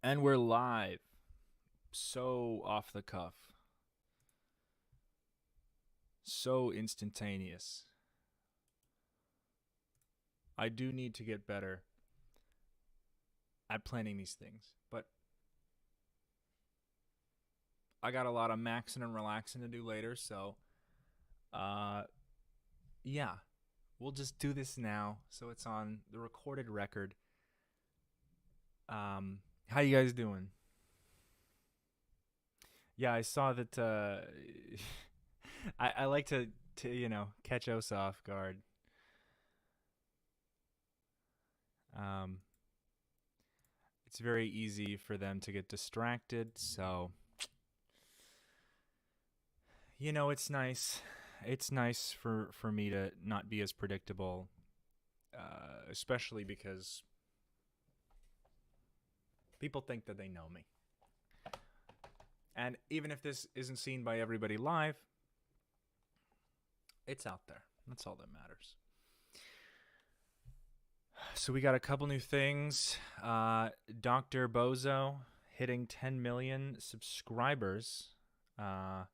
And we're live. So off the cuff. So instantaneous. I do need to get better at planning these things, but I got a lot of maxing and relaxing to do later, so uh yeah, we'll just do this now so it's on the recorded record. How you guys doing? Yeah, I saw that I like to catch us off guard. Um it's very easy for them to get distracted, so it's nice. It's nice for me to not be as predictable, especially because people think that they know me. And even if this isn't seen by everybody live, it's out there. That's all that matters. So we got a couple new things. Dr. Bozo hitting 10 million subscribers. And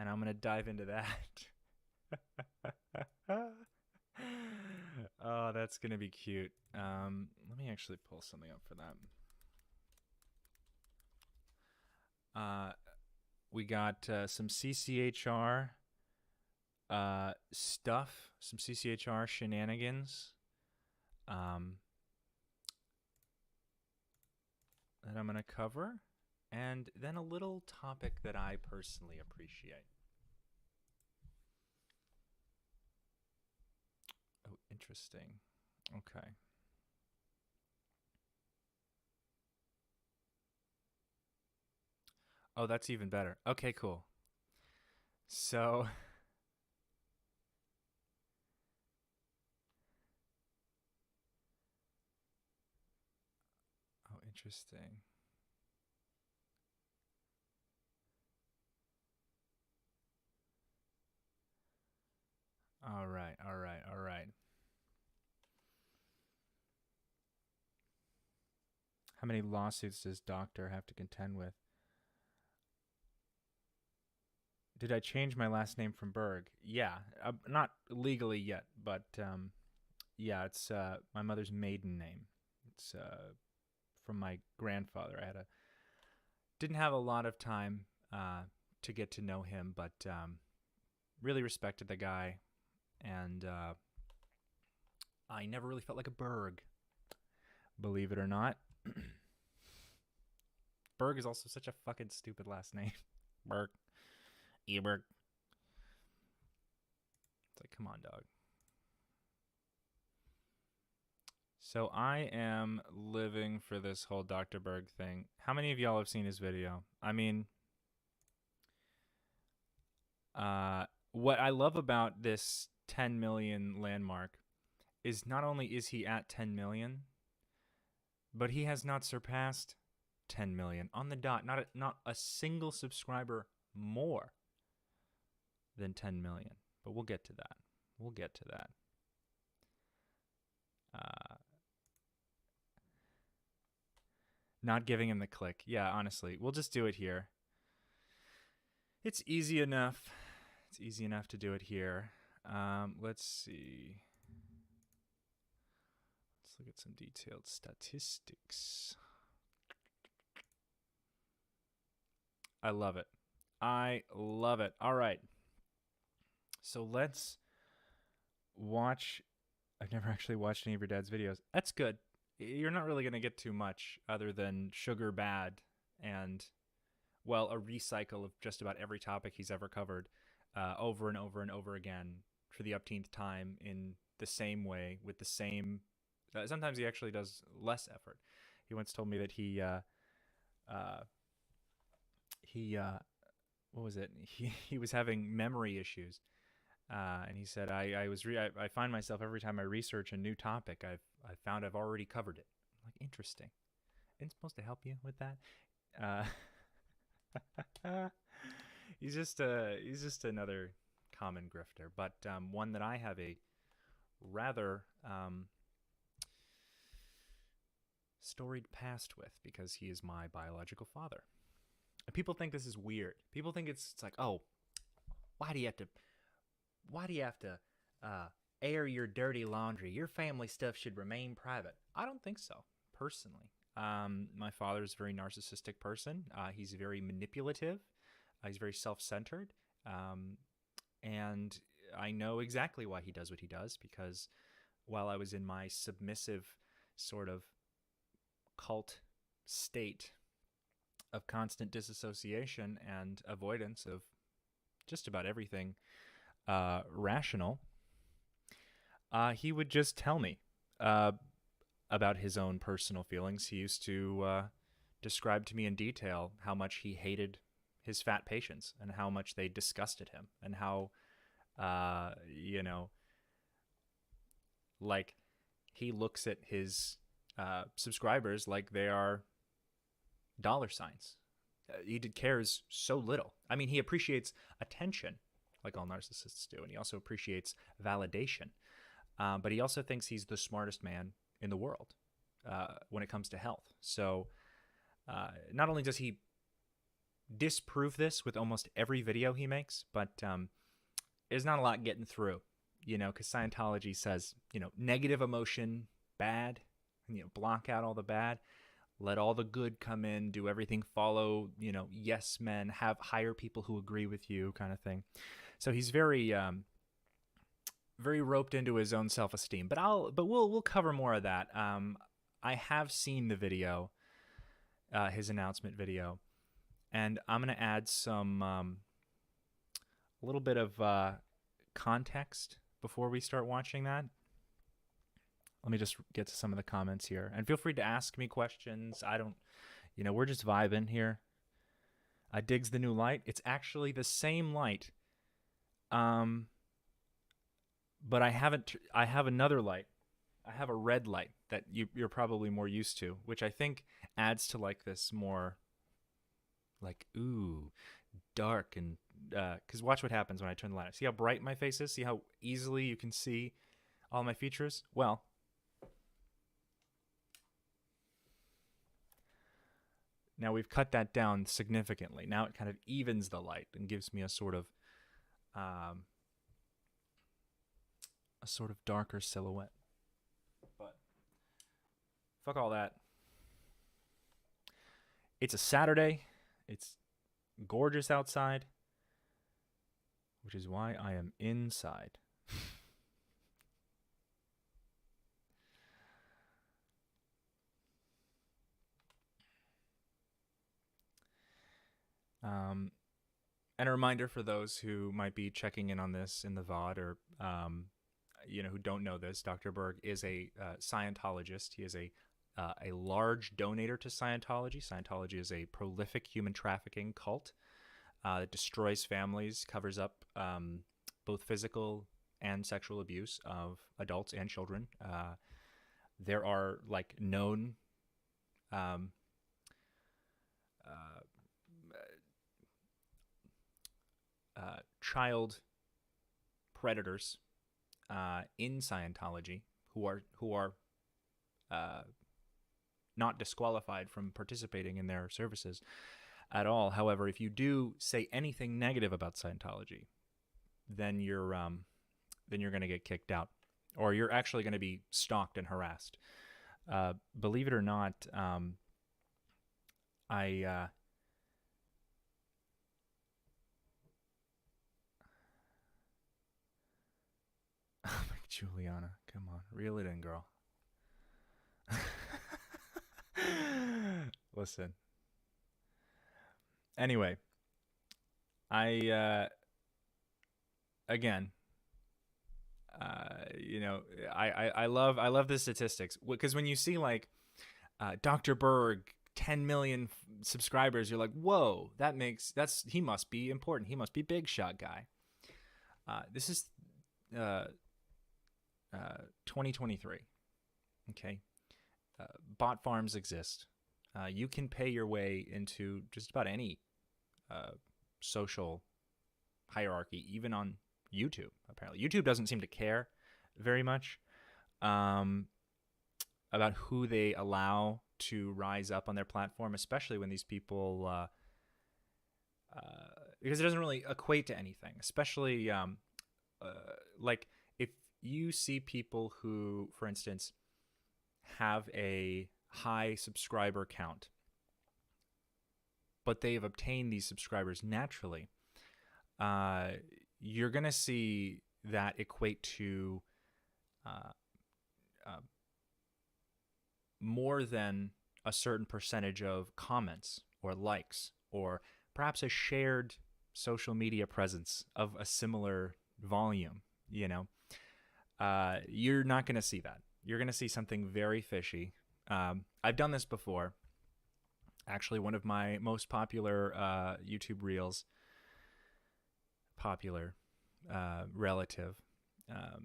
I'm going to dive into that. Oh, that's going to be cute. Let me actually pull something up for that. We got some CCHR stuff, some CCHR shenanigans that I'm going to cover, and then a little topic that I personally appreciate. Oh, interesting. Okay. Oh, that's even better. Okay, cool. So, oh, interesting. All right, all right, all right. How many lawsuits does Doctor have to contend with? Did I change my last name from Berg? Yeah, not legally yet, but yeah, it's my mother's maiden name. It's from my grandfather. I didn't have a lot of time to get to know him, but really respected the guy, and I never really felt like a Berg, believe it or not. Berg is also such a fucking stupid last name. Berg. Eberg. It's like, come on, dog. So I am living for this whole Dr. Berg thing. How many of y'all have seen his video? I mean, what I love about this 10 million landmark is not only is he at 10 million, but he has not surpassed 10 million on the dot. Not a single subscriber more than 10 million. But we'll get to that. We'll get to that. Not giving him the click. Yeah, honestly, we'll just do it here. It's easy enough. It's easy enough to do it here. Let's see. Let's look at some detailed statistics. I love it. I love it. All right. So let's watch. I've never actually watched any of your dad's videos. That's good. You're not really going to get too much other than sugar bad and, well, a recycle of just about every topic he's ever covered over and over and over again for the upteenth time in the same way with the same. Sometimes he actually does less effort. He once told me that he what was it? He was having memory issues. And he said, I find myself every time I research a new topic, I found I've already covered it. I'm like, interesting. Isn't it supposed to help you with that? He's just another common grifter, but one that I have a rather storied past with, because he is my biological father. And people think this is weird. People think it's like, oh, why do you have to air your dirty laundry? Your family stuff should remain private. I don't think so, personally. My father is a very narcissistic person. He's very manipulative. He's very self-centered. And I know exactly why he does what he does, because while I was in my submissive sort of cult state of constant disassociation and avoidance of just about everything rational, he would just tell me about his own personal feelings. He used to describe to me in detail how much he hated his fat patients and how much they disgusted him, and how, like, he looks at his subscribers like they are dollar signs. He cares so little. I mean, he appreciates attention, like all narcissists do, and he also appreciates validation. But he also thinks he's the smartest man in the world when it comes to health. So not only does he disprove this with almost every video he makes, but there's not a lot getting through, because Scientology says, negative emotion, bad, block out all the bad, let all the good come in, do everything, follow, yes men, hire people who agree with you, kind of thing. So he's very very roped into his own self-esteem. But we'll cover more of that. I have seen the video, his announcement video, and I'm gonna add some a little bit of context before we start watching that. Let me just get to some of the comments here, and feel free to ask me questions. I don't, we're just vibing here. I digs the new light. It's actually the same light. But I have another light. I have a red light that you're probably more used to, which I think adds to like this more like, ooh, dark, and because watch what happens when I turn the light on. See how bright my face is? See how easily you can see all my features? Well, now we've cut that down significantly. Now it kind of evens the light and gives me a sort of darker silhouette. But fuck all that. It's a Saturday. It's gorgeous outside, which is why I am inside. And a reminder for those who might be checking in on this in the VOD, or who don't know this, Dr. Berg is a Scientologist. He is a large donator to Scientology. Scientology is a prolific human trafficking cult that destroys families, covers up both physical and sexual abuse of adults and children. There are like known child predators in Scientology who are not disqualified from participating in their services at all. However, if you do say anything negative about Scientology, then you're going to get kicked out, or you're actually going to be stalked and harassed. Believe it or not, Juliana, come on, reel it in, girl. Listen. Anyway, I love the statistics, because when you see like Dr. Berg 10 million subscribers, you're like, whoa, he must be important. He must be big shot guy. This is 2023. Okay. Bot farms exist. You can pay your way into just about any social hierarchy, even on YouTube. Apparently, YouTube doesn't seem to care very much about who they allow to rise up on their platform, especially when these people, because it doesn't really equate to anything, especially like if you see people who, for instance, have a high subscriber count, but they have obtained these subscribers naturally, you're going to see that equate to more than a certain percentage of comments or likes, or perhaps a shared social media presence of a similar volume. You're not going to see that. You're going to see something very fishy. I've done this before. Actually, one of my most popular YouTube reels, relative. I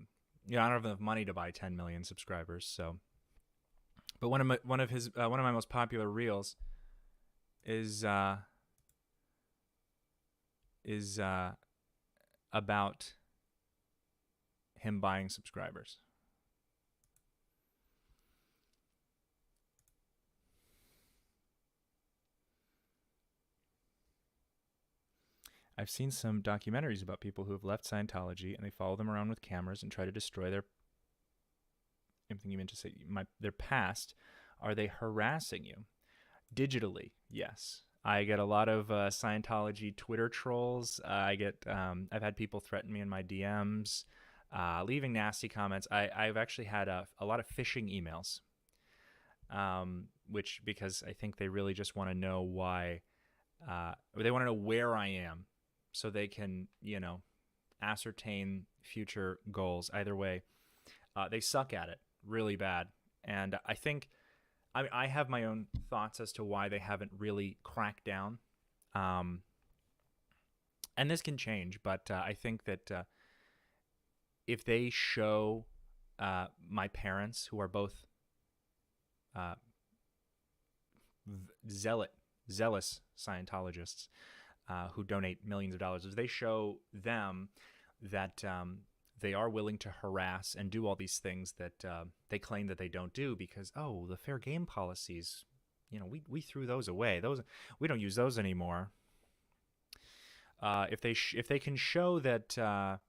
don't have enough money to buy 10 million subscribers, so. But one of my most popular reels is about him buying subscribers. I've seen some documentaries about people who have left Scientology, and they follow them around with cameras and try to destroy their. I'm thinking you meant to say their past. Are they harassing you? Digitally, yes. I get a lot of Scientology Twitter trolls. I've had people threaten me in my DMs, leaving nasty comments. I've actually had a lot of phishing emails, which, because I think they really just want to know why, or they want to know where I am, so they can, ascertain future goals. Either way, they suck at it really bad. And I have my own thoughts as to why they haven't really cracked down. And this can change, but I think that if they show my parents, who are both zealous Scientologists who donate millions of dollars, if they show them that they are willing to harass and do all these things that they claim that they don't do because, the fair game policies, we threw those away. We don't use those anymore. If they can show that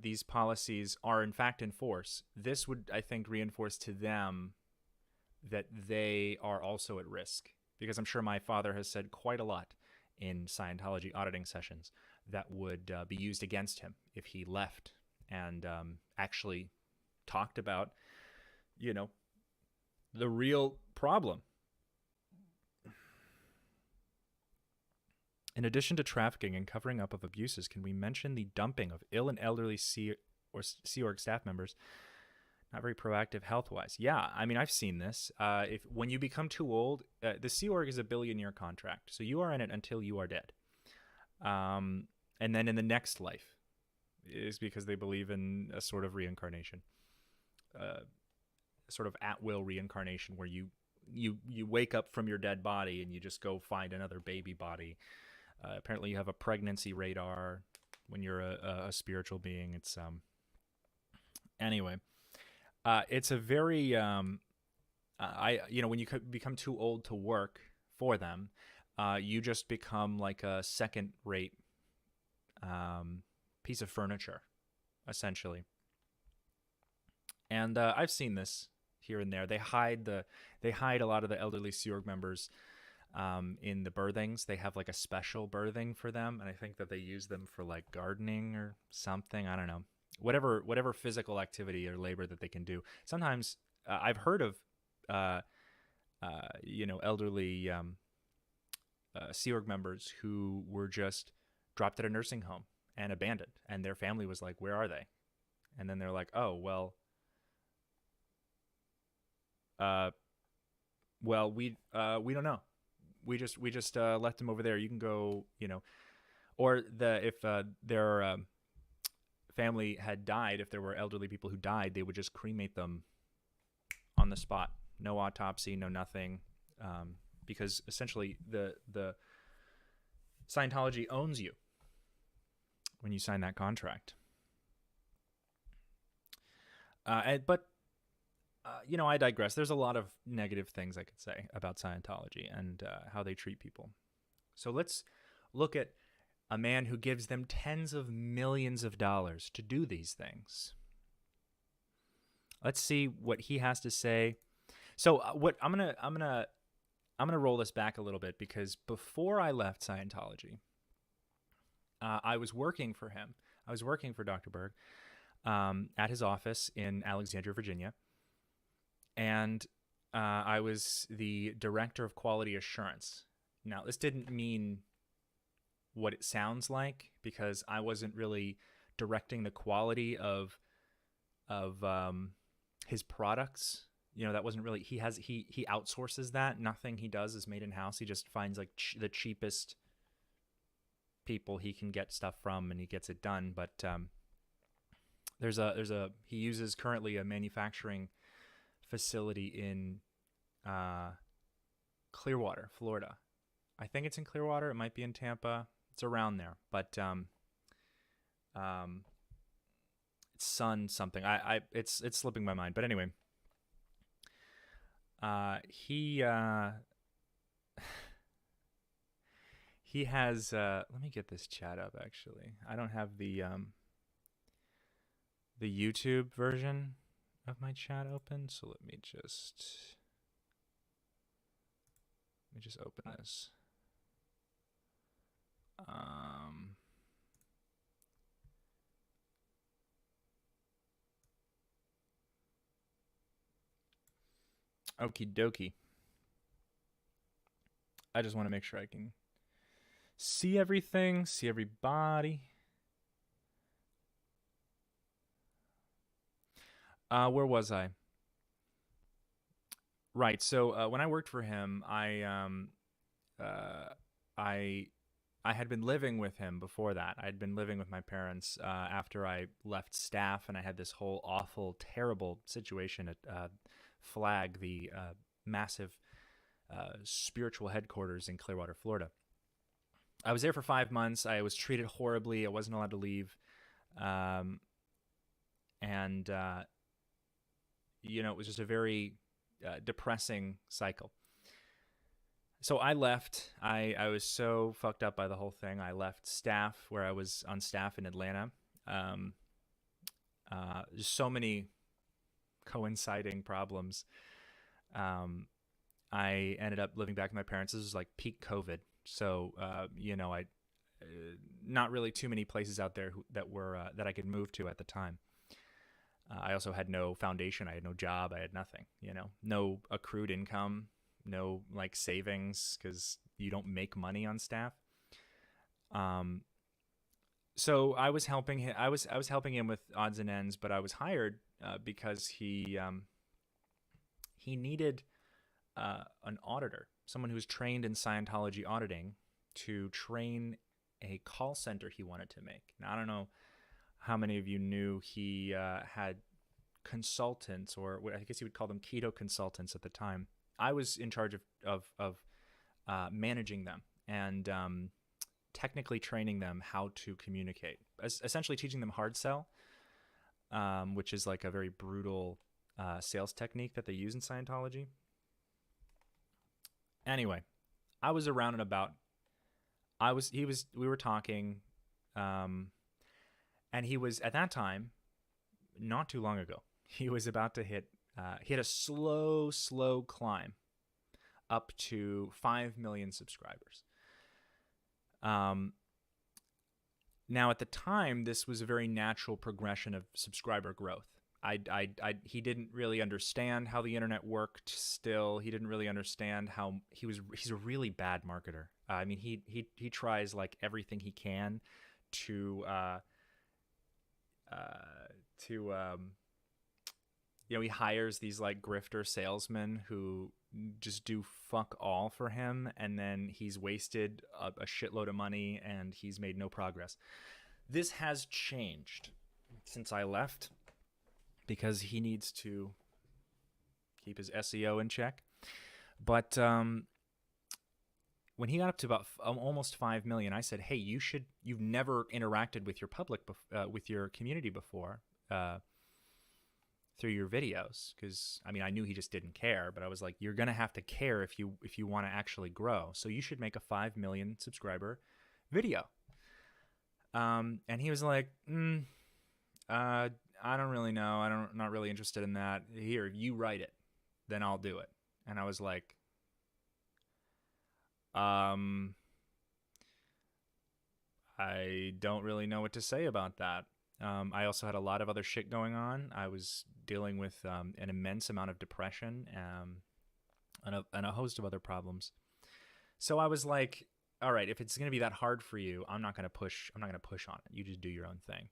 these policies are in fact in force, this would, I think, reinforce to them that they are also at risk. Because I'm sure my father has said quite a lot in Scientology auditing sessions that would be used against him if he left and actually talked about, the real problem. In addition to trafficking and covering up of abuses, can we mention the dumping of ill and elderly Sea Org staff members? Not very proactive health-wise. Yeah, I've seen this. When you become too old, the Sea Org is a billion-year contract, so you are in it until you are dead. And then in the next life is because they believe in a sort of reincarnation, sort of at-will reincarnation, where you wake up from your dead body and you just go find another baby body. Apparently, you have a pregnancy radar when you're a spiritual being. It's anyway. It's a very, when you become too old to work for them, you just become like a second-rate piece of furniture, essentially. And I've seen this here and there. They hide a lot of the elderly Sea Org members in the berthings. They have like a special berthing for them, and I think that they use them for like gardening or something. I don't know. Whatever physical activity or labor that they can do. Sometimes I've heard of, elderly Sea Org members who were just dropped at a nursing home and abandoned, and their family was like, "Where are they?" And then they're like, "Oh, well, we don't know. We just left them over there. You can go, or if their family had died, if there were elderly people who died, they would just cremate them on the spot. No autopsy, no nothing, because essentially the Scientology owns you when you sign that contract. But I digress. There's a lot of negative things I could say about Scientology and how they treat people. So let's look at a man who gives them tens of millions of dollars to do these things. Let's see what he has to say. So what I'm gonna roll this back a little bit, because before I left Scientology, I was working for him. I was working for Dr. Berg at his office in Alexandria, Virginia, and I was the director of quality assurance. Now, this didn't mean what it sounds like, because I wasn't really directing the quality of his products. That wasn't really, he outsources that. Nothing he does is made in house. He just finds like the cheapest people he can get stuff from, and he gets it done. But he uses currently a manufacturing facility in Clearwater, Florida. I think it's in Clearwater. It might be in Tampa. It's around there. But it's Sun something. It's slipping my mind. But anyway, he has let me get this chat up. Actually, I don't have the YouTube version of my chat open, so let me just open this. Okie dokie. I just want to make sure I can see everything, see everybody. Where was I? Right. So when I worked for him, I had been living with him before that. I had been living with my parents after I left staff, and I had this whole awful, terrible situation at Flag, the massive spiritual headquarters in Clearwater, Florida. I was there for 5 months. I was treated horribly. I wasn't allowed to leave. And it was just a very depressing cycle. So I left. I was so fucked up by the whole thing. I left staff, where I was on staff in Atlanta. Just so many coinciding problems. I ended up living back with my parents. This was like peak COVID. So, I not really too many places out there that I could move to at the time. I also had no foundation. I had no job. I had nothing, no accrued income, no like savings, because you don't make money on staff. So I was helping him. I was helping him with odds and ends, but I was hired because he needed an auditor, someone who's trained in Scientology auditing, to train a call center he wanted to make. Now, I don't know how many of you knew he had consultants, or what I guess you would call them keto consultants at the time. I was in charge of managing them and technically training them how to communicate, essentially teaching them hard sell, which is like a very brutal sales technique that they use in Scientology. Anyway, I was around and about. We were talking, and he was, at that time, not too long ago, he was about to hit a slow climb up to 5 million subscribers. Now, at the time, this was a very natural progression of subscriber growth. He didn't really understand how the internet worked still. He didn't really understand how he's a really bad marketer. I mean, he tries like everything he can to he hires these like grifter salesmen who just do fuck all for him, and then he's wasted a shitload of money and he's made no progress. This has changed since I left, because he needs to keep his SEO in check. But when he got up to about almost 5 million, I said, "Hey, you've never interacted with your public, with your community before, through your videos, because I mean, I knew he just didn't care, but I was like, you're gonna have to care if you want to actually grow. So you should make a 5 million subscriber video. And he was like, I don't really know. I'm not really interested in that. Here, you write it, then I'll do it. And I was like, I don't really know what to say about that. I also had a lot of other shit going on. I was dealing with an immense amount of depression and a host of other problems. So I was like, all right, if it's going to be that hard for you, I'm not going to push on it. You just do your own thing.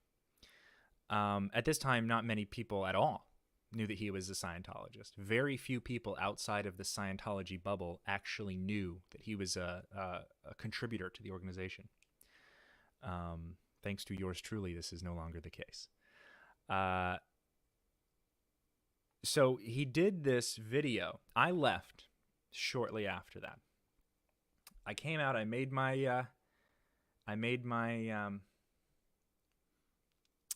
At this time, not many people at all knew that he was a Scientologist. Very few people outside of the Scientology bubble actually knew that he was a contributor to the organization. Thanks to yours truly, this is no longer the case. So he did this video. I left shortly after that. I came out. I made my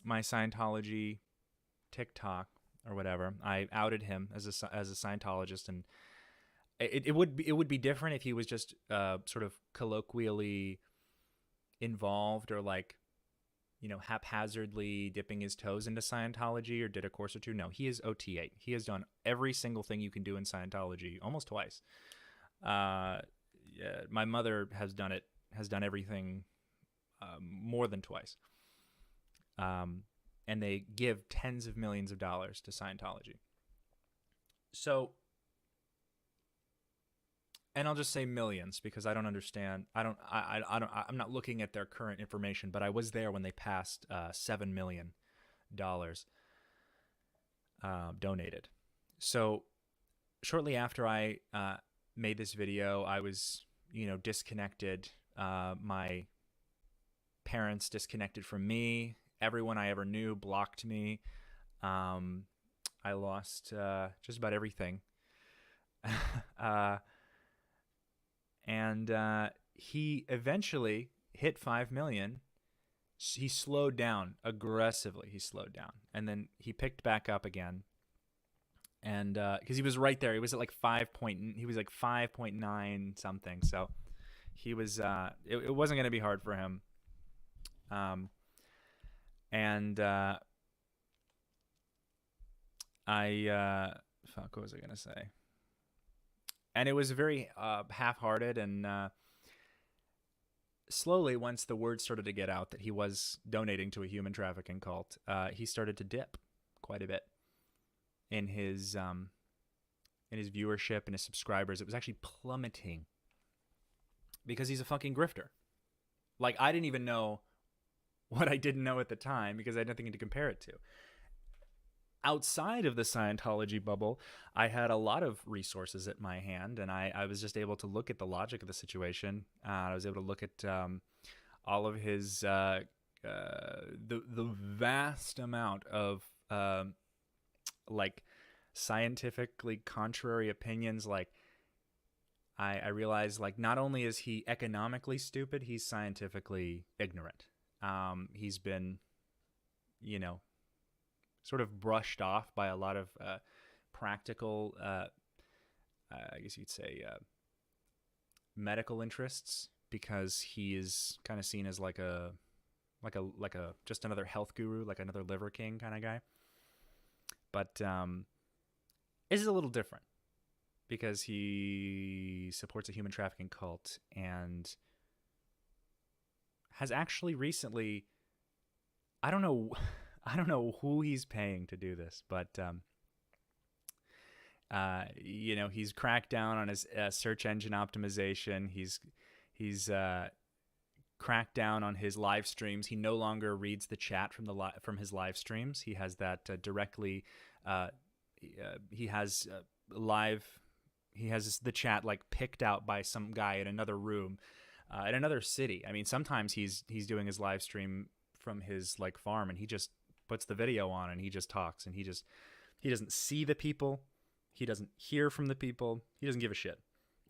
my Scientology TikTok or whatever. I outed him as a Scientologist, and it would be different if he was just sort of colloquially involved, or like, you know, haphazardly dipping his toes into Scientology or did a course or two. No, he is OT8. He has done every single thing you can do in Scientology almost twice. My mother has done everything more than twice. And they give tens of millions of dollars to Scientology. So, and I'll just say millions because I don't understand. I'm not looking at their current information, but I was there when they passed $7 million donated. So shortly after I made this video, I was, you know, disconnected. My parents disconnected from me. Everyone I ever knew blocked me. I lost just about everything. And he eventually hit 5 million. He slowed down aggressively. He slowed down, and then he picked back up again. And because he was right there, he was at like 5.9 something. So he was. It wasn't going to be hard for him. Fuck, what was I going to say? And it was very half-hearted, and slowly, once the word started to get out that he was donating to a human trafficking cult, he started to dip quite a bit in his viewership and his subscribers. It was actually plummeting because he's a fucking grifter. Like, I didn't even know what I didn't know at the time because I had nothing to compare it to. Outside of the Scientology bubble, I had a lot of resources at my hand, and I was just able to look at the logic of the situation. I was able to look at all of his the vast amount of like scientifically contrary opinions. Like I realized, like, not only is he economically stupid, he's scientifically ignorant. He's been, you know, sort of brushed off by a lot of practical, I guess you'd say, medical interests, because he is kind of seen as like a just another health guru, like another liver king kind of guy. But this is a little different because he supports a human trafficking cult and has actually recently, I don't know who he's paying to do this, but you know, he's cracked down on his search engine optimization. He's cracked down on his live streams. He no longer reads the chat from his live streams. He has that directly. He has the chat like picked out by some guy in another room, in another city. I mean, sometimes he's doing his live stream from his like farm, and he just puts the video on and he just talks, and he doesn't see the people, he doesn't hear from the people, he doesn't give a shit.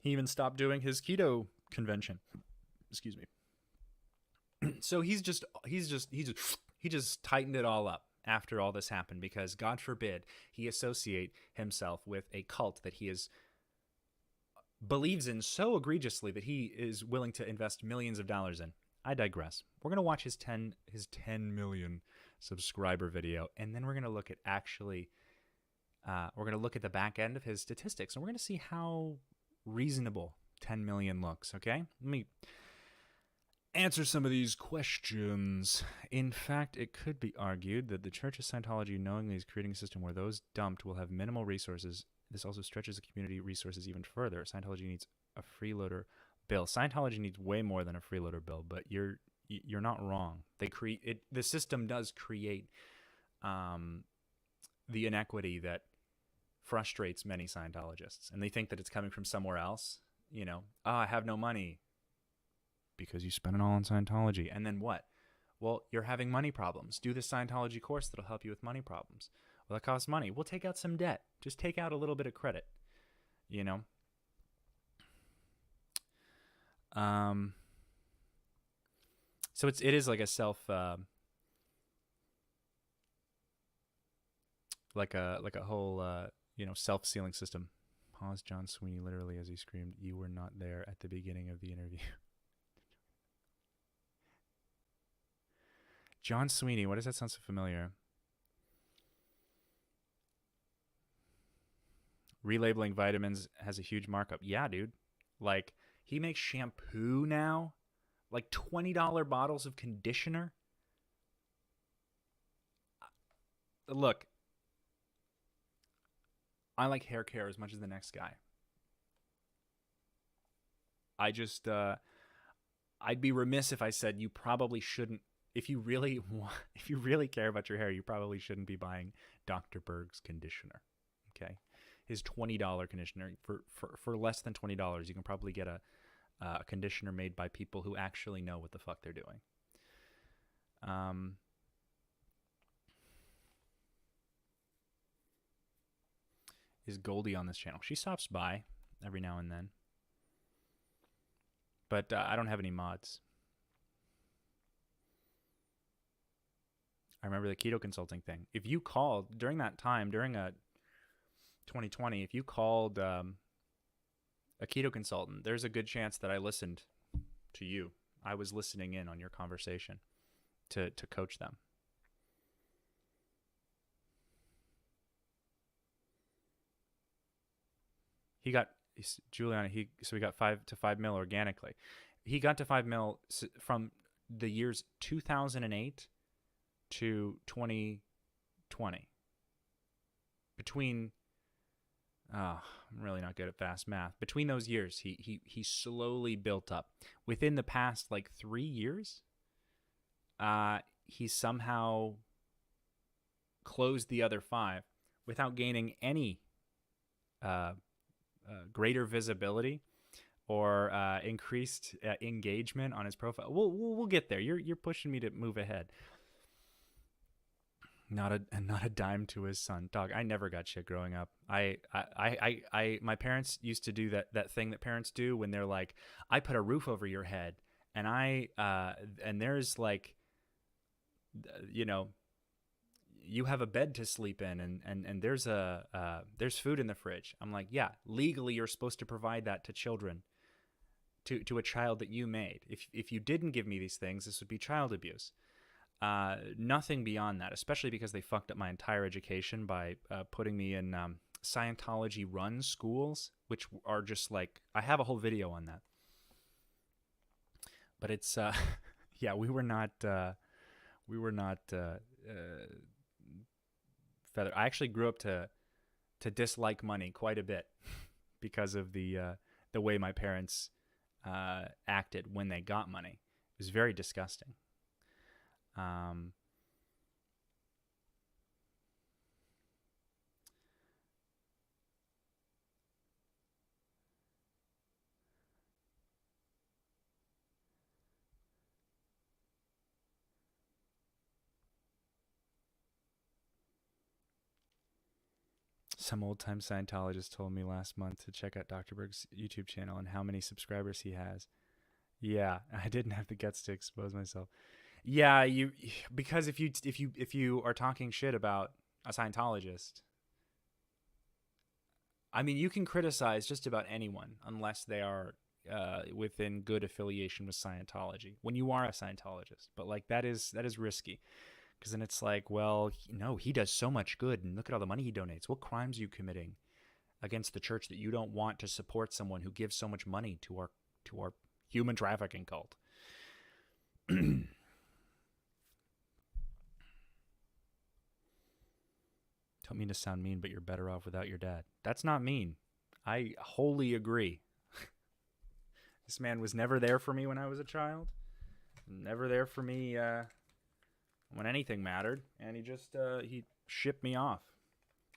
He even stopped doing his keto convention. Excuse me. So he just tightened it all up, after all this happened, because God forbid he associate himself with a cult that he believes in so egregiously that he is willing to invest millions of dollars in. I digress. We're going to watch his 10 million subscriber video, and then we're going to look at we're going to look at the back end of his statistics, and we're going to see how reasonable 10 million looks, okay? Let me answer some of these questions. In fact, it could be argued that the Church of Scientology knowingly is creating a system where those dumped will have minimal resources. This also stretches the community resources even further. Scientology needs a freeloader bill. Scientology needs way more than a freeloader bill, but you're not wrong. The system does create the inequity that frustrates many Scientologists, and they think that it's coming from somewhere else. You know, I have no money because you spent it all on Scientology. And then what? Well, you're having money problems. Do the Scientology course that'll help you with money problems. Well, that costs money. We'll take out some debt. Just take out a little bit of credit, you know? So it is like a self, like a whole, self-sealing system. Pause John Sweeney literally as he screamed, "You were not there at the beginning of the interview." John Sweeney, why does that sound so familiar? Relabeling vitamins has a huge markup. Yeah, dude. Like, he makes shampoo now. Like $20 bottles of conditioner. Look, I like hair care as much as the next guy. I just, I'd be remiss if I said you probably shouldn't. If you really care about your hair, you probably shouldn't be buying Dr. Berg's conditioner. Okay, his $20 conditioner for less than $20, you can probably get a conditioner made by people who actually know what the fuck they're doing. Is Goldie on this channel? She stops by every now and then, but I don't have any mods. I remember the keto consulting thing. If you called during that time, during 2020, if you called a keto consultant, there's a good chance that I listened to you. I was listening in on your conversation to coach them. He got Giuliani. So we got 5 mil organically. He got to 5 mil from the years 2008 to 2020. Between, I'm really not good at fast math. Between those years, he slowly built up. Within the past 3 years, he somehow closed the other 5 without gaining any greater visibility or increased engagement on his profile. We'll get there. You're pushing me to move ahead. Not a dime to his son. Dog, I never got shit growing up. My parents used to do that thing that parents do when they're like, I put a roof over your head, and and there's you have a bed to sleep in, and there's food in the fridge. I'm like, yeah, legally you're supposed to provide that to children, to a child that you made. If you didn't give me these things, this would be child abuse. Nothing beyond that, especially because they fucked up my entire education by putting me in Scientology run schools, which are just I have a whole video on that. But it's yeah, we were not feathered. I actually grew up to dislike money quite a bit because of the way my parents acted when they got money. It was very disgusting. Some old-time Scientologist told me last month to check out Dr. Berg's YouTube channel and how many subscribers he has. Yeah, I didn't have the guts to expose myself. Yeah, because if you are talking shit about a Scientologist, I mean, you can criticize just about anyone unless they are within good affiliation with Scientology. When you are a Scientologist, but like that is risky, because then it's like, well, no, he does so much good, and look at all the money he donates. What crimes are you committing against the church that you don't want to support someone who gives so much money to our human trafficking cult? Don't mean to sound mean, but you're better off without your dad. That's not mean. I wholly agree. This man was never there for me when I was a child. Never there for me when anything mattered. And he shipped me off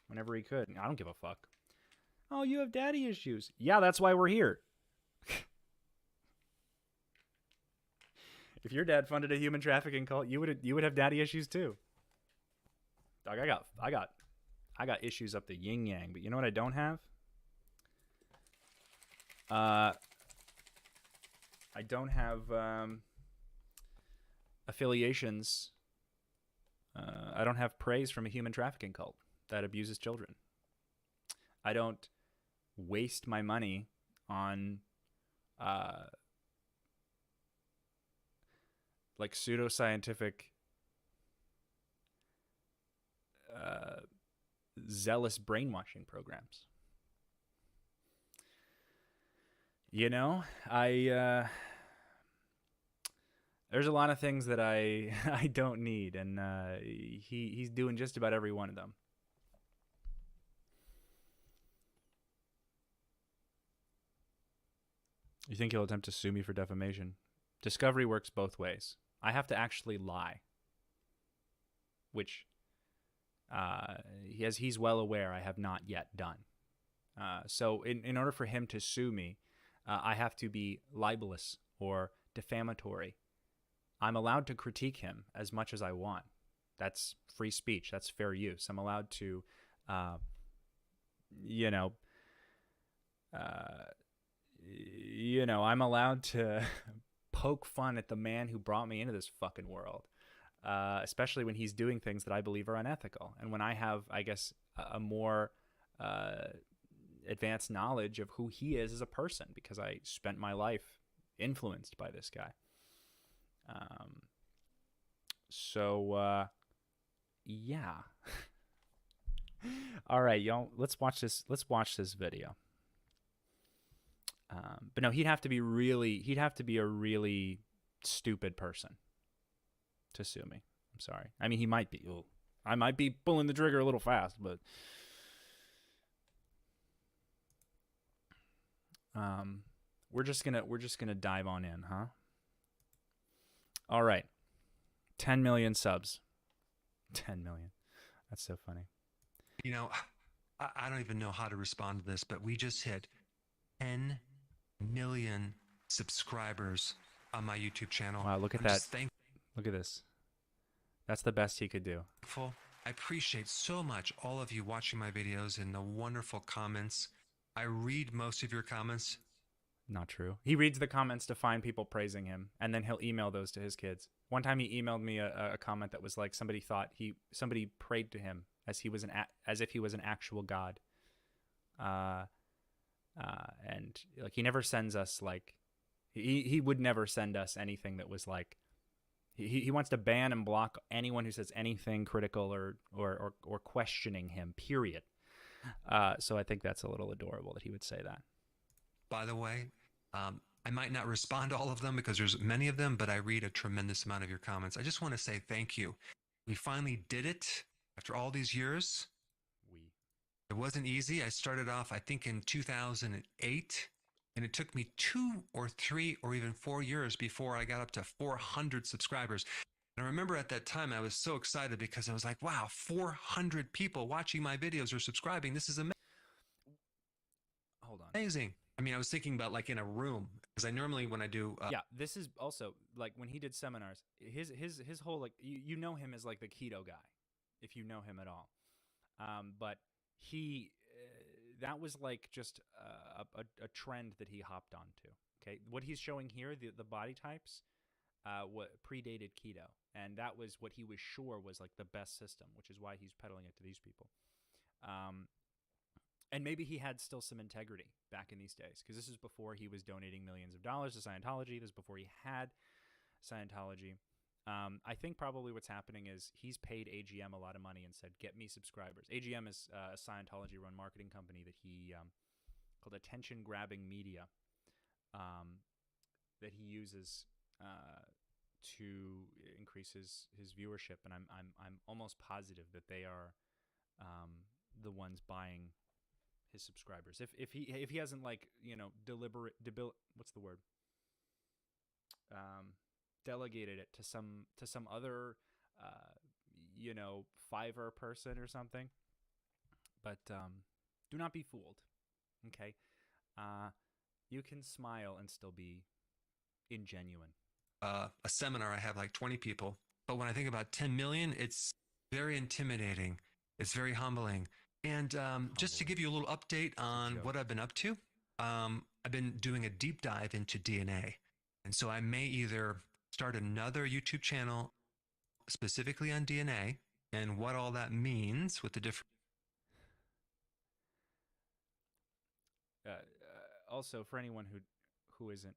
whenever he could. I don't give a fuck. Oh, you have daddy issues. Yeah, that's why we're here. If your dad funded a human trafficking cult, you would have daddy issues too. Dog, I got issues up the yin yang, but you know what I don't have? I don't have affiliations. I don't have praise from a human trafficking cult that abuses children. I don't waste my money on like pseudoscientific zealous brainwashing programs. You know, there's a lot of things that I don't need, and he's doing just about every one of them. You think he'll attempt to sue me for defamation? Discovery works both ways. I have to actually lie, which he's well aware I have not yet done. So in order for him to sue me, I have to be libelous or defamatory. I'm allowed to critique him as much as I want. That's free speech. That's fair use. I'm allowed to, I'm allowed to poke fun at the man who brought me into this fucking world, especially when he's doing things that I believe are unethical. And when I have, I guess, a more advanced knowledge of who he is as a person, because I spent my life influenced by this guy. Yeah. All right, y'all. Let's watch this video. But no, he'd have to be a really stupid person to sue me. I'm sorry. I mean, he might be. I might be pulling the trigger a little fast, but we're just gonna dive on in, huh? All right. 10 million subs. 10 million. That's so funny. You know, I don't even know how to respond to this, but we just hit 10 million subscribers on my YouTube channel. Wow, look at that. Look at this. That's the best he could do. I appreciate so much all of you watching my videos and the wonderful comments. I read most of your comments. Not true. He reads the comments to find people praising him, and then he'll email those to his kids. One time he emailed me a comment that was like somebody prayed to him as if he was an actual god. And like he never sends us like he would never send us anything that was like he wants to ban and block anyone who says anything critical or questioning him, period. So I think that's a little adorable that he would say that. By the way, I might not respond to all of them because there's many of them, but I read a tremendous amount of your comments. I just want to say thank you. We finally did it after all these years. It wasn't easy. I started off, I think, in 2008, and it took me 2 or 3 or even 4 years before I got up to 400 subscribers. And I remember at that time, I was so excited because I was like, wow, 400 people watching my videos or subscribing. This is amazing. Hold on. Amazing. I mean, I was thinking about like in a room, because I normally when I do yeah, this is also like when he did seminars, his whole like you know him as like the keto guy, if you know him at all. But he that was like just a trend that he hopped onto. Okay, what he's showing here, the body types, what predated keto, and that was what he was sure was like the best system, which is why he's peddling it to these people. And maybe he had still some integrity back in these days, because this is before he was donating millions of dollars to Scientology. This is before he had Scientology. I think probably what's happening is he's paid AGM a lot of money and said, get me subscribers. AGM is a Scientology-run marketing company that he called attention-grabbing media that he uses to increase his viewership. And I'm almost positive that they are the ones buying his subscribers. If he hasn't, like, you know, delegated it to some other you know, Fiverr person or something. But do not be fooled. Okay, you can smile and still be ingenuine. A seminar, I have like 20 people, but when I think about 10 million, it's very intimidating. It's very humbling. And just to give you a little update on what I've been up to, I've been doing a deep dive into DNA. And so I may either start another YouTube channel specifically on DNA and what all that means with the different. Also, for anyone who isn't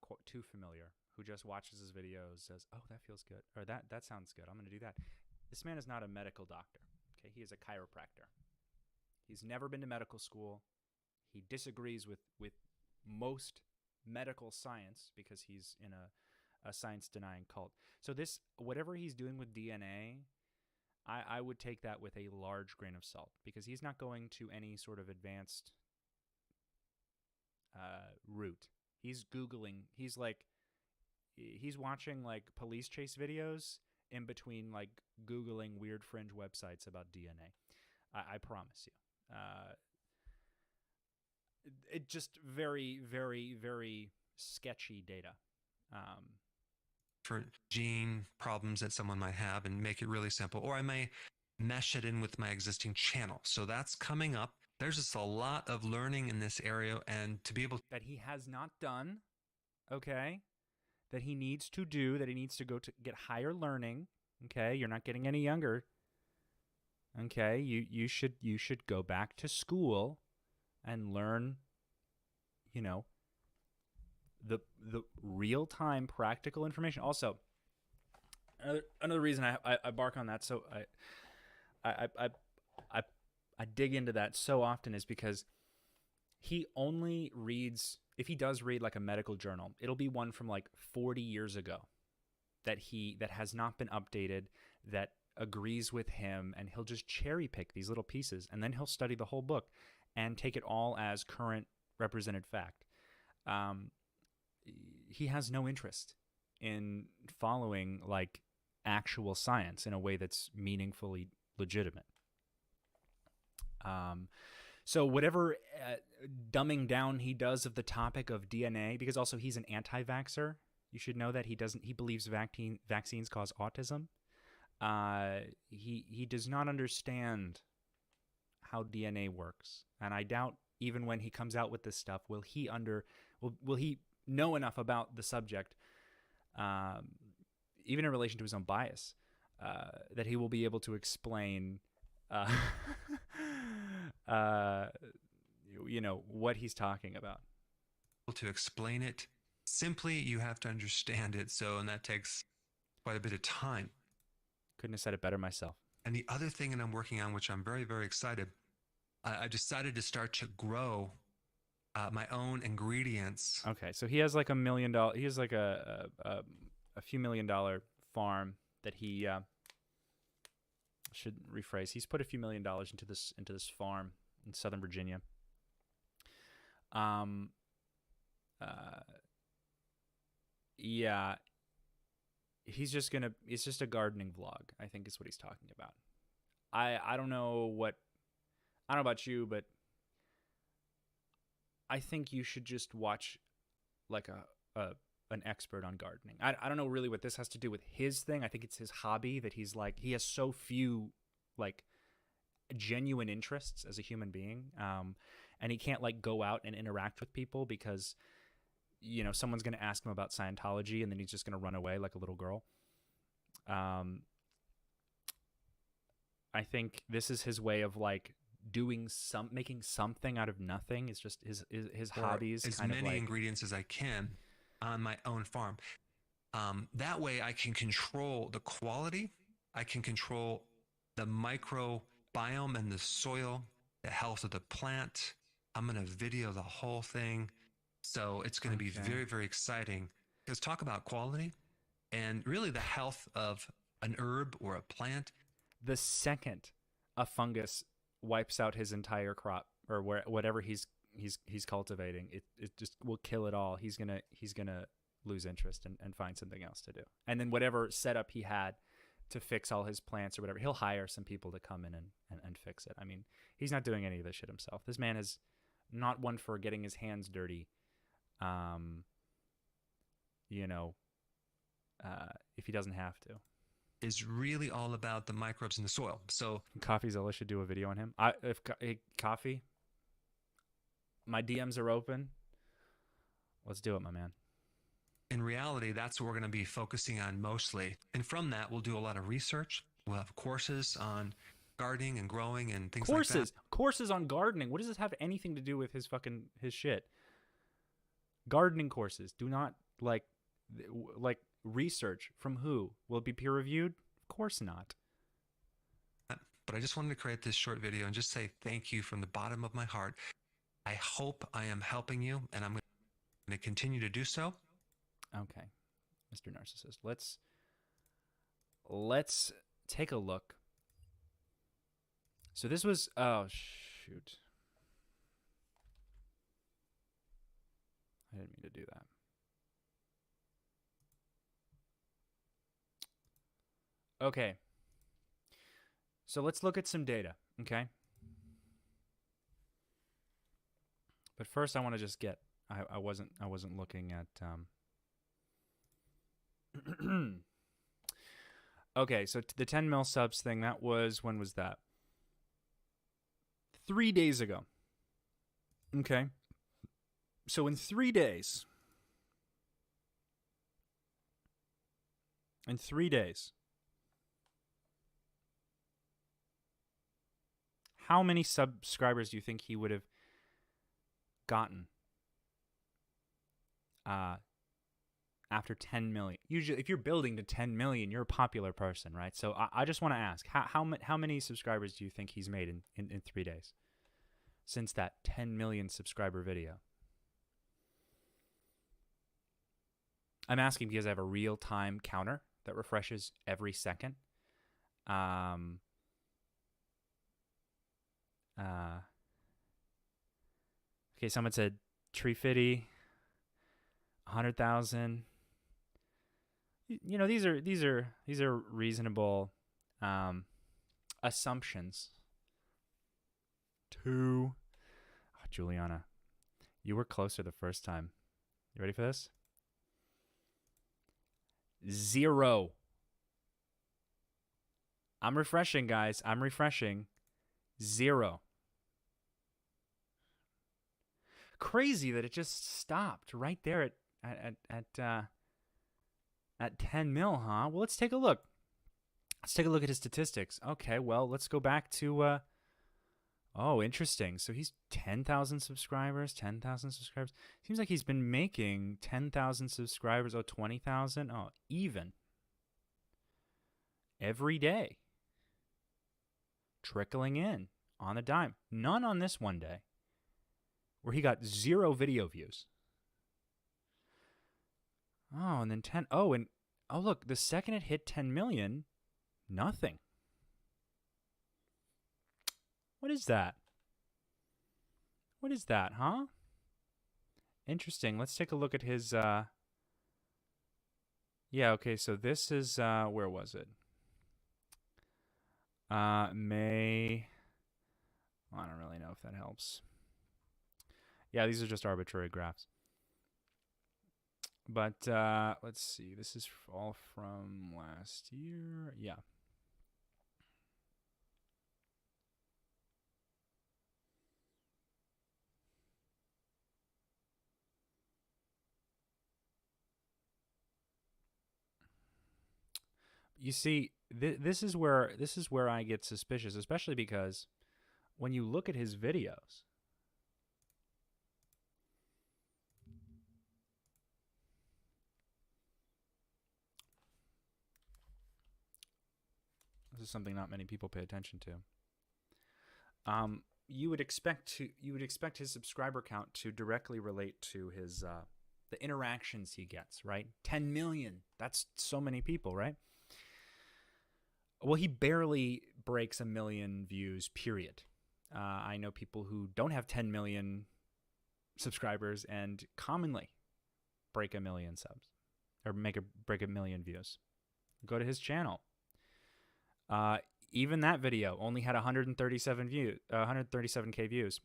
quote, too familiar, who just watches his videos, says, oh, that feels good, or that sounds good, I'm going to do that. This man is not a medical doctor. Okay, he is a chiropractor. He's never been to medical school. He disagrees with most medical science because he's in a science-denying cult. So this, whatever he's doing with DNA, I would take that with a large grain of salt, because he's not going to any sort of advanced route. He's Googling. He's watching like police chase videos in between, like Googling weird fringe websites about DNA. I promise you. It just very, very, very sketchy data. For gene problems that someone might have and make it really simple. Or I may mesh it in with my existing channel. So that's coming up. There's just a lot of learning in this area, and to be able that he has not done, okay, that he needs to do, that he needs to go to get higher learning, okay? You're not getting any younger. Okay, you should go back to school and learn, you know, the real-time practical information. Also, another reason I bark on that, so I dig into that so often, is because he only reads, if he does read like a medical journal, it'll be one from like 40 years ago that has not been updated, that agrees with him, and he'll just cherry pick these little pieces, and then he'll study the whole book and take it all as current represented fact. He has no interest in following like actual science in a way that's meaningfully legitimate. So whatever dumbing down he does of the topic of DNA, because also he's an anti-vaxxer. You should know that he believes vaccines cause autism. He does not understand how DNA works, and I doubt even when he comes out with this stuff will he know enough about the subject, even in relation to his own bias, that he will be able to explain you know, what he's talking about. To explain it simply, you have to understand it. So, and that takes quite a bit of time. Couldn't have said it better myself. And the other thing that I'm working on, which I'm very, very excited, I decided to start to grow my own ingredients. Okay, so he has like $1 million. He has like a few $1 million farm that he should rephrase. He's put a few $1 million into this farm in Southern Virginia. Yeah. It's just a gardening vlog, I think is what he's talking about. I don't know about you, but I think you should just watch like an expert on gardening. I don't know really what this has to do with his thing. I think it's his hobby that he's like, he has so few like genuine interests as a human being. And he can't like go out and interact with people because you know, someone's going to ask him about Scientology, and then he's just going to run away like a little girl. I think this is his way of like making something out of nothing. It's just his hobbies. As kind many of like, ingredients as I can on my own farm. That way I can control the quality. I can control the microbiome and the soil, the health of the plant. I'm going to video the whole thing. So it's going to be very, very exciting. Because talk about quality and really the health of an herb or a plant. The second a fungus wipes out his entire crop or whatever he's cultivating, it just will kill it all. He's gonna lose interest and find something else to do. And then whatever setup he had to fix all his plants or whatever, he'll hire some people to come in and fix it. I mean, he's not doing any of this shit himself. This man is not one for getting his hands dirty. If he doesn't have to. Is really all about the microbes in the soil. So CoffeeZilla should do a video on him. Coffee, my DMs are open. Let's do it, my man. In reality, that's what we're going to be focusing on mostly. And from that, we'll do a lot of research. We'll have courses on gardening and growing and things like that. Courses on gardening. What does this have anything to do with his shit? Gardening courses. Do not like research from who? Will it be peer reviewed? Of course not. But I just wanted to create this short video and just say thank you from the bottom of my heart. I hope I am helping you, and I'm going to continue to do so. Okay, Mr. Narcissist. Let's take a look. So this was, oh shoot. I didn't mean to do that. Okay. So let's look at some data, okay? But first I want to just get I wasn't looking at okay, so the 10 mil subs thing, that was, when was that? 3 days ago. Okay. So in 3 days, how many subscribers do you think he would have gotten after 10 million? Usually, if you're building to 10 million, you're a popular person, right? So I just want to ask, how many subscribers do you think he's made in 3 days since that 10 million subscriber video? I'm asking because I have a real-time counter that refreshes every second. Okay, someone said Tree Fitty, 100,000. You know, these are reasonable assumptions. 2. Oh, Juliana, you were closer the first time. You ready for this? 0. I'm refreshing, guys. I'm refreshing. 0. Crazy that it just stopped right there at 10 mil, huh? Well, let's take a look. Let's take a look at his statistics. Okay, well, let's go back to oh, interesting. So he's 10,000 subscribers, 10,000 subscribers. Seems like he's been making 10,000 subscribers, 20,000, even every day. Trickling in on a dime. None on this one day where he got 0 video views. Oh, and then 10. Oh, and look, the second it hit 10 million, nothing. What is that? What is that, huh? Interesting. Let's take a look at his, yeah, okay, so this is, where was it? May, I don't really know if that helps. Yeah, these are just arbitrary graphs. But, let's see, this is all from last year. Yeah. You see, this is where I get suspicious, especially because when you look at his videos, this is something not many people pay attention to. You would expect his subscriber count to directly relate to his the interactions he gets, right? 10 million. That's so many people, right? Well, he barely breaks 1 million views, period. I know people who don't have 10 million subscribers and commonly break 1 million subs or break 1 million views. Go to his channel. Even that video only had 137k views.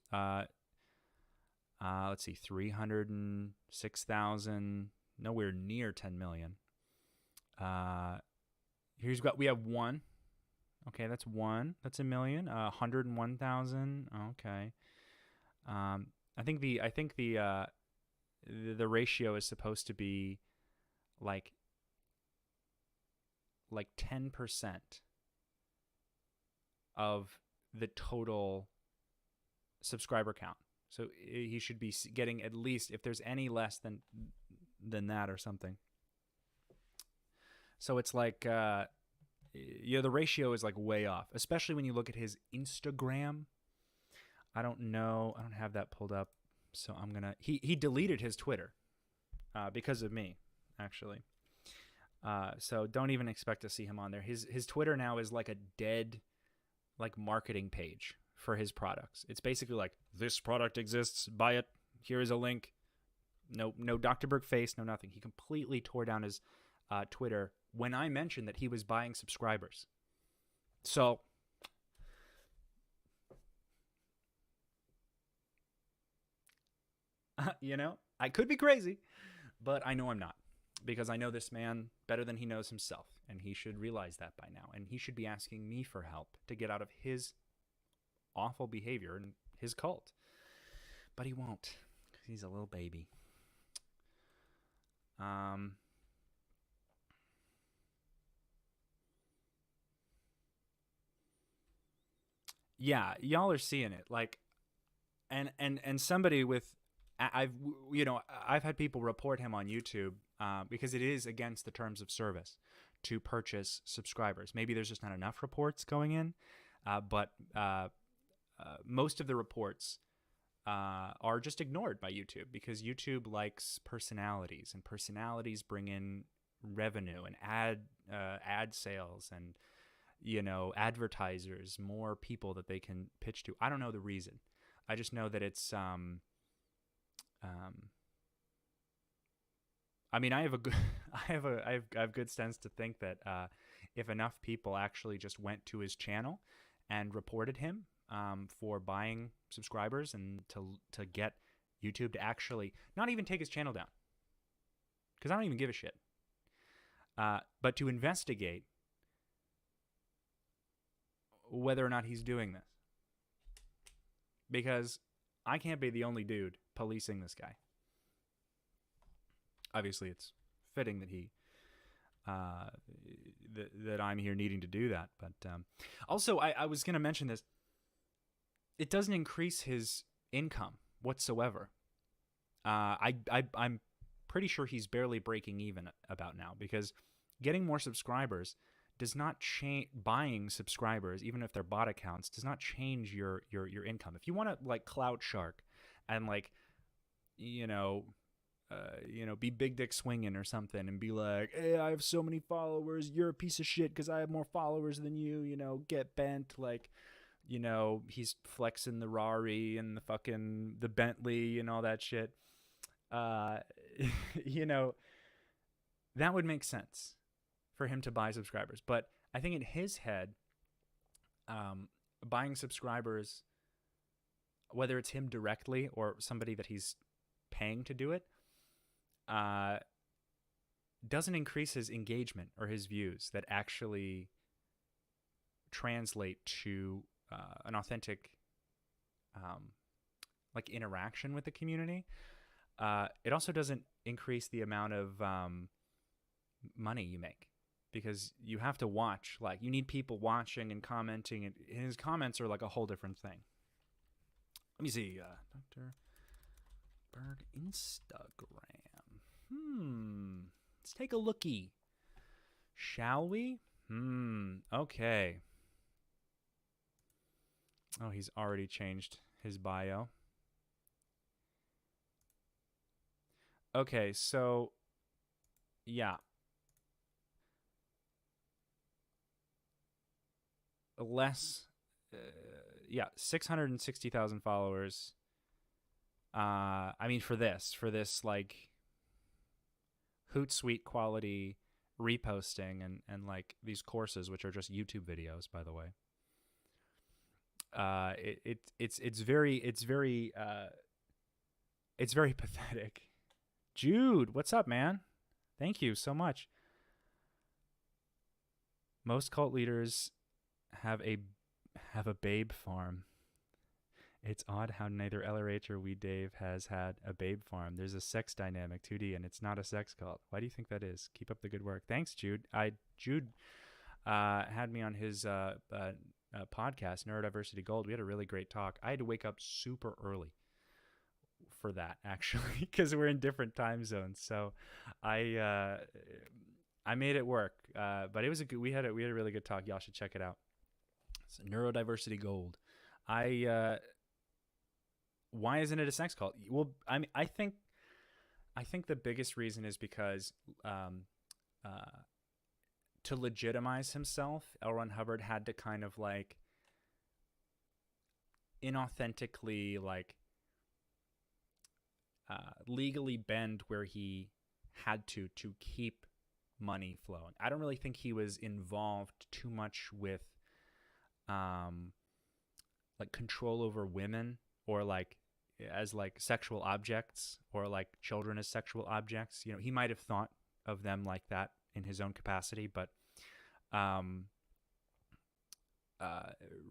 Let's see, 306,000, nowhere near 10 million. We have one. Okay, that's one. That's 1 million. 101,000. Okay. I think the ratio is supposed to be like 10% of the total subscriber count. So he should be getting at least, if there's any less than that or something. So it's like, the ratio is like way off, especially when you look at his Instagram. I don't know. I don't have that pulled up. So I'm going to, he deleted his Twitter because of me, actually. So don't even expect to see him on there. His Twitter now is like a dead, like, marketing page for his products. It's basically like, this product exists, buy it, here is a link. No Dr. Berg face, no nothing. He completely tore down his Twitter when I mentioned that he was buying subscribers. So I could be crazy, but I know I'm not, because I know this man better than he knows himself, and he should realize that by now, and he should be asking me for help to get out of his awful behavior and his cult. But he won't, because he's a little baby. Yeah, y'all are seeing it, like, and somebody with, I've had people report him on YouTube because it is against the terms of service to purchase subscribers. Maybe there's just not enough reports going in, but most of the reports are just ignored by YouTube, because YouTube likes personalities, and personalities bring in revenue and ad sales and advertisers, more people that they can pitch to. I don't know the reason. I just know that it's I mean, I have good sense to think that if enough people actually just went to his channel and reported him for buying subscribers, and to get YouTube to actually not even take his channel down, because I don't even give a shit, but to investigate whether or not he's doing this, because I can't be the only dude policing this guy. Obviously, it's fitting that he that I'm here needing to do that. But also, I was going to mention this. It doesn't increase his income whatsoever. I'm pretty sure he's barely breaking even about now, because getting more subscribers does not change. Buying subscribers, even if they're bot accounts, does not change your income. If you want to, like, clout shark and, like, be big dick swinging or something, and be like, hey, I have so many followers, you're a piece of shit because I have more followers than you, get bent, like, he's flexing the Rari and the Bentley and all that shit. That would make sense for him to buy subscribers. But I think in his head, buying subscribers, whether it's him directly or somebody that he's paying to do it, doesn't increase his engagement or his views that actually translate to an authentic like interaction with the community. It also doesn't increase the amount of money you make. because you have to watch. Like, you need people watching and commenting, and his comments are like a whole different thing. Let me see. Dr. Berg Instagram. Let's take a lookie. Shall we? Okay. Oh, he's already changed his bio. Okay, so yeah. Less 660,000 followers. I mean, for this like Hootsuite quality reposting and like these courses, which are just YouTube videos, by the way. It's very pathetic. Jude, what's up, man? Thank you so much. Most cult leaders have a babe farm. It's odd how neither LRH or We Dave has had a babe farm. There's a sex dynamic, 2D, and it's not a sex cult. Why do you think that is? Keep up the good work. Thanks, Jude. Jude had me on his podcast, Neurodiversity Gold. We had a really great talk. I had to wake up super early for that, actually, because we're in different time zones. So I made it work. But it was we had a really good talk. Y'all should check it out. It's Neurodiversity Gold. Why isn't it a sex cult? Well, I mean, I think the biggest reason is because to legitimize himself, L. Ron Hubbard had to kind of like inauthentically like legally bend where he had to keep money flowing. I don't really think he was involved too much with like control over women, or like as like sexual objects, or like children as sexual objects. You know, he might have thought of them like that in his own capacity, but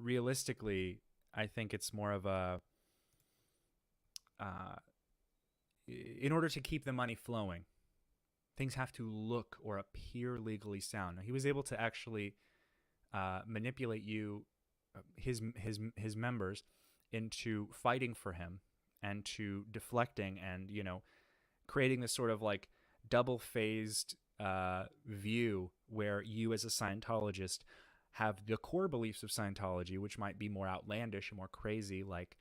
realistically, I think it's more of a in order to keep the money flowing, things have to look or appear legally sound. Now, he was able to actually manipulate his members into fighting for him and to deflecting and, you know, creating this sort of like double-phased view where you as a Scientologist have the core beliefs of Scientology, which might be more outlandish and more crazy, like,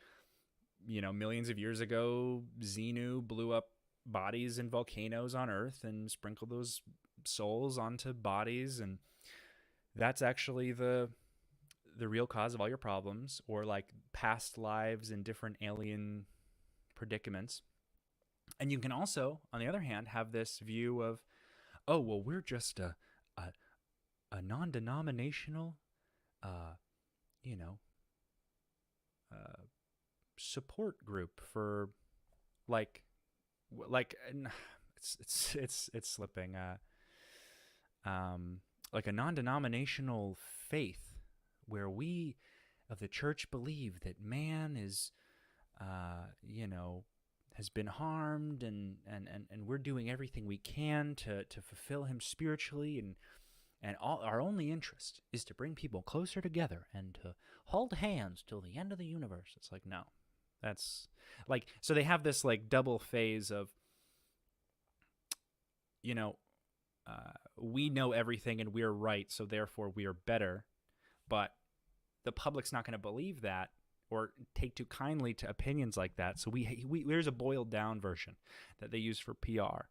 you know, millions of years ago, Xenu blew up bodies in volcanoes on Earth and sprinkled those souls onto bodies, and that's actually the real cause of all your problems, or like past lives in different alien predicaments. And you can also, on the other hand, have this view of, oh, well, we're just a non-denominational, support group for like it's slipping, like a non-denominational faith where we of the church believe that man is, has been harmed, and we're doing everything we can to fulfill him spiritually, and all our only interest is to bring people closer together and to hold hands till the end of the universe. It's like, no, that's like, so they have this like double phase of, we know everything and we're right, so therefore we are better, but the public's not going to believe that or take too kindly to opinions like that. So we there's a boiled down version that they use for PR,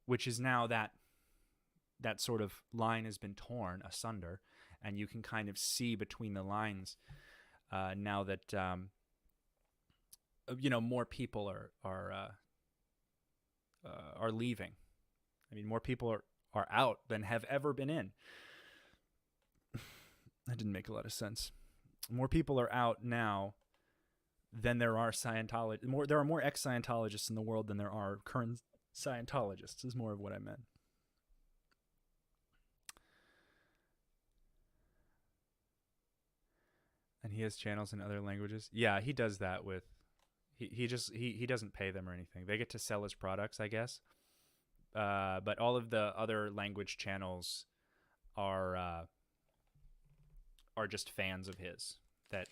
which is now that sort of line has been torn asunder, and you can kind of see between the lines now that more people are leaving. I mean, more people are out than have ever been in. That didn't make a lot of sense. More people are out now than there are Scientologists. There are more ex-Scientologists in the world than there are current Scientologists, is more of what I meant. And he has channels in other languages. Yeah, he does that with... He doesn't pay them or anything. They get to sell his products, I guess. but all of the other language channels are just fans of his that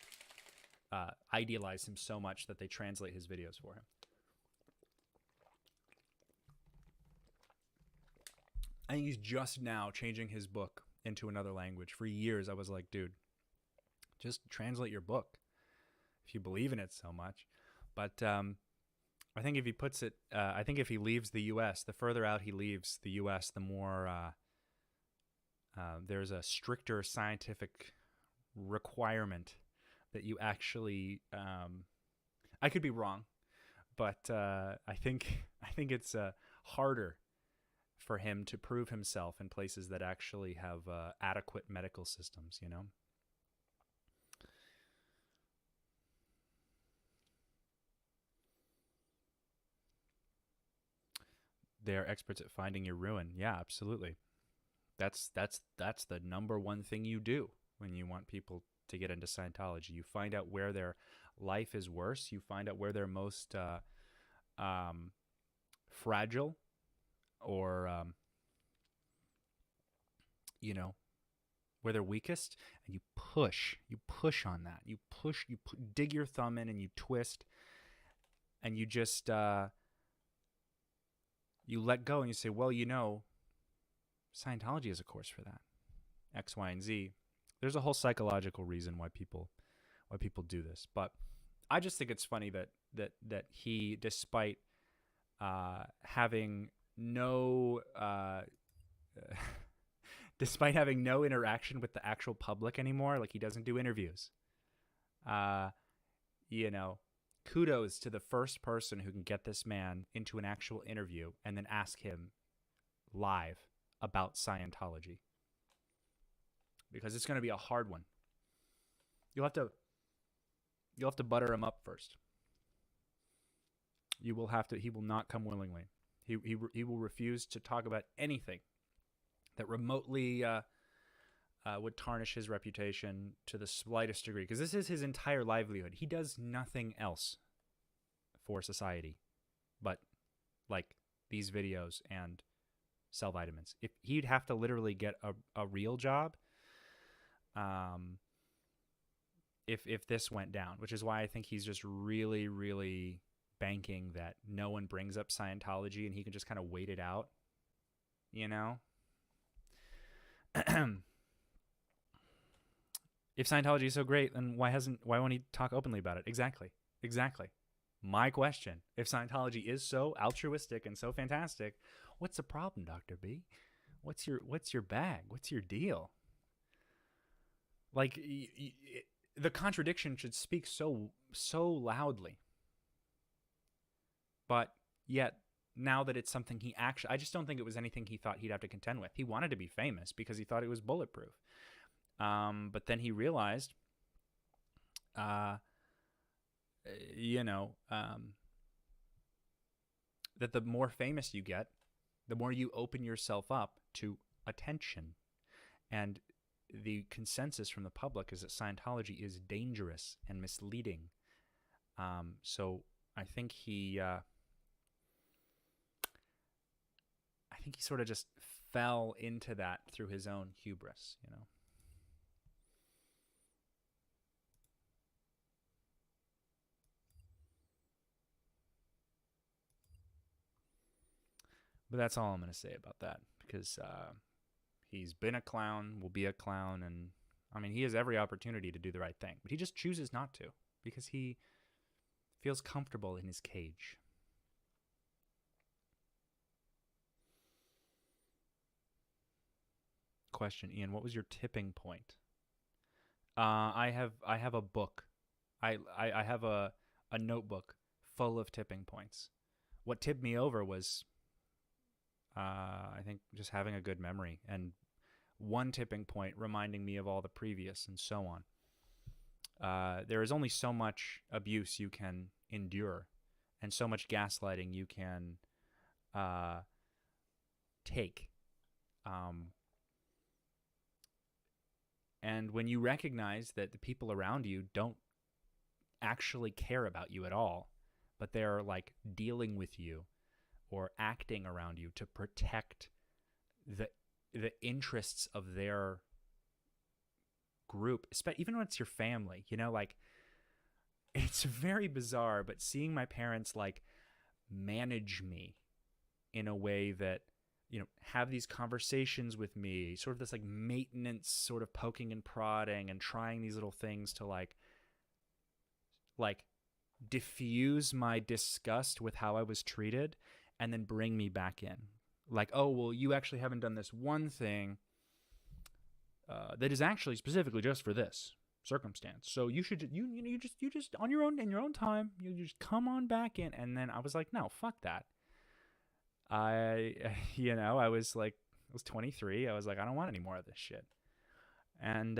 idealize him so much that they translate his videos for him. I think he's just now changing his book into another language. For years, I was like, dude, just translate your book if you believe in it so much. But I think if he puts it, I think if he leaves the U.S., the further out he leaves the U.S., the more there's a stricter scientific requirement that you actually. I could be wrong, but I think it's harder for him to prove himself in places that actually have adequate medical systems, you know? They are experts at finding your ruin. Yeah, absolutely. That's the number one thing you do when you want people to get into Scientology. You find out where their life is worse. You find out where they're most fragile, or you know, where they're weakest, and you push on that. You dig your thumb in and you twist, and you just you let go and you say, well, you know, Scientology is a course for that, X, Y, and Z. There's a whole psychological reason why people do this, but I just think it's funny that he, despite having no despite having no interaction with the actual public anymore, like he doesn't do interviews. You know, kudos to the first person who can get this man into an actual interview and then ask him live about Scientology. Because it's going to be a hard one. You'll have to butter him up first. You will have to. He will not come willingly. He will refuse to talk about anything that remotely would tarnish his reputation to the slightest degree, because this is his entire livelihood. He does nothing else for society but like these videos and sell vitamins. If he'd have to literally get a real job, if this went down, which is why I think he's just really, really banking that no one brings up Scientology and he can just kind of wait it out, you know? If Scientology is so great, then why won't he talk openly about it? Exactly. My question: if Scientology is so altruistic and so fantastic, what's the problem, Dr. B? What's your bag? What's your deal? Like, the contradiction should speak so loudly. But yet, now that it's something he actually, I just don't think it was anything he thought he'd have to contend with. He wanted to be famous because he thought it was bulletproof. But then he realized, you know, that the more famous you get, the more you open yourself up to attention. And the consensus from the public is that Scientology is dangerous and misleading. So I think he sort of just fell into that through his own hubris, you know. But that's all I'm going to say about that, because he's been a clown, will be a clown, and I mean, he has every opportunity to do the right thing, but he just chooses not to because he feels comfortable in his cage. Question, Ian, what was your tipping point? I have a book. I have a notebook full of tipping points. What tipped me over was I think just having a good memory, and one tipping point reminding me of all the previous, and so on. There is only so much abuse you can endure and so much gaslighting you can take. And when you recognize that the people around you don't actually care about you at all, but they're like dealing with you or acting around you to protect the interests of their group, even when it's your family, you know, like it's very bizarre, but seeing my parents like manage me in a way that, you know, have these conversations with me, sort of this like maintenance, sort of poking and prodding and trying these little things to like diffuse my disgust with how I was treated and then bring me back in. Like, oh, well, you actually haven't done this one thing that is actually specifically just for this circumstance. So you should you just on your own, in your own time, you just come on back in. And then I was like, no, fuck that. I was 23. I was like, I don't want any more of this shit. And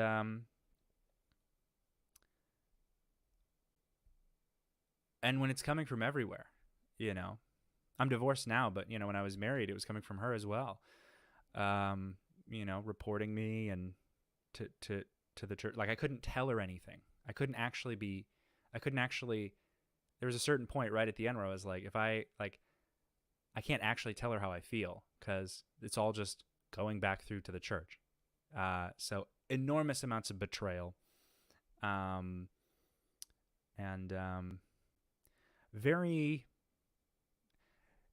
when it's coming from everywhere, you know, I'm divorced now, but you know, when I was married, it was coming from her as well. You know, reporting me and to the church. Like I couldn't tell her anything. I couldn't actually, there was a certain point right at the end where I was like, I can't actually tell her how I feel because it's all just going back through to the church. So enormous amounts of betrayal.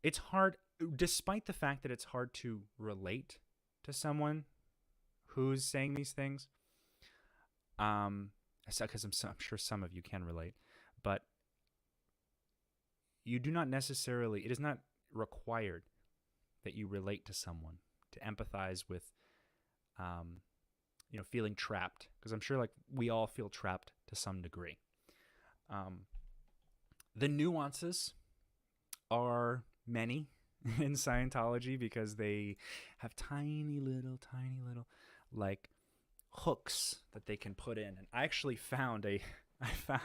It's hard, despite the fact that it's hard to relate to someone who's saying these things. Because I'm sure some of you can relate, but you do not necessarily, it is not required that you relate to someone to empathize with, you know, feeling trapped. Because I'm sure like we all feel trapped to some degree. The nuances are many in Scientology because they have tiny little like hooks that they can put in. And I actually found I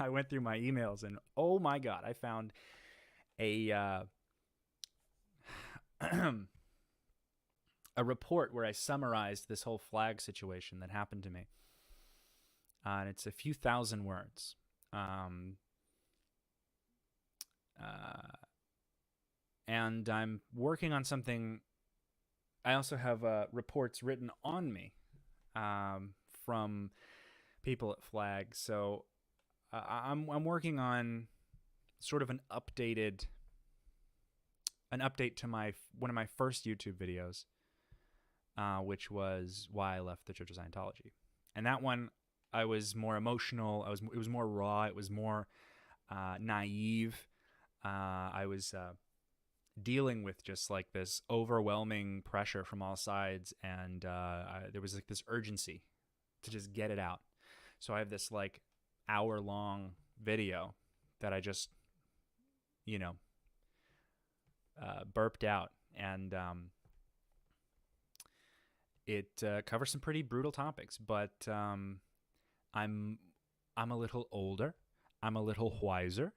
went through my emails and oh my God, I found a report where I summarized this whole flag situation that happened to me. And it's a few thousand words. And I'm working on something. I also have reports written on me from people at Flag. So I'm working on sort of an update to one of my first YouTube videos, which was why I left the Church of Scientology. And that one, I was more emotional. It was more raw. It was more naive. I was dealing with just like this overwhelming pressure from all sides, and there was like this urgency to just get it out. So I have this like hour-long video that I just, you know, burped out, and it covers some pretty brutal topics. But I'm a little older. I'm a little wiser.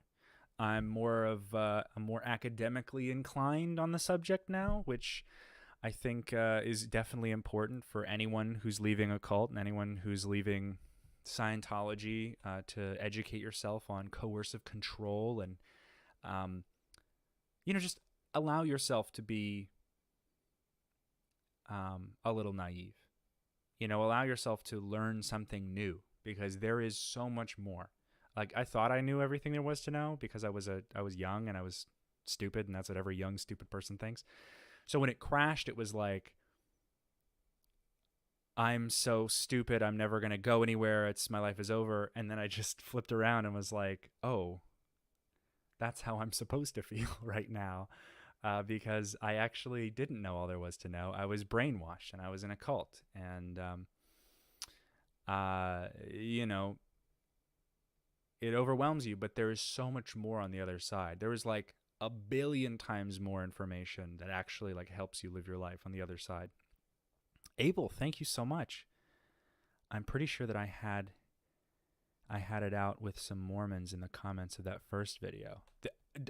I'm more academically inclined on the subject now, which I think is definitely important for anyone who's leaving a cult and anyone who's leaving Scientology, to educate yourself on coercive control and, you know, just allow yourself to be a little naive. You know, allow yourself to learn something new because there is so much more. Like I thought I knew everything there was to know because I was young and I was stupid, and that's what every young stupid person thinks. So when it crashed, it was like, I'm so stupid, I'm never gonna go anywhere. My life is over. And then I just flipped around and was like, oh, that's how I'm supposed to feel right now, because I actually didn't know all there was to know. I was brainwashed and I was in a cult, and you know. It overwhelms you, but there is so much more on the other side. There is like 1 billion times more information that actually like helps you live your life on the other side. Abel, thank you so much. I'm pretty sure that I had it out with some Mormons in the comments of that first video.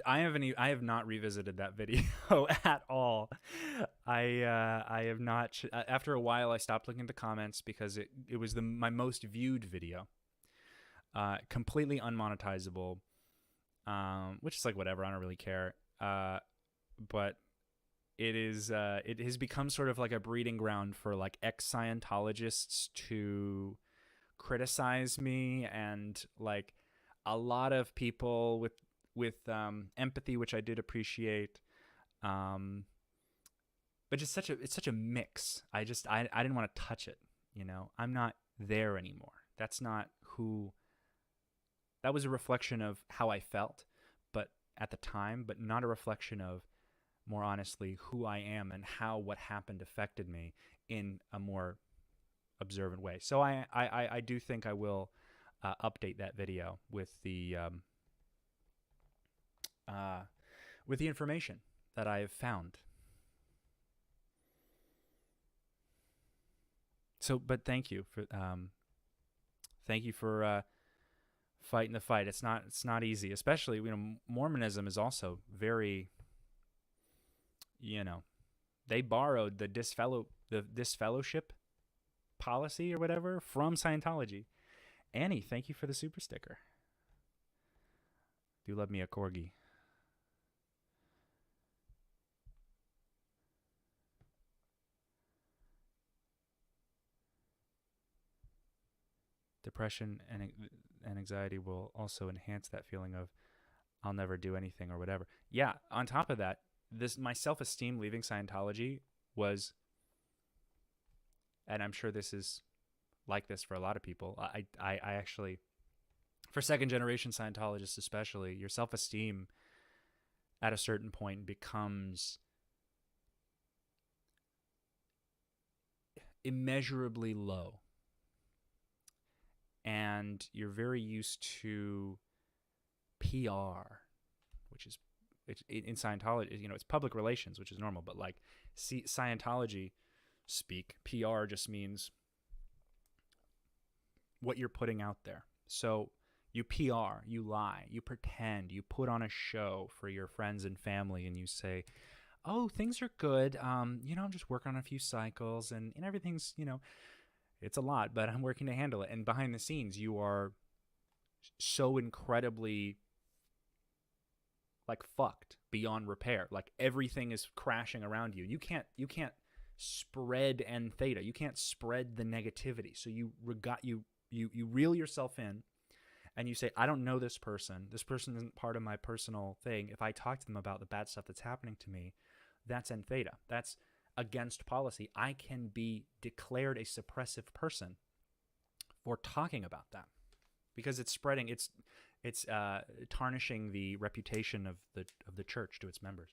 I have not revisited that video at all. I have not. After a while, I stopped looking at the comments because it was my most viewed video. Completely unmonetizable, which is like whatever. I don't really care. But it has become sort of like a breeding ground for like ex-Scientologists to criticize me, and like a lot of people with empathy, which I did appreciate. Um, but it's such a mix. I didn't want to touch it. I'm not there anymore. That's not who. That was a reflection of how I felt, but at the time, but not a reflection of, more honestly, who I am and how what happened affected me in a more observant way. So I do think I will update that video with the information that I have found. So, but thank you for fighting the fight. It's not easy, especially Mormonism is also very, they borrowed the disfellowship policy or whatever from Scientology. Annie, thank you for the super sticker. Do love me a corgi. Depression and anxiety will also enhance that feeling of I'll never do anything or whatever. Yeah, on top of that, my self-esteem leaving Scientology was, and I'm sure this is like this for a lot of people. I actually, for second generation Scientologists especially, your self-esteem at a certain point becomes immeasurably low. And you're very used to PR, which is in Scientology, it's public relations, which is normal. But like Scientology speak, PR just means what you're putting out there. So you PR, you lie, you pretend, you put on a show for your friends and family, and you say, oh, things are good. I'm just working on a few cycles and everything's, it's a lot, but I'm working to handle it. And behind the scenes, you are so incredibly like fucked beyond repair. Like everything is crashing around you. You can't spread N theta. You can't spread the negativity. So you reel yourself in, and you say, I don't know this person. This person isn't part of my personal thing. If I talk to them about the bad stuff that's happening to me, that's N theta. That's against policy. I can be declared a suppressive person for talking about that because it's spreading. It's tarnishing the reputation of the church to its members.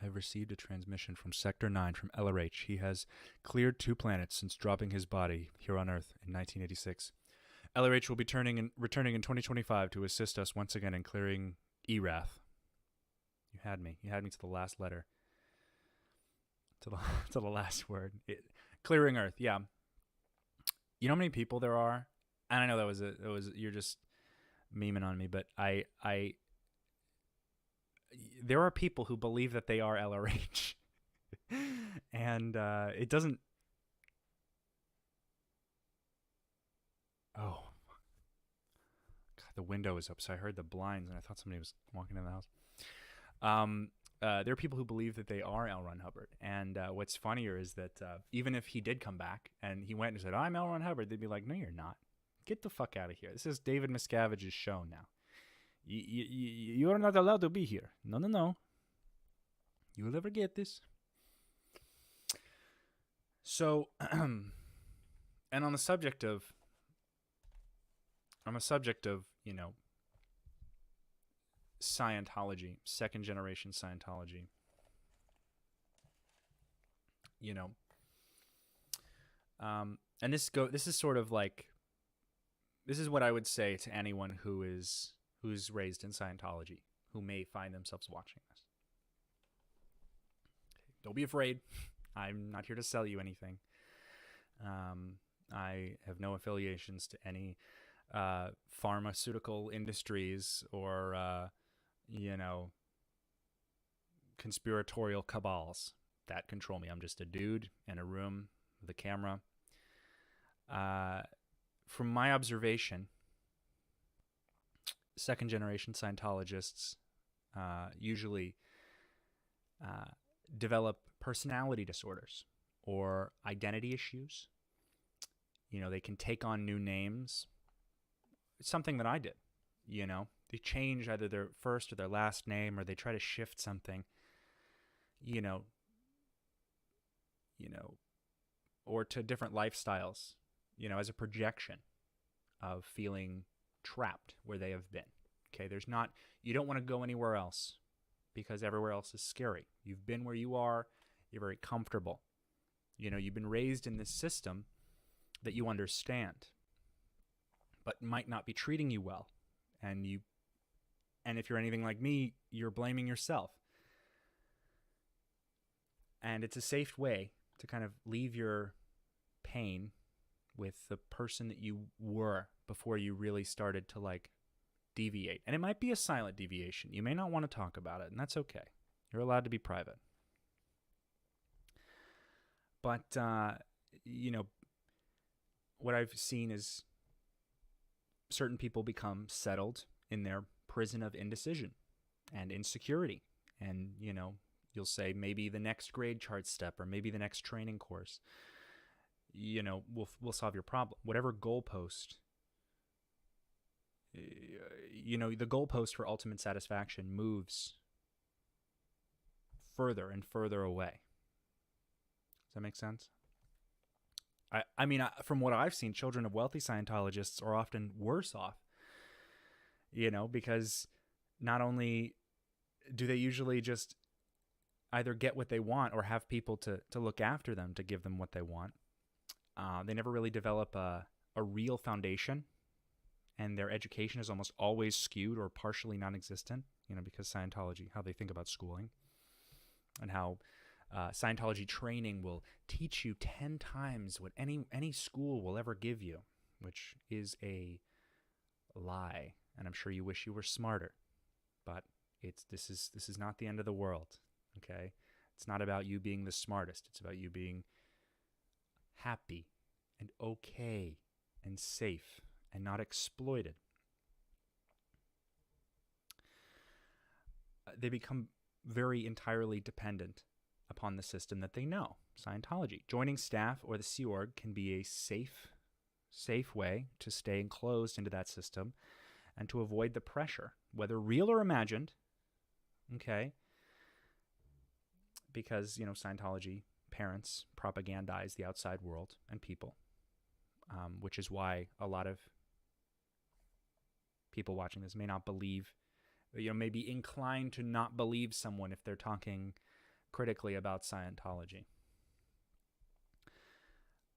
I have received a transmission from Sector 9 from LRH. He has cleared 2 planets since dropping his body here on Earth in 1986. LRH will be returning in 2025 to assist us once again in clearing Erath. You had me to the last letter. To the last word. Clearing Earth, yeah. You know how many people there are? And I know that was you're just memeing on me, but there are people who believe that they are LRH. And it doesn't. Oh. God, the window is up, so I heard the blinds, and I thought somebody was walking in the house. There are people who believe that they are L. Ron Hubbard. And what's funnier is that even if he did come back and he went and said, I'm L. Ron Hubbard, they'd be like, no, you're not. Get the fuck out of here. This is David Miscavige's show now. You are not allowed to be here. No. You will never get this. So, and on the subject of, Scientology, second generation Scientology, and this is sort of like, this is what I would say to anyone who's raised in Scientology, who may find themselves watching this. Don't be afraid. I'm not here to sell you anything. I have no affiliations to any pharmaceutical industries or, conspiratorial cabals that control me. I'm just a dude in a room with a camera. From my observation, second-generation Scientologists usually develop personality disorders or identity issues. You know, they can take on new names. It's something that I did, you know. They change either their first or their last name, or they try to shift something, you know, or to different lifestyles, you know, as a projection of feeling trapped where they have been. Okay, you don't want to go anywhere else because everywhere else is scary. You've been where you are, you're very comfortable. You know, you've been raised in this system that you understand, but might not be treating you well. And if you're anything like me, you're blaming yourself. And it's a safe way to kind of leave your pain with the person that you were before you really started to like deviate. And it might be a silent deviation. You may not want to talk about it, and that's okay. You're allowed to be private. But, you know, what I've seen is certain people become settled in their prison of indecision and insecurity. And, you know, you'll say maybe the next grade chart step or maybe the next training course, you know, will solve your problem. Whatever goalpost, you know, the goalpost for ultimate satisfaction moves further and further away. Does that make sense? I mean, from what I've seen, children of wealthy Scientologists are often worse off, you know, because not only do they usually just either get what they want or have people to look after them to give them what they want, they never really develop a real foundation, and their education is almost always skewed or partially non-existent, you know, because Scientology, how they think about schooling, and how Scientology training will teach you 10 times what any school will ever give you, which is a lie. And I'm sure you wish you were smarter, but this is not the end of the world. Okay, it's not about you being the smartest. It's about you being happy and okay and safe and not exploited. They become very entirely dependent upon the system that they know, Scientology. Joining staff or the Sea Org can be a safe way to stay enclosed into that system and to avoid the pressure, whether real or imagined, okay? Because, you know, Scientology parents propagandize the outside world and people, which is why a lot of people watching this may not believe, you know, may be inclined to not believe someone if they're talking critically about Scientology.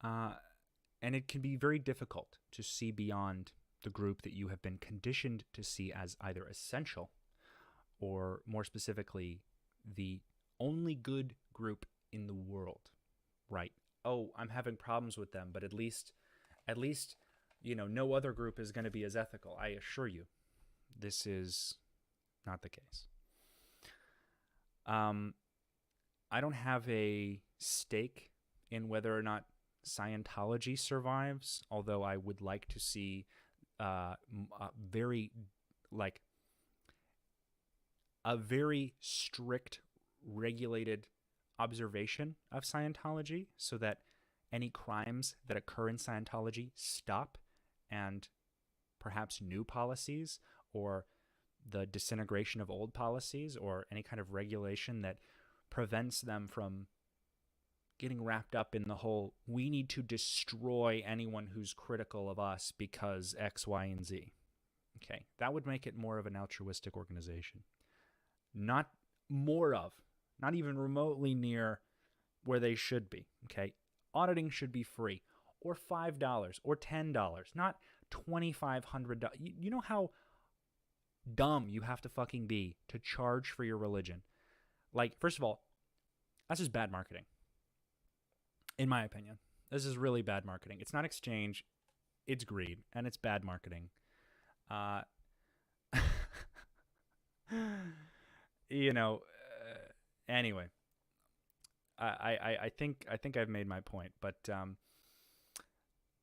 And it can be very difficult to see beyond the group that you have been conditioned to see as either essential or, more specifically, the only good group in the world, right? Oh, I'm having problems with them, but at least, you know, no other group is going to be as ethical. I assure you, this is not the case. I don't have a stake in whether or not Scientology survives, although I would like to see a very strict, regulated observation of Scientology so that any crimes that occur in Scientology stop, and perhaps new policies or the disintegration of old policies or any kind of regulation that prevents them from getting wrapped up in the whole, we need to destroy anyone who's critical of us because X, Y, and Z. Okay, that would make it more of an altruistic organization. Not even remotely near where they should be. Okay, auditing should be free, or $5 or $10, not $2,500. You know how dumb you have to fucking be to charge for your religion? Like, first of all, that's just bad marketing. In my opinion, this is really bad marketing. It's not exchange, it's greed, and it's bad marketing. You know, anyway, I think I've made my point, but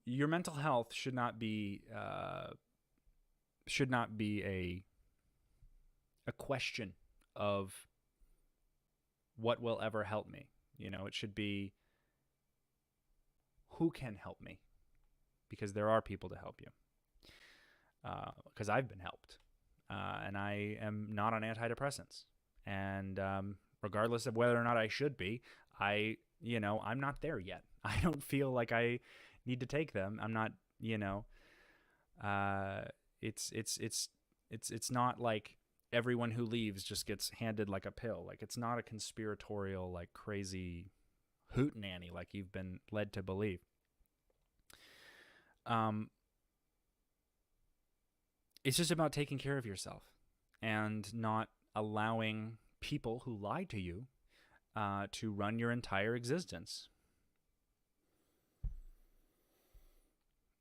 your mental health should not be should not be a question of what will ever help me. It should be who can help me, because there are people to help you. Because I've been helped, and I am not on antidepressants, and regardless of whether or not I should be, I'm not there yet. I don't feel like I need to take them. I'm not, it's not like everyone who leaves just gets handed like a pill. Like, it's not a conspiratorial, like, crazy hootenanny like you've been led to believe. It's just about taking care of yourself and not allowing people who lie to you to run your entire existence.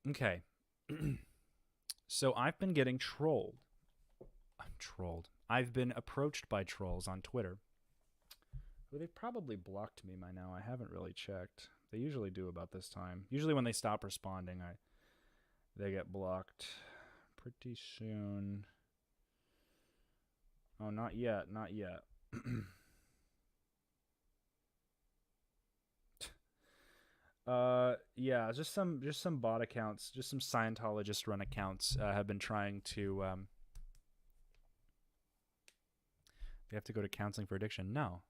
Okay. So I've been getting trolled. I've been approached by trolls on Twitter. Well, they've probably blocked me by now. I haven't really checked. They usually do about this time. Usually when they stop responding, they get blocked pretty soon. Oh, not yet. Yeah, just some bot accounts, just some Scientologist run accounts have been trying to they have to go to counseling for addiction. No.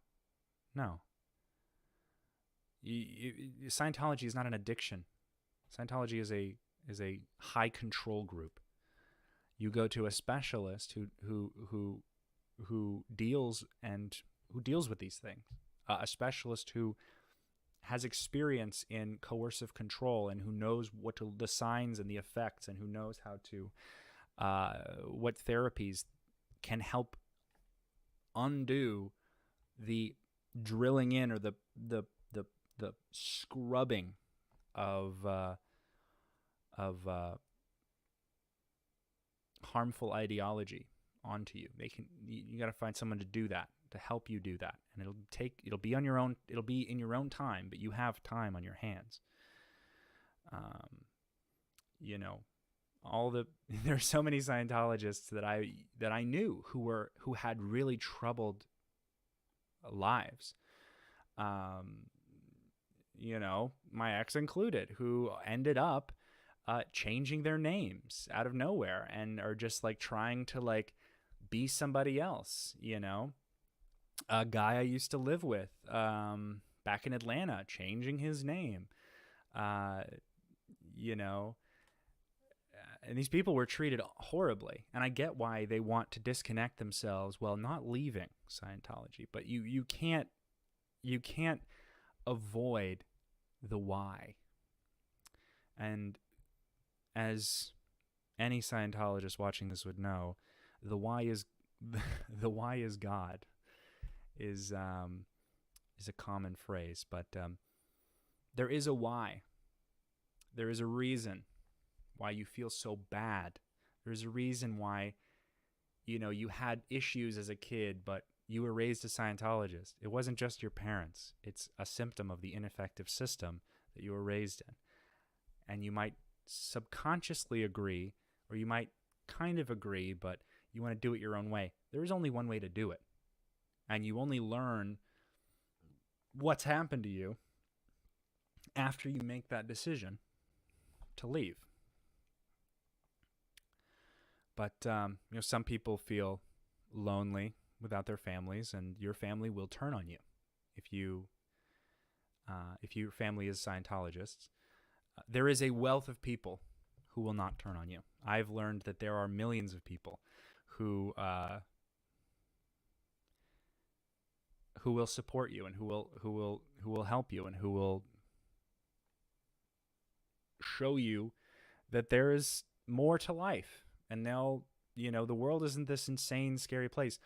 Scientology is not an addiction. Scientology is a high control group. You go to a specialist who deals with these things, a specialist who has experience in coercive control and who knows the signs and the effects, and who knows how to what therapies can help undo the drilling in or the scrubbing of harmful ideology onto you. You got to find someone to do that, to help you do that, and it'll be on your own. It'll be in your own time, but you have time on your hands. There's so many Scientologists that I knew who had really troubled lives. My ex included, who ended up changing their names out of nowhere and are just like trying to like be somebody else. A guy I used to live with back in Atlanta, changing his name. And these people were treated horribly, and I get why they want to disconnect themselves while not leaving Scientology, but you can't avoid the why. And as any Scientologist watching this would know, the why is God is a common phrase, but there is a why. There is a reason why you feel so bad. There's a reason why you had issues as a kid, but you were raised a Scientologist. It wasn't just your parents. It's a symptom of the ineffective system that you were raised in. And you might subconsciously agree, or you might kind of agree, but you want to do it your own way. There is only one way to do it. And you only learn what's happened to you after you make that decision to leave. But some people feel lonely without their families, and your family will turn on you if your family is Scientologists. There is a wealth of people who will not turn on you. I've learned that there are millions of people who will support you, and who will help you, and who will show you that there is more to life. And now, the world isn't this insane, scary place.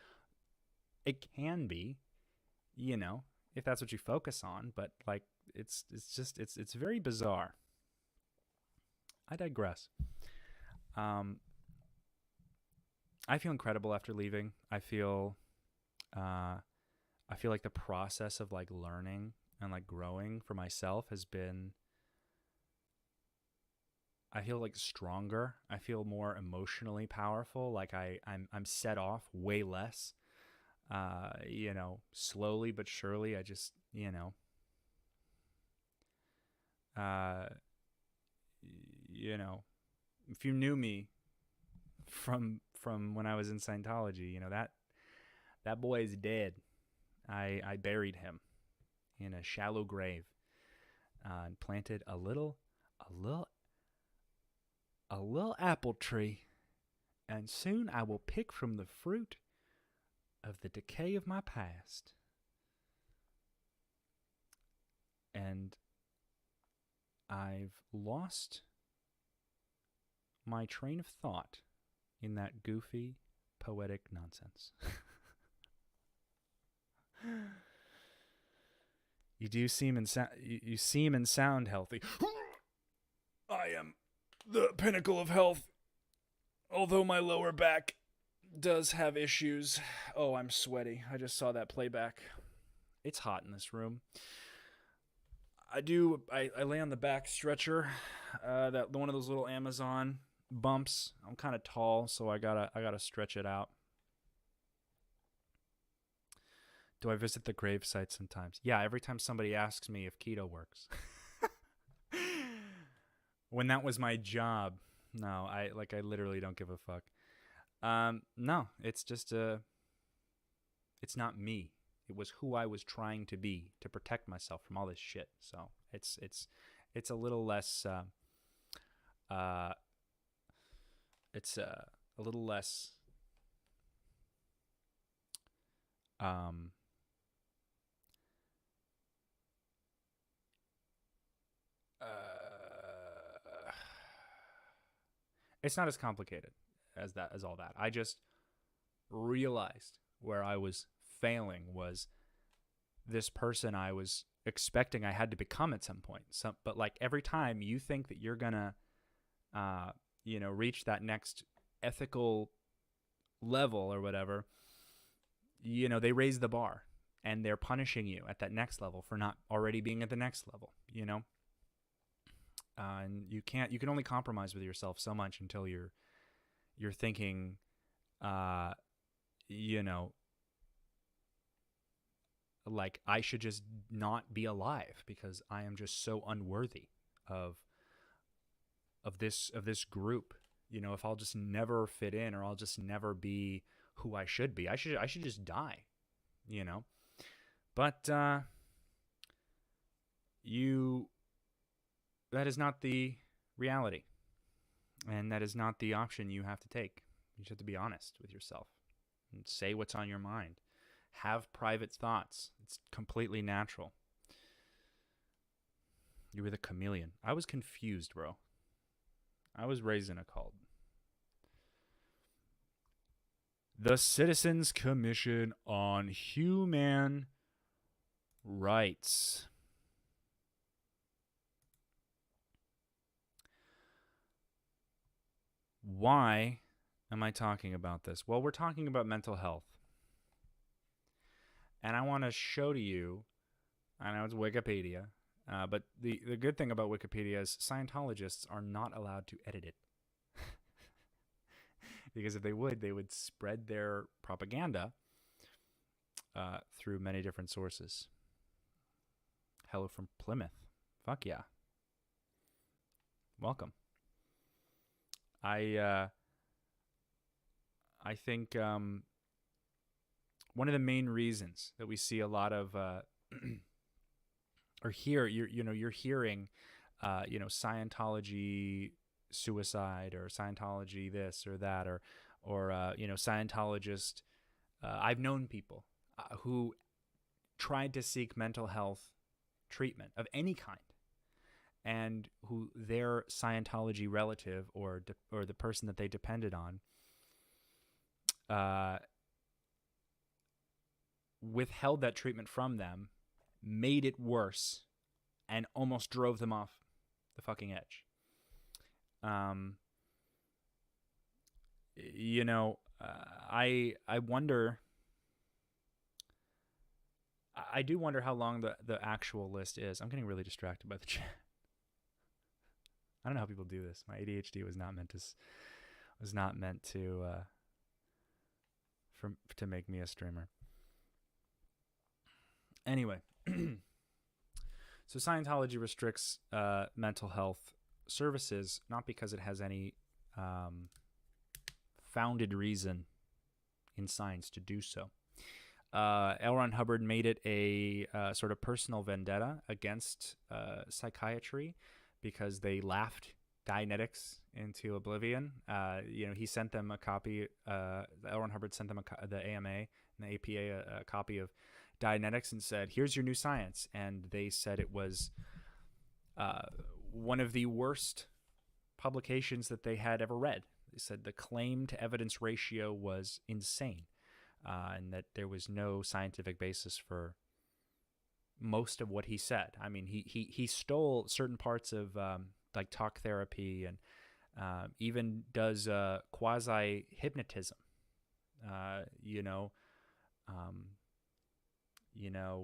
It can be, if that's what you focus on, but like, it's very bizarre. I digress. I feel incredible after leaving. I feel like the process of like learning and like growing for myself has been I feel like stronger. I feel more emotionally powerful. Like I'm set off way less. Slowly but surely. I just, uh, if you knew me from when I was in Scientology, that boy is dead. I buried him in a shallow grave and planted a little apple tree, and soon I will pick from the fruit of the decay of my past. And I've lost my train of thought in that goofy, poetic nonsense. You seem and sound healthy. I am the pinnacle of health, although my lower back does have issues. Oh, I'm sweaty. I just saw that playback. It's hot in this room. I lay on the back stretcher, that one of those little Amazon bumps. I'm kind of tall, so I gotta stretch it out. Do I visit the grave site sometimes? Yeah, every time somebody asks me if keto works. When that was my job. No, I literally don't give a fuck. No, it's just it's not me. It was who I was trying to be to protect myself from all this shit. So it's a little less it's a little less it's not as complicated as all that. I just realized where I was failing was this person I was expecting I had to become at some point. But like every time you think that you're gonna, reach that next ethical level or whatever, they raise the bar and they're punishing you at that next level for not already being at the next level. And you can only compromise with yourself so much until you're thinking, like I should just not be alive because I am just so unworthy of this group. If I'll just never fit in or I'll just never be who I should be, I should just die. But that is not the reality, and that is not the option you have to take. You just have to be honest with yourself and say what's on your mind. Have private thoughts. It's completely natural. You were the chameleon. I was confused, bro. I was raised in a cult. The Citizens Commission on Human Rights. Why am I talking about this? Well, we're talking about mental health. And I want to show to you, I know it's Wikipedia, but the good thing about Wikipedia is Scientologists are not allowed to edit it. Because if they would spread their propaganda through many different sources. Hello from Plymouth. Fuck yeah. Welcome. I think one of the main reasons that we see a lot of or here you're hearing Scientology suicide or Scientology this or that or Scientologist. I've known people who tried to seek mental health treatment of any kind, and who their Scientology relative or the person that they depended on withheld that treatment from them, made it worse, and almost drove them off the fucking edge. I wonder. I do wonder how long the actual list is. I'm getting really distracted by the chat. I don't know how people do this. My ADHD was not meant to make me a streamer. Anyway, so Scientology restricts mental health services not because it has any founded reason in science to do so. L. Ron Hubbard made it a sort of personal vendetta against psychiatry because they laughed Dianetics into oblivion. He sent them a copy. L. Ron Hubbard sent them the AMA and the APA a copy of Dianetics and said, "Here's your new science." And they said it was one of the worst publications that they had ever read. They said the claim to evidence ratio was insane, and that there was no scientific basis for most of what he said. I mean, he stole certain parts of like talk therapy, and even does quasi hypnotism.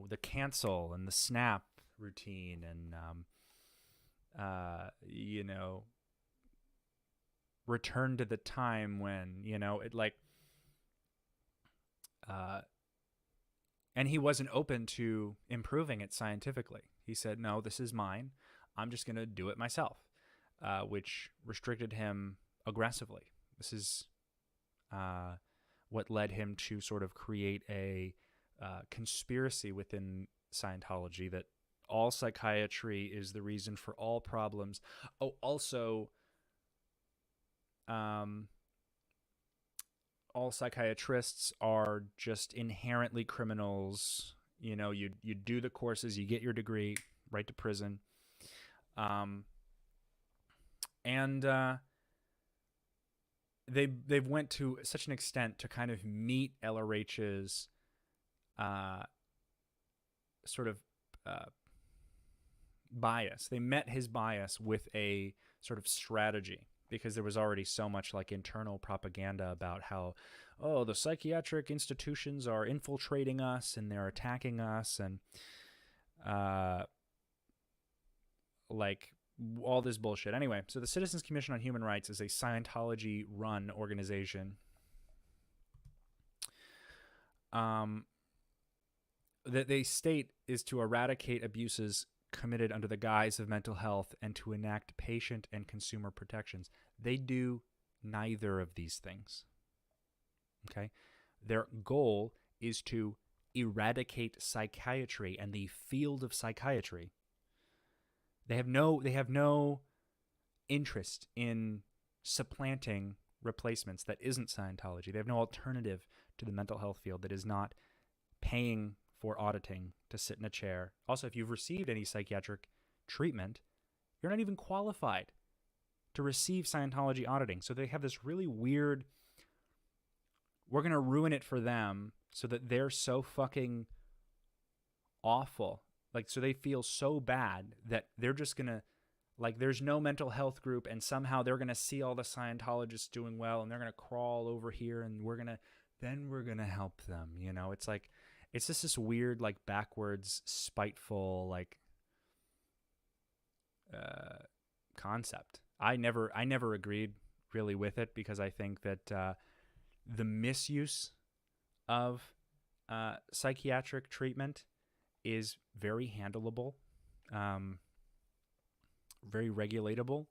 The cancel and the snap routine, and return to the time when it like. And he wasn't open to improving it scientifically. He said, "No, this is mine. I'm just going to do it myself," which restricted him aggressively. This is what led him to sort of create a conspiracy within Scientology that all psychiatry is the reason for all problems. Oh, also, all psychiatrists are just inherently criminals. You do the courses, you get your degree, right to prison. They've went to such an extent to kind of meet LRH's sort of bias. They met his bias with a sort of strategy, because there was already so much like internal propaganda about how, the psychiatric institutions are infiltrating us and they're attacking us, and like all this bullshit. Anyway, so the Citizens Commission on Human Rights is a Scientology-run organization that they state is to eradicate abuses committed under the guise of mental health and to enact patient and consumer protections. They do neither of these things. Okay? Their goal is to eradicate psychiatry and the field of psychiatry. They have no interest in supplanting replacements that isn't Scientology. They have no alternative to the mental health field that is not paying for auditing to sit in a chair. Also, if you've received any psychiatric treatment, you're not even qualified to receive Scientology auditing. So they have this really weird, we're going to ruin it for them so that they're so fucking awful. Like, so they feel so bad that they're just going to, like, there's no mental health group, and somehow they're going to see all the Scientologists doing well, and they're going to crawl over here, and we're going to help them. It's like, it's just this weird, like, backwards, spiteful, like, concept. I never agreed really with it, because I think that the misuse of psychiatric treatment is very handleable, very regulatable.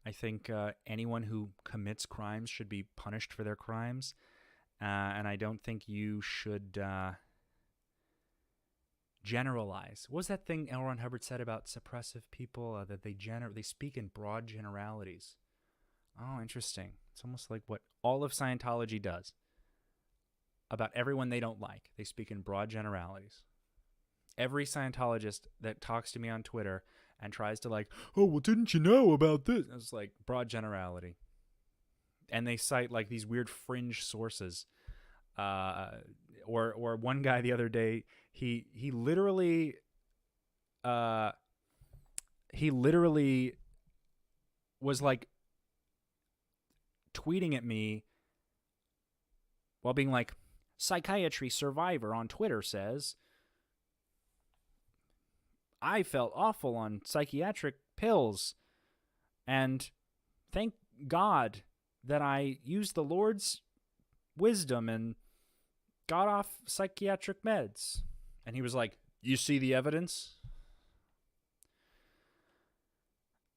I think anyone who commits crimes should be punished for their crimes, and I don't think you should generalize. What was that thing L. Ron Hubbard said about suppressive people? That they speak in broad generalities. Oh, interesting. It's almost like what all of Scientology does about everyone they don't like. They speak in broad generalities. Every Scientologist that talks to me on Twitter and tries to like, "Oh, well, didn't you know about this?" It's like broad generality. And they cite like these weird fringe sources. Or one guy the other day, he literally was like tweeting at me while being like, "Psychiatry survivor on Twitter says, I felt awful on psychiatric pills, And thank God that I used the Lord's wisdom and got off psychiatric meds. And he was like, you see the evidence?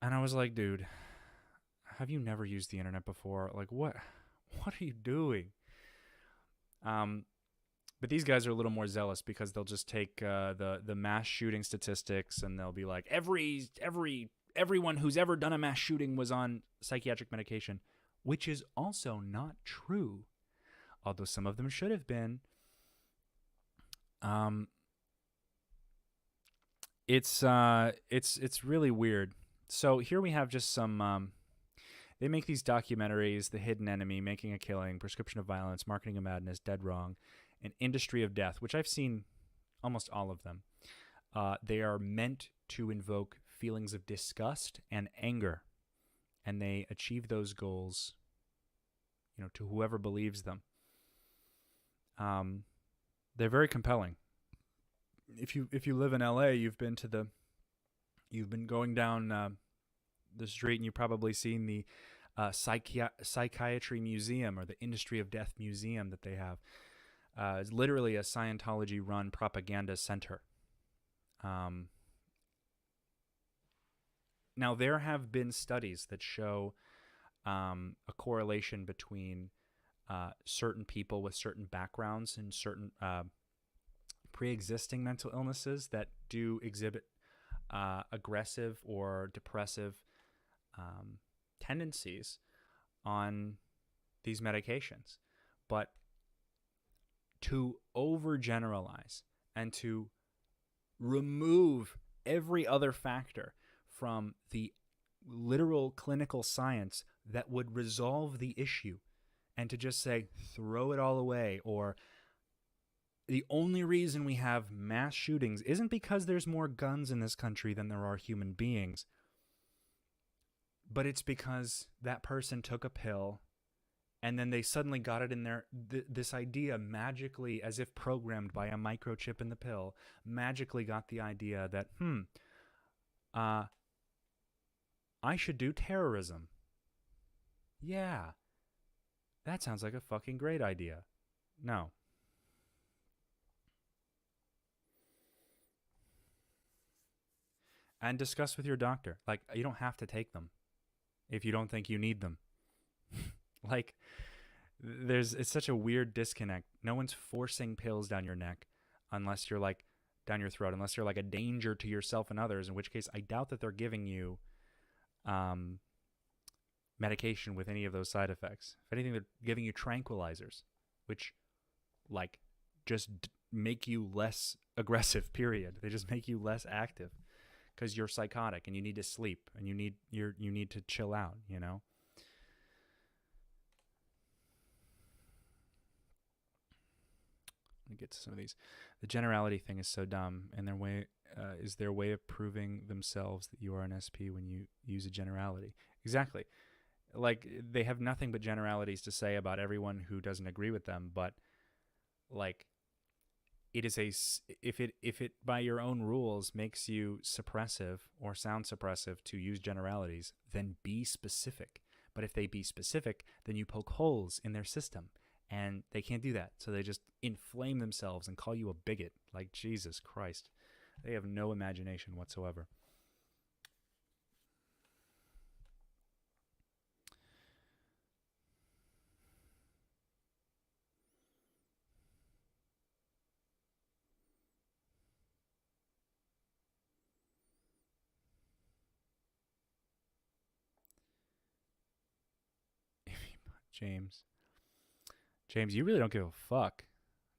And I was like, dude, have you never used the internet before? Like, what are you doing? But these guys are a little more zealous because they'll just take the mass shooting statistics and they'll be like, everyone who's ever done a mass shooting was on psychiatric medication, which is also not true, although some of them should have been. It's really weird. So here we have just some. They make these documentaries: The Hidden Enemy, Making a Killing, Prescription of Violence, Marketing of Madness, Dead Wrong, and Industry of Death, which I've seen almost all of them. They are meant to invoke feelings of disgust and anger, and they achieve those goals, to whoever believes them. They're very compelling. If you live in LA, you've been going down the street and you've probably seen the Psychiatry Museum or the Industry of Death Museum that they have. It's literally a Scientology-run propaganda center. Now, there have been studies that show a correlation between certain people with certain backgrounds and certain pre-existing mental illnesses that do exhibit aggressive or depressive tendencies on these medications. But to overgeneralize and to remove every other factor from the literal clinical science that would resolve the issue and to just say, throw it all away, or the only reason we have mass shootings isn't because there's more guns in this country than there are human beings, but it's because that person took a pill and then they suddenly got it in their, this idea magically, as if programmed by a microchip in the pill, magically got the idea that, I should do terrorism. Yeah, that sounds like a fucking great idea. No. And discuss with your doctor. Like, you don't have to take them if you don't think you need them. Like, it's such a weird disconnect. No one's forcing pills down your neck unless you're like, down your throat, unless you're like a danger to yourself and others, in which case I doubt that they're giving you medication with any of those side effects. If anything, they're giving you tranquilizers, which like just make you less aggressive, period. They just make you less active because you're psychotic and you need to sleep and you need to chill out, Let me get to some of these. The generality thing is so dumb, and their way is their way of proving themselves that you are an SP when you use a generality. Exactly. Like, they have nothing but generalities to say about everyone who doesn't agree with them, but like, it is if it by your own rules makes you suppressive or sound suppressive to use generalities, then be specific. But if they be specific, then you poke holes in their system, and they can't do that. So they just inflame themselves and call you a bigot. Like, Jesus Christ. They have no imagination whatsoever. James, you really don't give a fuck.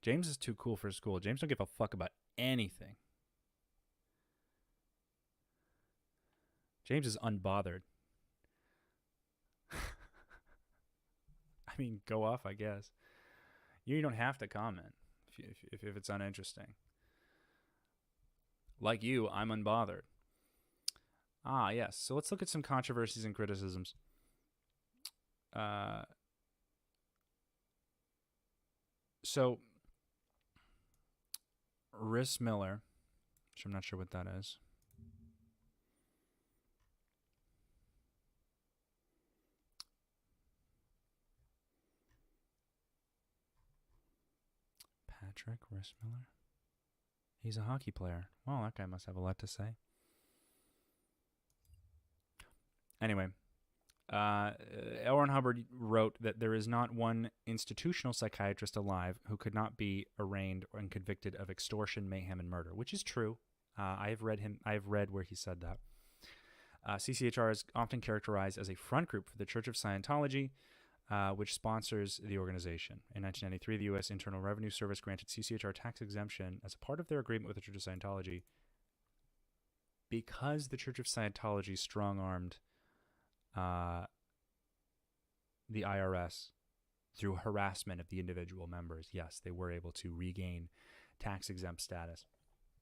James is too cool for school. James don't give a fuck about anything. James is unbothered. I mean, go off, I guess. You don't have to comment if it's uninteresting. Like you, I'm unbothered. Ah, yes. So let's look at some controversies and criticisms. So, Rhys Miller, which I'm not sure what that is. Patrick Rissmiller. He's a hockey player. Well, that guy must have a lot to say. Anyway, L. Ron Hubbard wrote that there is not one institutional psychiatrist alive who could not be arraigned and convicted of extortion, mayhem, and murder, which is true. I have read where he said that. CCHR is often characterized as a front group for the Church of Scientology, which sponsors the organization. In 1993, the U.S. Internal Revenue Service granted CCHR tax exemption as a part of their agreement with the Church of Scientology because the Church of Scientology strong-armed the IRS through harassment of the individual members. Yes, they were able to regain tax-exempt status,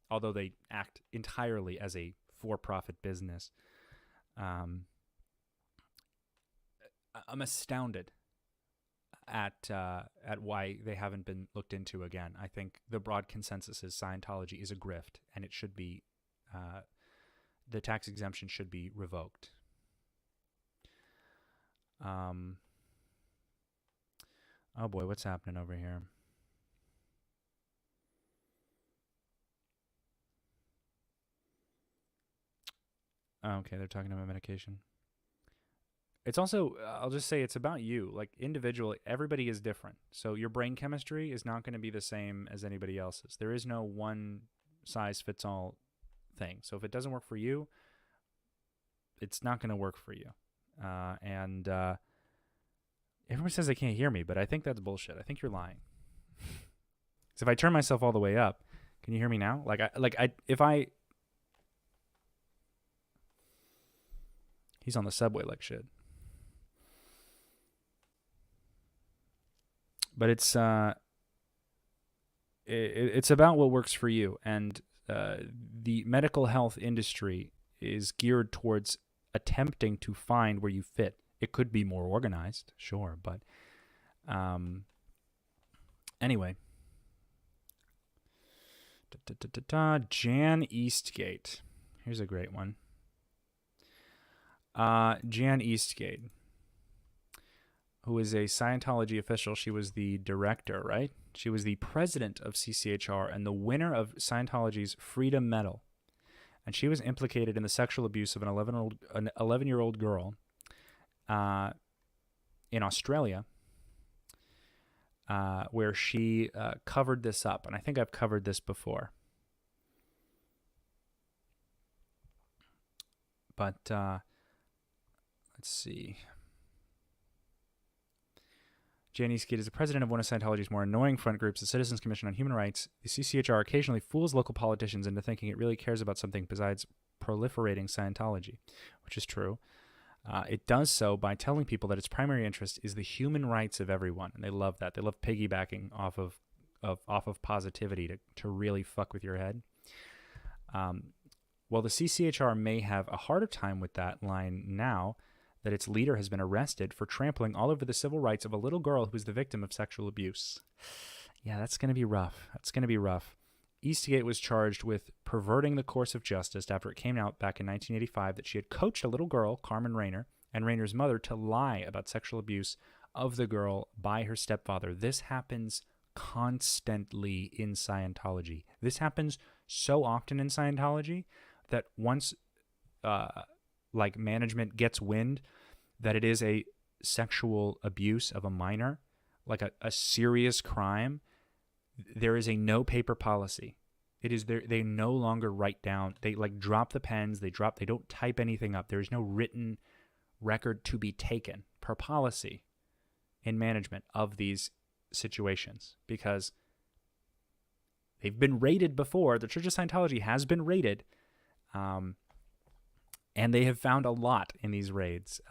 although they act entirely as a for-profit business. I'm astounded at why they haven't been looked into again. I think the broad consensus is Scientology is a grift, and it should be the tax exemption should be revoked. Oh boy, what's happening over here? Okay, they're talking about medication. It's also, I'll just say, it's about you. Like, individually, everybody is different. So your brain chemistry is not going to be the same as anybody else's. There is no one-size-fits-all thing. So if it doesn't work for you, it's not going to work for you. And everyone says they can't hear me, but I think that's bullshit. I think you're lying. So if I turn myself all the way up, can you hear me now? He's on the subway like shit. But it's about what works for you, and the medical health industry is geared towards attempting to find where you fit. It could be more organized, sure, but anyway. Jan Eastgate. Here's a great one. Jan Eastgate, who is a Scientology official. She was the director, right? She was the president of CCHR and the winner of Scientology's Freedom Medal. And she was implicated in the sexual abuse of an 11-year-old girl in Australia, where she covered this up. And I think I've covered this before. But let's see. Jan Eastgate is the president of one of Scientology's more annoying front groups, the Citizens Commission on Human Rights. The CCHR occasionally fools local politicians into thinking it really cares about something besides proliferating Scientology, which is true. It does so by telling people that its primary interest is the human rights of everyone, and they love that. They love piggybacking off of positivity to really fuck with your head. Well, the CCHR may have a harder time with that line now that its leader has been arrested for trampling all over the civil rights of a little girl who was the victim of sexual abuse. Yeah, that's going to be rough. Eastgate was charged with perverting the course of justice after it came out back in 1985 that she had coached a little girl, Carmen Rayner, and Rayner's mother to lie about sexual abuse of the girl by her stepfather. This happens constantly in Scientology. This happens so often in Scientology that once management gets wind that it is a sexual abuse of a minor, like a serious crime, there is a no paper policy. It is there. They no longer write down. They drop the pens. They don't type anything up. There is no written record to be taken per policy in management of these situations because they've been raided before. The Church of Scientology has been raided. And they have found a lot in these raids.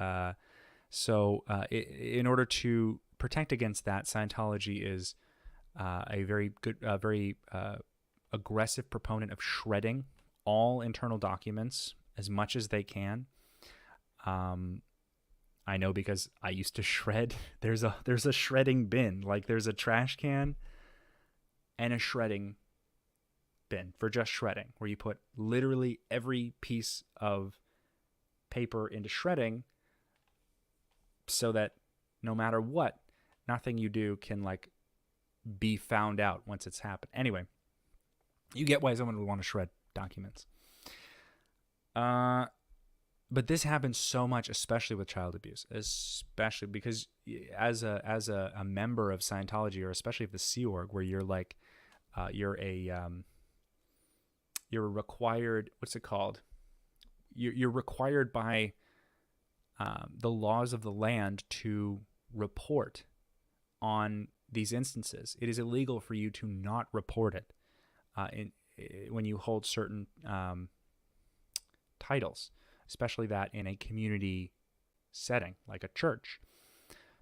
So in order to protect against that, Scientology is a very good, very aggressive proponent of shredding all internal documents as much as they can. I know because I used to shred. There's a shredding bin. Like there's a trash can and a shredding bin for just shredding, where you put literally every piece of paper into shredding so that no matter what, nothing you do can be found out once it's happened. Anyway, you get why someone would want to shred documents. But this happens so much, especially with child abuse, especially because as a member of Scientology, or especially of the Sea Org, where you're like, you're a required, what's it called? You're required by the laws of the land to report on these instances. It is illegal for you to not report it when you hold certain titles, especially that in a community setting like a church.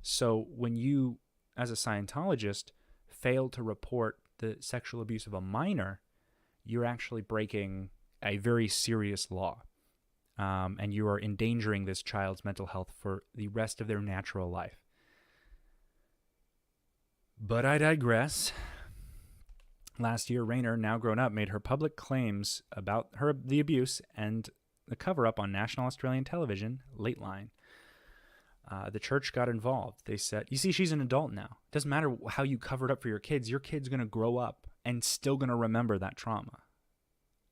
So when you, as a Scientologist, fail to report the sexual abuse of a minor, you're actually breaking a very serious law. And you are endangering this child's mental health for the rest of their natural life. But I digress. Last year, Rayner, now grown up, made her public claims about the abuse and the cover-up on national Australian television, Lateline. The church got involved. They said, you see, she's an adult now. It doesn't matter how you covered up for your kids. Your kid's going to grow up and still going to remember that trauma.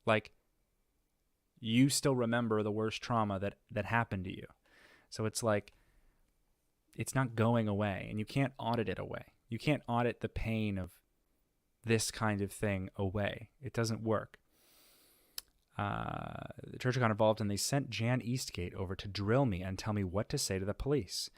Like, you still remember the worst trauma that happened to you. So it's like, it's not going away, and you can't audit it away. You can't audit the pain of this kind of thing away. It doesn't work. The church got involved, and they sent Jan Eastgate over to drill me and tell me what to say to the police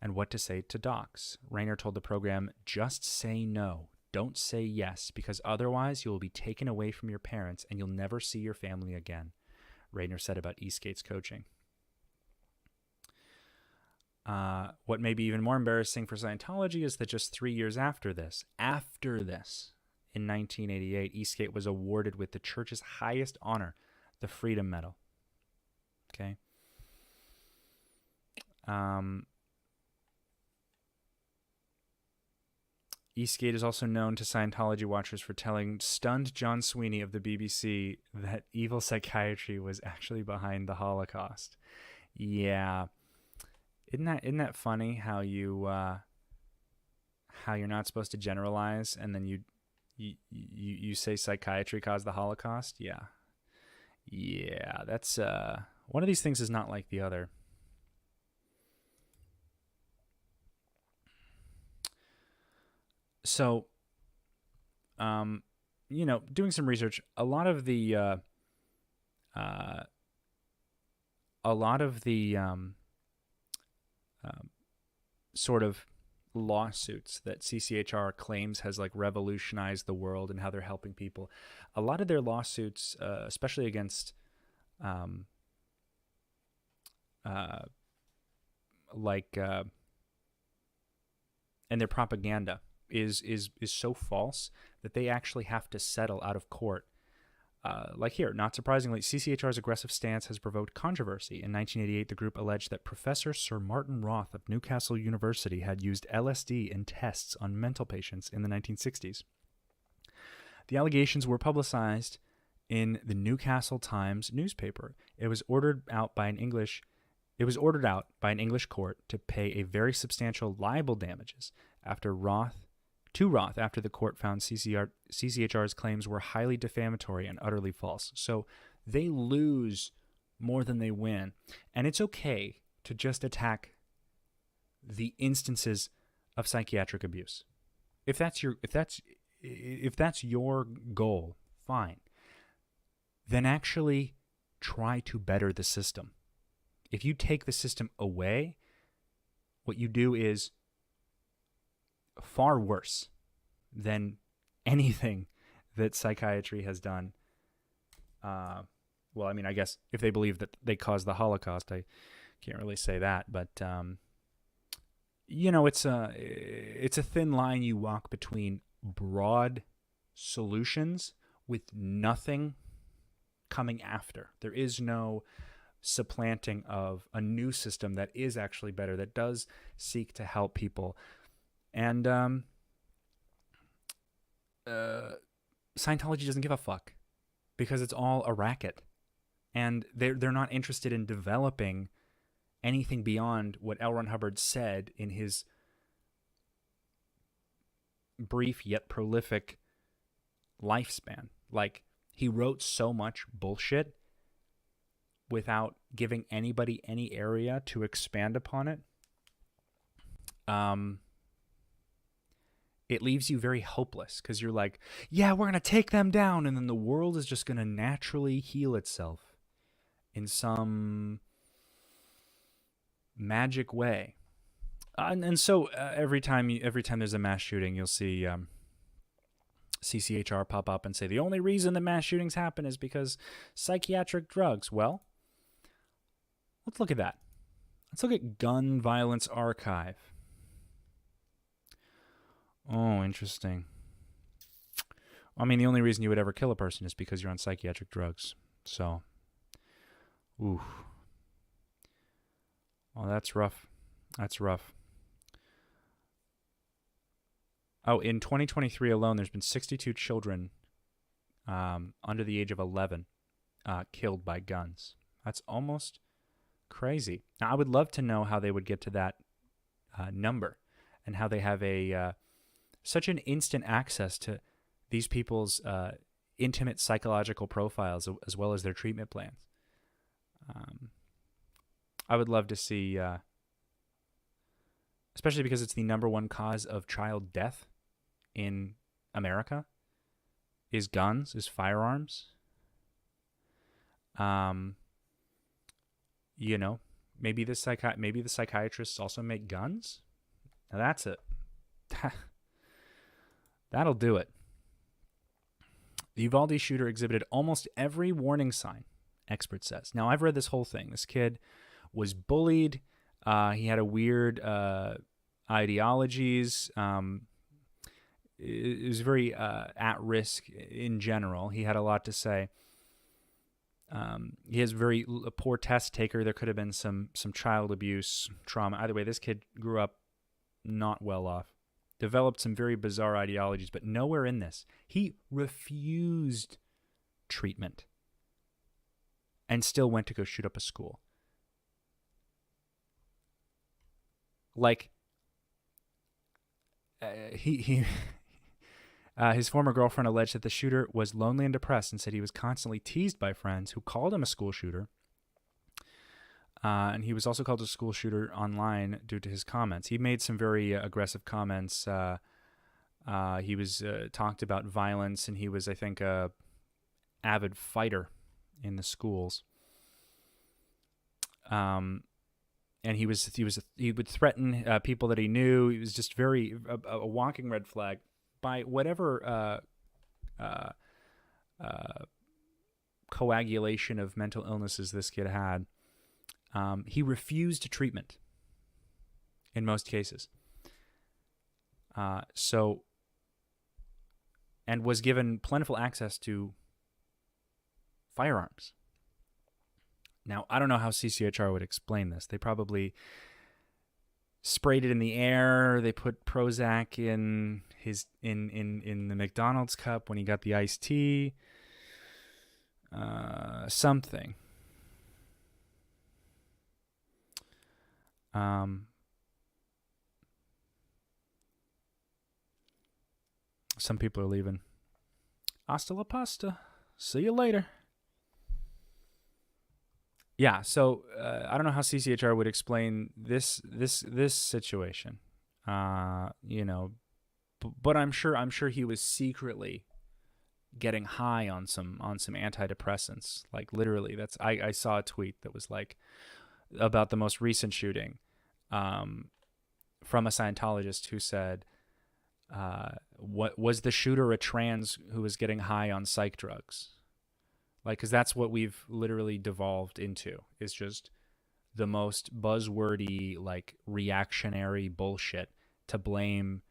and what to say to docs. Rayner told the program, just say no. Don't say yes, because otherwise you will be taken away from your parents and you'll never see your family again, Rayner said about Eastgate's coaching. What may be even more embarrassing for Scientology is that just 3 years after this, in 1988, Eastgate was awarded with the church's highest honor, the Freedom Medal. Okay. Eastgate is also known to Scientology watchers for telling stunned John Sweeney of the BBC that evil psychiatry was actually behind the Holocaust. Yeah. Isn't that funny how you're not supposed to generalize, and then you say psychiatry caused the Holocaust? Yeah. That's one of these things is not like the other. So, doing some research, a lot of the sort of lawsuits that Cchr claims has like revolutionized the world and how they're helping people. A lot of their lawsuits, especially against and their propaganda is so false that they actually have to settle out of court. Like here, not surprisingly, CCHR's aggressive stance has provoked controversy. In 1988, the group alleged that Professor Sir Martin Roth of Newcastle University had used LSD in tests on mental patients in the 1960s. The allegations were publicized in the Newcastle Times newspaper. It was ordered out by an English court to pay a very substantial libel damages after the court found CCHR's claims were highly defamatory and utterly false. So they lose more than they win. And it's okay to just attack the instances of psychiatric abuse. If that's your goal, fine. Then actually try to better the system. If you take the system away, what you do is far worse than anything that psychiatry has done. I guess if they believe that they caused the Holocaust, I can't really say that, but it's a thin line you walk between broad solutions with nothing coming after. There is no supplanting of a new system that is actually better, that does seek to help people. And Scientology doesn't give a fuck because it's all a racket. And they're not interested in developing anything beyond what L. Ron Hubbard said in his brief yet prolific lifespan. Like, he wrote so much bullshit without giving anybody any area to expand upon it. It leaves you very hopeless because you're like, yeah, we're going to take them down, and then the world is just going to naturally heal itself in some magic way. And so every time there's a mass shooting, you'll see Cchr pop up and say the only reason the mass shootings happen is because psychiatric drugs. Well, let's look at that. Let's look at Gun Violence Archive. Oh, interesting. I mean, the only reason you would ever kill a person is because you're on psychiatric drugs. So, ooh. Oh, that's rough. That's rough. Oh, in 2023 alone, there's been 62 children under the age of 11 killed by guns. That's almost crazy. Now, I would love to know how they would get to that number and how they have such an instant access to these people's intimate psychological profiles as well as their treatment plans. I would love to see, especially because it's the number one cause of child death in America, is guns, is firearms. You know, maybe the psychiatrists also make guns. Now that's it. That'll do it. The Uvalde shooter exhibited almost every warning sign, expert says. Now, I've read this whole thing. This kid was bullied. He had a weird ideologies. It was very at risk in general. He had a lot to say. He has a poor test taker. There could have been some child abuse, trauma. Either way, this kid grew up not well off. Developed some very bizarre ideologies, but nowhere in this. He refused treatment and still went to go shoot up a school. Like, his former girlfriend alleged that the shooter was lonely and depressed and said he was constantly teased by friends who called him a school shooter. And he was also called a school shooter online due to his comments. He made some very aggressive comments. He was talked about violence, and he was, I think, a avid fighter in the schools. And he would threaten people that he knew. He was just very a walking red flag by whatever coagulation of mental illnesses this kid had. He refused treatment in most cases. And was given plentiful access to firearms. Now, I don't know how Cchr would explain this. They probably sprayed it in the air. They put Prozac in the McDonald's cup when he got the iced tea. Something. Some people are leaving. Hasta la pasta. See you later. Yeah, so I don't know how Cchr would explain this situation. You know, but I'm sure he was secretly getting high on some antidepressants. Like, literally, I saw a tweet that was like about the most recent shooting from a Scientologist who said, what was the shooter a trans who was getting high on psych drugs? Like, because that's what we've literally devolved into, is just the most buzzwordy, like, reactionary bullshit to blame,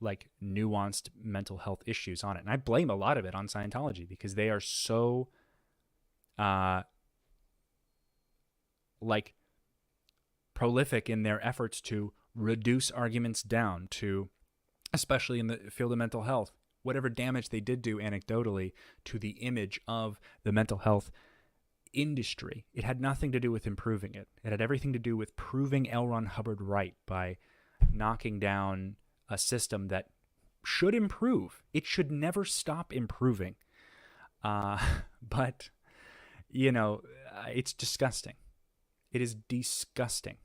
like, nuanced mental health issues on it. And I blame a lot of it on Scientology because they are so, like, prolific in their efforts to reduce arguments down to, especially in the field of mental health, whatever damage they did do anecdotally to the image of the mental health industry. It had nothing to do with improving it. It had everything to do with proving L. Ron Hubbard right by knocking down a system that should improve. It should never stop improving. But, you know, it's disgusting. It is disgusting.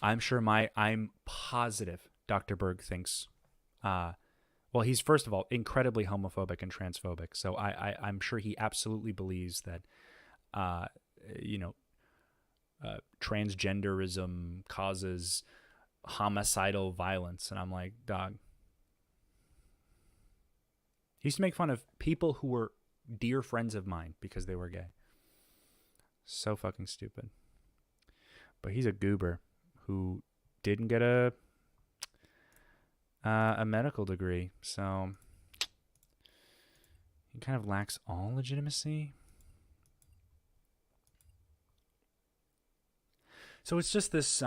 I'm positive Dr. Berg thinks, well, he's first of all incredibly homophobic and transphobic. So I'm sure he absolutely believes that, transgenderism causes homicidal violence. And I'm like, dog. He used to make fun of people who were dear friends of mine because they were gay. So fucking stupid. But he's a goober who didn't get a medical degree, so he kind of lacks all legitimacy. So it's just this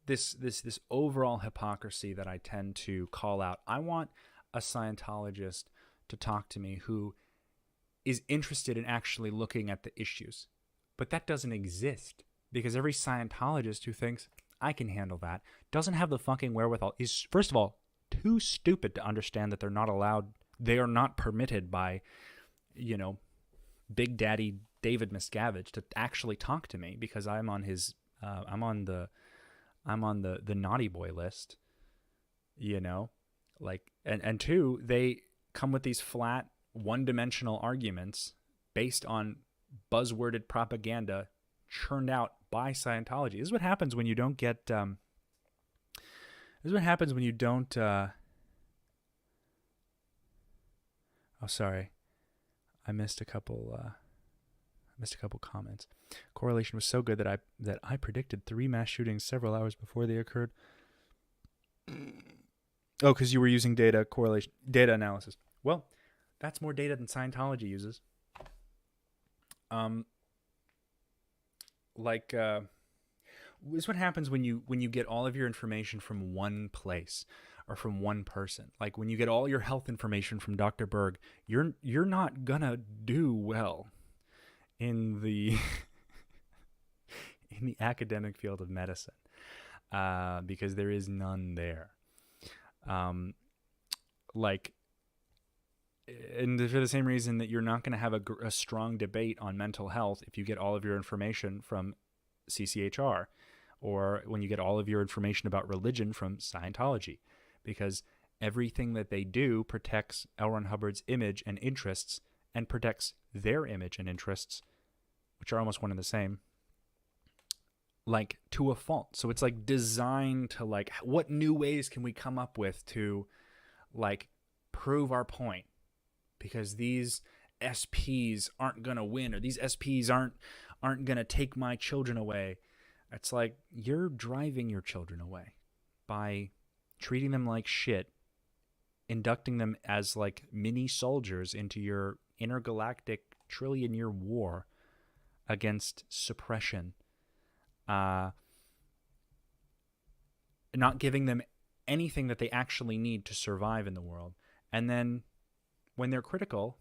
this overall hypocrisy that I tend to call out. I want a Scientologist to talk to me who is interested in actually looking at the issues, but that doesn't exist because every Scientologist who thinks I can handle that doesn't have the fucking wherewithal, is first of all too stupid to understand that they're not allowed, they are not permitted by, Big Daddy David Miscavige to actually talk to me because I'm on his I'm on the naughty boy list, and two, they come with these flat one-dimensional arguments based on buzzworded propaganda churned out by Scientology. This is what happens when you don't get this is what happens when you don't oh, sorry, I missed a couple comments. Correlation was so good that I predicted 3 mass shootings several hours before they occurred. Oh, because you were using data analysis. Well, that's more data than Scientology uses. This is what happens when you get all of your information from one place or from one person. Like when you get all your health information from Dr. Berg, you're not gonna do well in the in the academic field of medicine, because there is none there. And for the same reason that you're not going to have a strong debate on mental health if you get all of your information from Cchr, or when you get all of your information about religion from Scientology, because everything that they do protects L. Ron Hubbard's image and interests and protects their image and interests, which are almost one and the same, like to a fault. So it's like designed to like, what new ways can we come up with to like prove our point? Because these SPs aren't gonna win, or these SPs aren't gonna take my children away. It's like you're driving your children away by treating them like shit, inducting them as like mini soldiers into your intergalactic trillion-year war against suppression, not giving them anything that they actually need to survive in the world. And then when they're critical,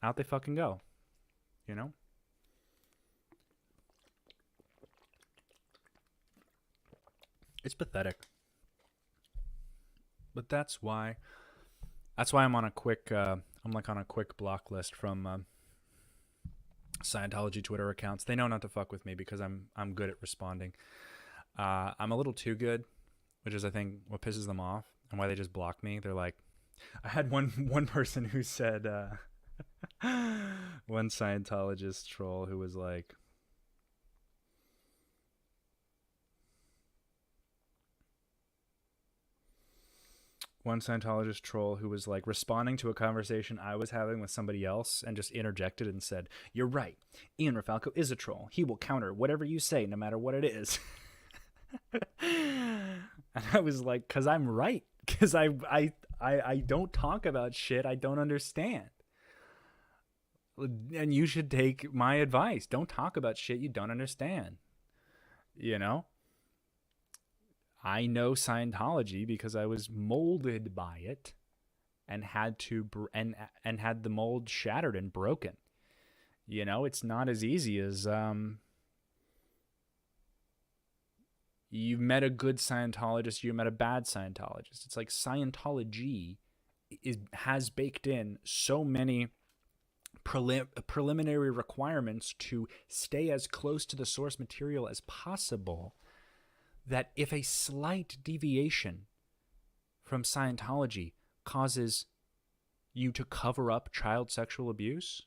out they fucking go, It's pathetic. But that's why I'm on a quick on a quick block list from Scientology Twitter accounts. They know not to fuck with me because I'm good at responding. I'm a little too good, which is I think what pisses them off and why they just block me. They're like, I had one person who said one Scientologist troll who was like, responding to a conversation I was having with somebody else and just interjected and said, "You're right. Ian Rafalco is a troll. He will counter whatever you say, no matter what it is." And I was like, "Cause I'm right. Cause I don't talk about shit I don't understand. And you should take my advice. Don't talk about shit you don't understand. I know Scientology because I was molded by it and had to and had the mold shattered and broken. It's not as easy as you've met a good Scientologist, you met a bad Scientologist. It's like Scientology has baked in so many preliminary requirements to stay as close to the source material as possible, that if a slight deviation from Scientology causes you to cover up child sexual abuse,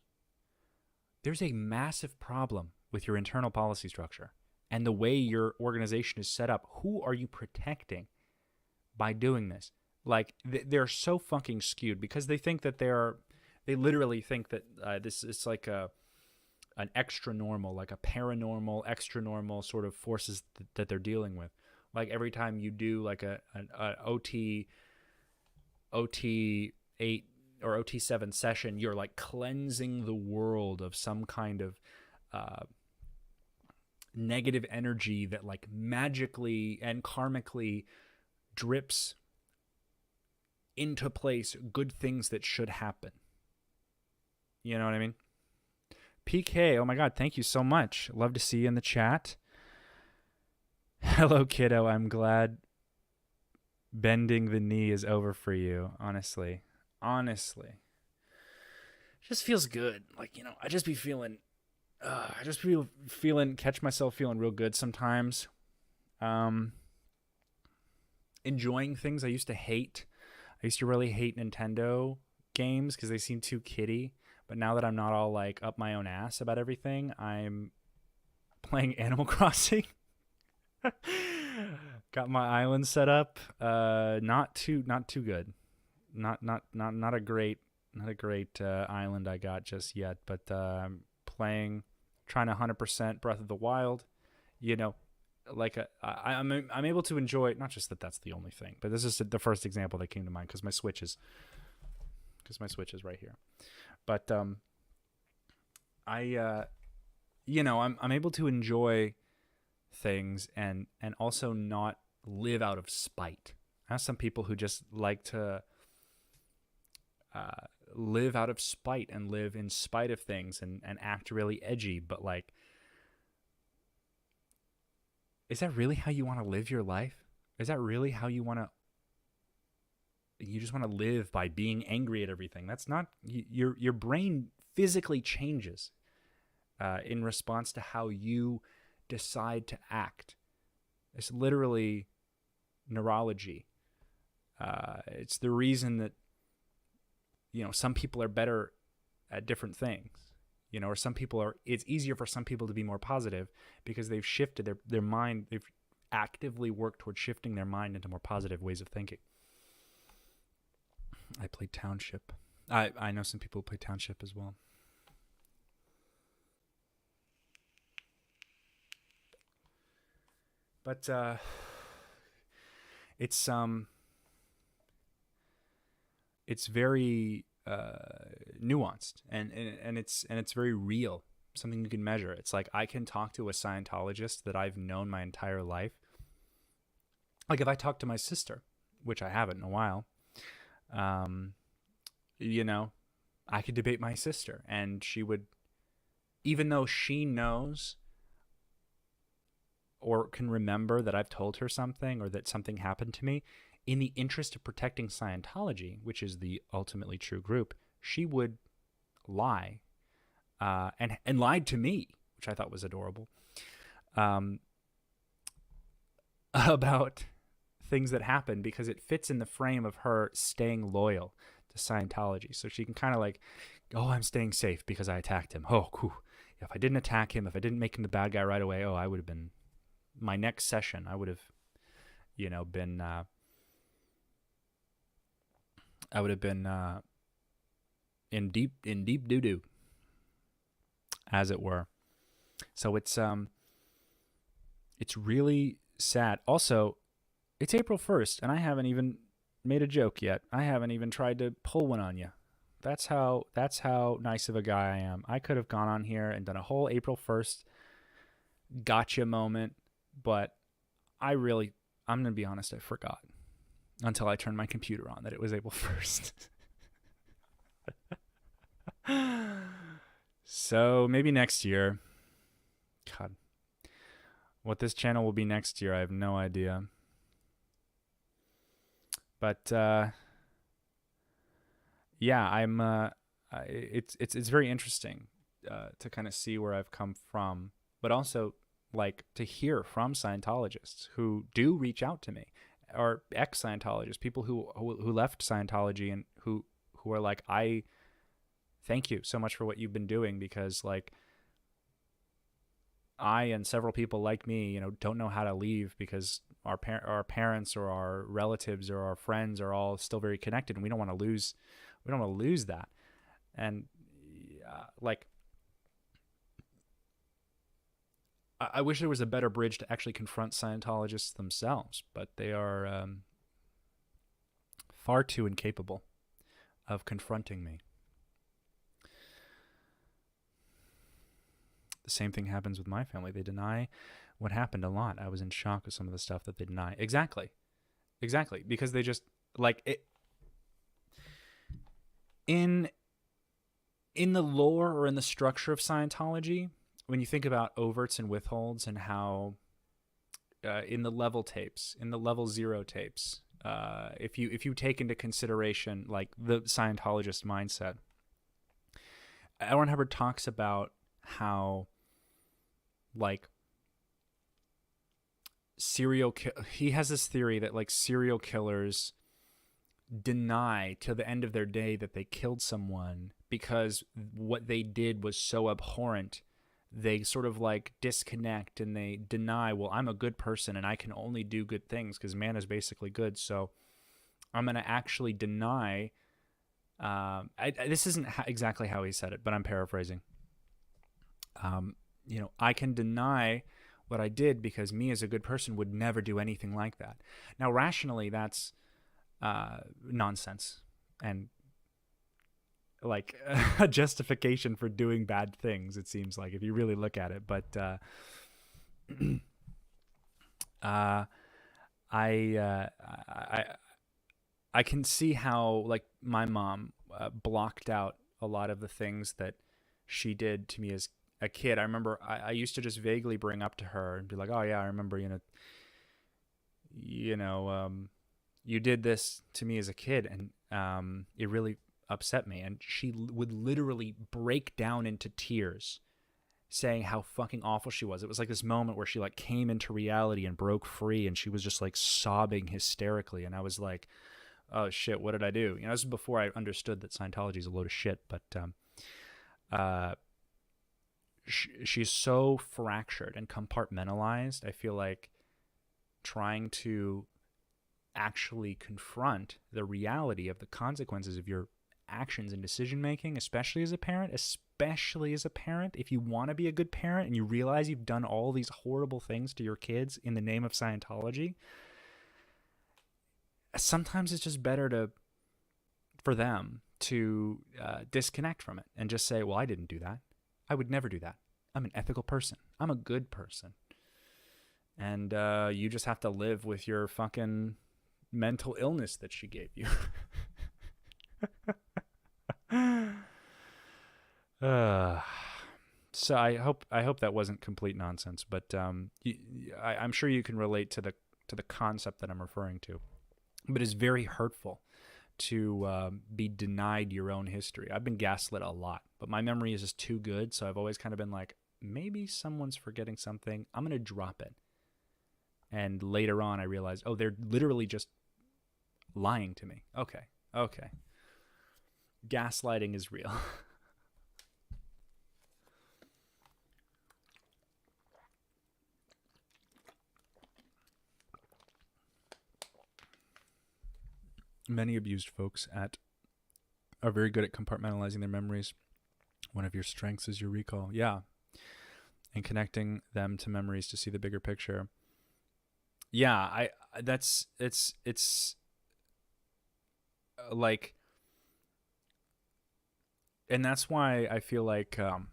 there's a massive problem with your internal policy structure and the way your organization is set up. Who are you protecting by doing this? Like, they're so fucking skewed because they think that they literally think that this is like an extra normal, like a paranormal, extra normal sort of forces that they're dealing with. Like every time you do like an OT 8 or OT 7 session, you're like cleansing the world of some kind of negative energy that like magically and karmically drips into place good things that should happen. You know what I mean? PK, oh my God, thank you so much. Love to see you in the chat. Hello, kiddo. I'm glad bending the knee is over for you, honestly. Honestly. It just feels good. Like, you know, I just be feeling, catch myself feeling real good sometimes. Enjoying things I used to hate. I used to really hate Nintendo games because they seem too kiddie. But now that I'm not all like up my own ass about everything, I'm playing Animal Crossing. Got my island set up. Not too good. Not a great island I got just yet. But trying to 100% Breath of the Wild. You know, like I'm able to enjoy. Not just that's the only thing, but this is the first example that came to mind because my Switch is right here. But I'm able to enjoy things and also not live out of spite. I have some people who just like to live out of spite and live in spite of things and act really edgy. But like, is that really how you want to live your life? Is that really how you want to? You just want to live by being angry at everything. That's not, your brain physically changes in response to how you decide to act. It's literally neurology. It's the reason that, you know, some people are better at different things, you know, or it's easier for some people to be more positive because they've shifted their mind. They've actively worked towards shifting their mind into more positive ways of thinking. I played Township. I know some people who play Township as well. But it's very nuanced and it's very real. Something you can measure. It's like I can talk to a Scientologist that I've known my entire life. Like if I talk to my sister, which I haven't in a while, you know, I could debate my sister and she would, even though she knows or can remember that I've told her something or that something happened to me, in the interest of protecting Scientology, which is the ultimately true group, she would lie and lied to me, which I thought was adorable, about things that happened because it fits in the frame of her staying loyal to Scientology. So she can kind of like, oh, I'm staying safe because I attacked him. Oh, cool. If I didn't attack him, if I didn't make him the bad guy right away, I would have been, my next session, I would have, you know, been, in deep doo-doo, as it were. So it's really sad. Also, it's April 1st, and I haven't even made a joke yet. I haven't even tried to pull one on you. That's how nice of a guy I am. I could have gone on here and done a whole April 1st gotcha moment, but I'm going to be honest, I forgot until I turned my computer on that it was April 1st. So maybe next year. God. What this channel will be next year, I have no idea. But yeah, it's very interesting to kind of see where I've come from, but also like to hear from Scientologists who do reach out to me, or ex-Scientologists, people who left Scientology and who are like, I thank you so much for what you've been doing, because like I and several people like me, don't know how to leave because our parents or our relatives or our friends are all still very connected, and we don't want to lose that. And like, I wish there was a better bridge to actually confront Scientologists themselves, but they are far too incapable of confronting me. The same thing happens with my family. They deny what happened a lot. I was in shock with some of the stuff that they deny. Exactly. Because they just, like, it, in the lore or in the structure of Scientology, when you think about overts and withholds and how in the level tapes, in the level 0 tapes, if you take into consideration like the Scientologist mindset, Aaron Hubbard talks about how like he has this theory that like serial killers deny till the end of their day that they killed someone because what they did was so abhorrent. They sort of like disconnect and they deny, well, I'm a good person and I can only do good things because man is basically good. So I'm going to actually deny. This isn't exactly how he said it, but I'm paraphrasing. I can deny what I did because me as a good person would never do anything like that. Now, rationally, that's nonsense and like a justification for doing bad things, it seems like, if you really look at it. But I can see how like my mom blocked out a lot of the things that she did to me as a kid. I remember I used to just vaguely bring up to her and be like, oh yeah, I remember, you did this to me as a kid, and it really upset me. And she would literally break down into tears saying how fucking awful she was. It was like this moment where she like came into reality and broke free, and she was just like sobbing hysterically. And I was like, oh shit, what did I do? This is before I understood that Scientology is a load of shit. But she's so fractured and compartmentalized. I feel like trying to actually confront the reality of the consequences of your actions and decision making, especially as a parent, if you want to be a good parent and you realize you've done all these horrible things to your kids in the name of Scientology, sometimes it's just better for them to disconnect from it and just say, well, I didn't do that. I would never do that. I'm an ethical person. I'm a good person. And you just have to live with your fucking mental illness that she gave you. So I hope that wasn't complete nonsense, but I'm sure you can relate to the concept that I'm referring to. But it's very hurtful to be denied your own history. I've been gaslit a lot, but my memory is just too good, so I've always kind of been like, maybe someone's forgetting something. I'm going to drop it. And later on, I realized, oh, they're literally just lying to me. Okay. Gaslighting is real. Many abused folks are very good at compartmentalizing their memories. One of your strengths is your recall. Yeah. And connecting them to memories to see the bigger picture. Yeah, it's like, and that's why I feel like, I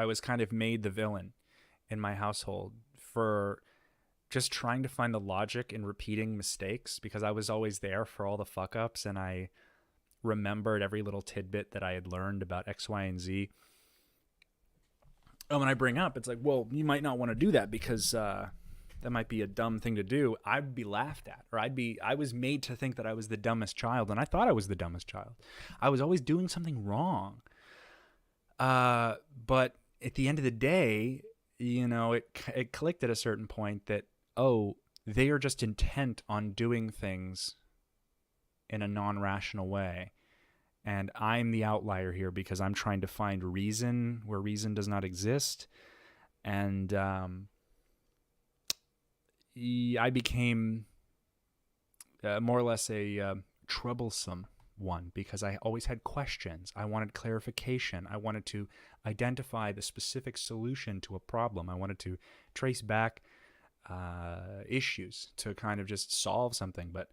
was kind of made the villain in my household for just trying to find the logic in repeating mistakes, because I was always there for all the fuck ups and I remembered every little tidbit that I had learned about X, Y, and Z. when I bring up, it's like, well, you might not want to do that because that might be a dumb thing to do. I'd be laughed at, or I was made to think that I was the dumbest child, and I thought I was the dumbest child. I was always doing something wrong. But at the end of the day, it clicked at a certain point that, oh, they are just intent on doing things in a non-rational way. And I'm the outlier here because I'm trying to find reason where reason does not exist. And I became more or less a troublesome one because I always had questions. I wanted clarification. I wanted to identify the specific solution to a problem. I wanted to trace back issues to kind of just solve something. But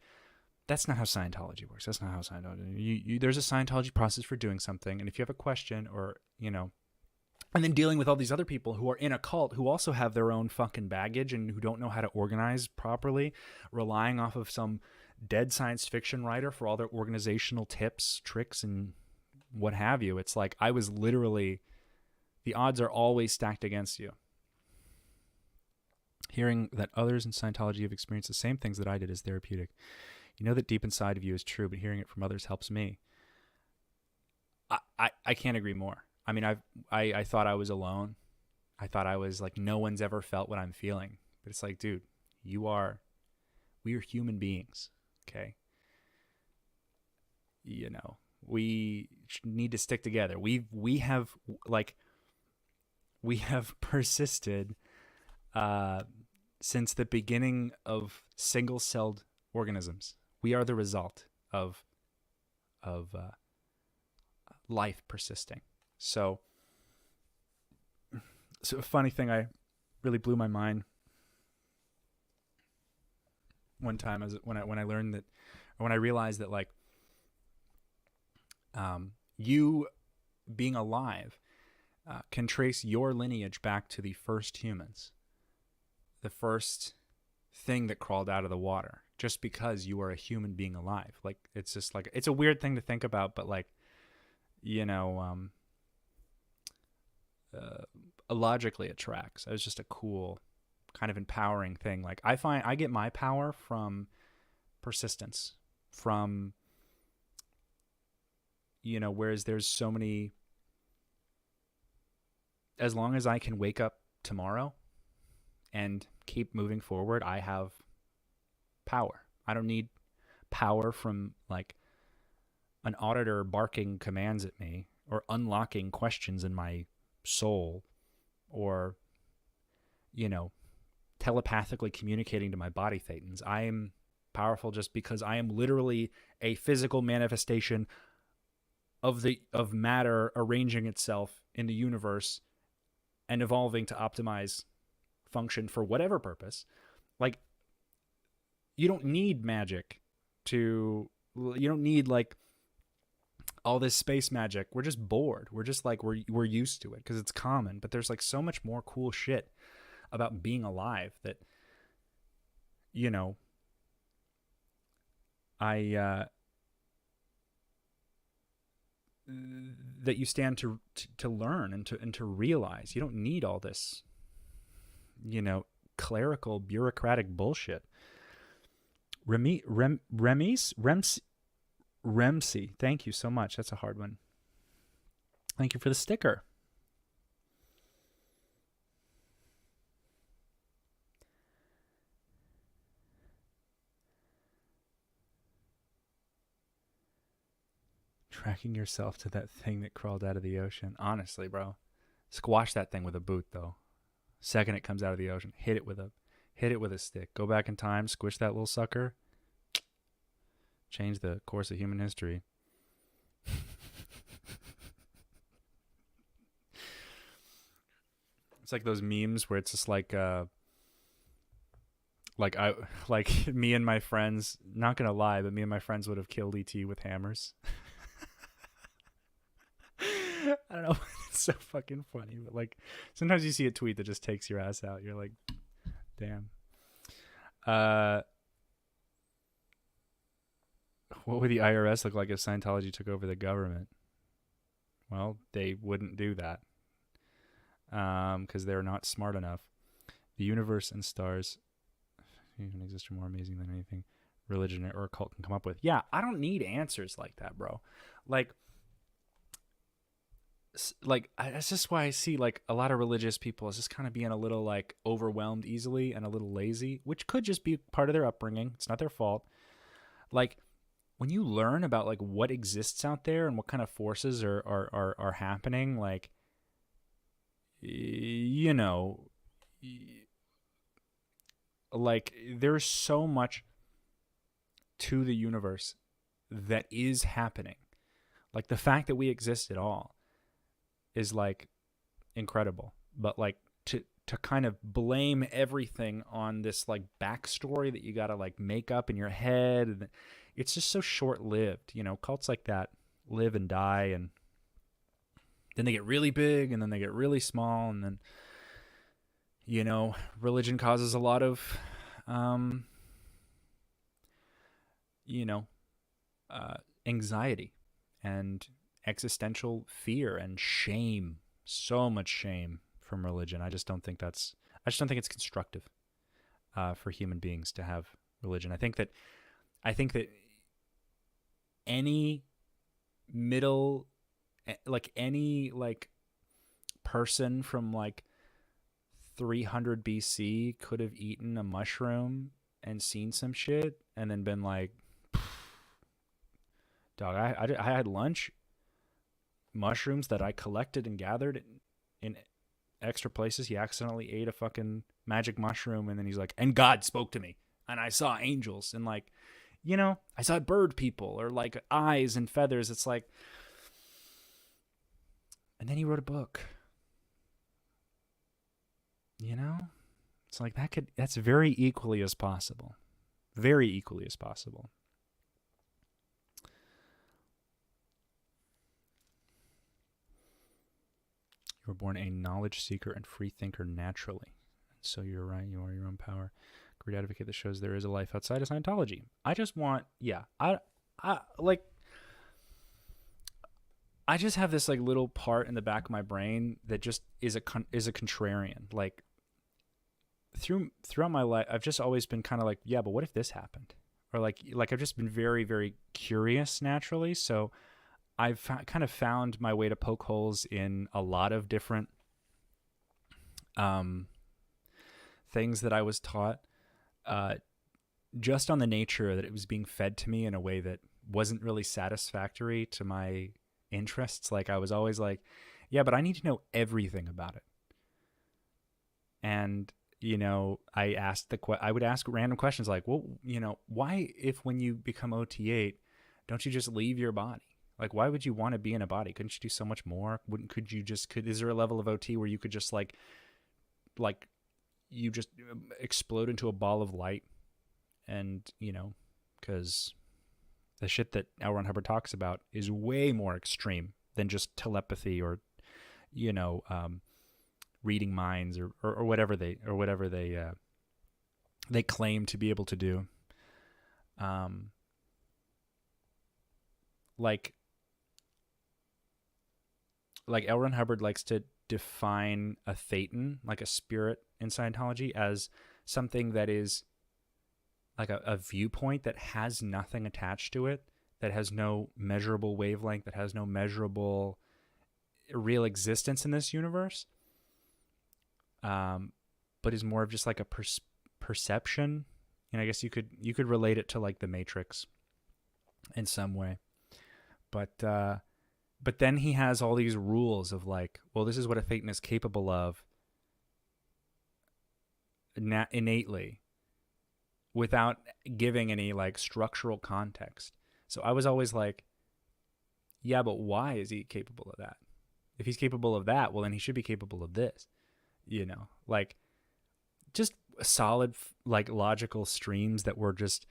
that's not how Scientology works. That's not how Scientology. There's a Scientology process for doing something, and if you have a question, or and then dealing with all these other people who are in a cult who also have their own fucking baggage and who don't know how to organize properly, relying off of some dead science fiction writer for all their organizational tips, tricks, and what have you. It's like I was literally, the odds are always stacked against you. Hearing that others in Scientology have experienced the same things that I did is therapeutic. You know that deep inside of you is true, but hearing it from others helps me. I can't agree more. I mean, I thought I was alone. I thought I was like, no one's ever felt what I'm feeling. But it's like, dude, we are human beings, okay? We need to stick together. We have persisted since the beginning of single-celled organisms. We are the result of life persisting. So a funny thing really blew my mind one time when I learned that, or when I realized that, like, you being alive can trace your lineage back to the first humans, the first thing that crawled out of the water, just because you are a human being alive. Like, it's just like, it's a weird thing to think about, but like, logically it tracks. It was just a cool, kind of empowering thing. Like, I find I get my power from persistence, from, whereas there's so many, as long as I can wake up tomorrow and keep moving forward, I have power. I don't need power from like an auditor barking commands at me, or unlocking questions in my soul, or telepathically communicating to my body thetans. I am powerful just because I am literally a physical manifestation of matter arranging itself in the universe and evolving to optimize function for whatever purpose. Like, you don't need magic you don't need like all this space magic. We're just bored. We're just like, we're used to it because it's common. But there's like so much more cool shit about being alive that, that you stand to learn and to realize. You don't need all this, clerical bureaucratic bullshit. Remsey, thank you so much. That's a hard one. Thank you for the sticker. Tracking yourself to that thing that crawled out of the ocean. Honestly, bro. Squash that thing with a boot, though. Second it comes out of the ocean, hit it with a stick. Go back in time, squish that little sucker. Change the course of human history. It's like those memes where it's just like me and my friends, not gonna lie, but me and my friends would have killed ET with hammers. I don't know. It's so fucking funny. But like, sometimes you see a tweet that just takes your ass out. You're like, damn. What would the IRS look like if Scientology took over the government? Well, they wouldn't do that. because they're not smart enough. The universe and stars even exist are more amazing than anything religion or cult can come up with. Yeah, I don't need answers like that, bro. Like that's just why I see like a lot of religious people as just kind of being a little like overwhelmed easily and a little lazy, which could just be part of their upbringing. It's not their fault. Like when you learn about like what exists out there and what kind of forces are happening, like you know, like there's so much to the universe that is happening. Like the fact that we exist at all is like incredible. But like to kind of blame everything on this like backstory that you gotta like make up in your head, and it's just so short lived. You know, cults like that live and die, and then they get really big, and then they get really small, and then you know, religion causes a lot of you know, anxiety and existential fear and shame. So much shame from religion. I just don't think it's constructive for human beings to have religion. I think that any middle, like any like person from like 300 BC could have eaten a mushroom and seen some shit and then been like, dog, I had lunch, mushrooms that I collected and gathered in extra places. He accidentally ate a fucking magic mushroom, and then he's like, and God spoke to me, and I saw angels, and like, you know, I saw bird people or like eyes and feathers. It's like, and then he wrote a book. You know, it's like that's very equally as possible. Very equally as possible. You were born a knowledge seeker and free thinker naturally. So you're right, you are your own power. Great advocate that shows there is a life outside of Scientology. I just want, yeah, I just have this like little part in the back of my brain that just is a contrarian. Like throughout my life, I've just always been kind of like, yeah, but what if this happened? Or like I've just been very, very curious naturally. So I've kind of found my way to poke holes in a lot of different things that I was taught, just on the nature that it was being fed to me in a way that wasn't really satisfactory to my interests. Like I was always like, yeah, but I need to know everything about it. And you know, I would ask random questions like, well, you know, why if when you become OT8, don't you just leave your body? Like, why would you want to be in a body? Couldn't you do so much more? Is there a level of OT where you could just like you just explode into a ball of light? And, you know, because the shit that L. Ron Hubbard talks about is way more extreme than just telepathy or, you know, reading minds or whatever they claim to be able to do. Like L. Ron Hubbard likes to define a thetan, like a spirit in Scientology, as something that is like a viewpoint that has nothing attached to it, that has no measurable wavelength, that has no measurable real existence in this universe, but is more of just like a perception. And I guess you could relate it to like the Matrix in some way. But then he has all these rules of like, well, this is what a thetan is capable of innately, without giving any like structural context. So I was always like, yeah, but why is he capable of that? If he's capable of that, well, then he should be capable of this, you know, like just solid, like logical streams that were just,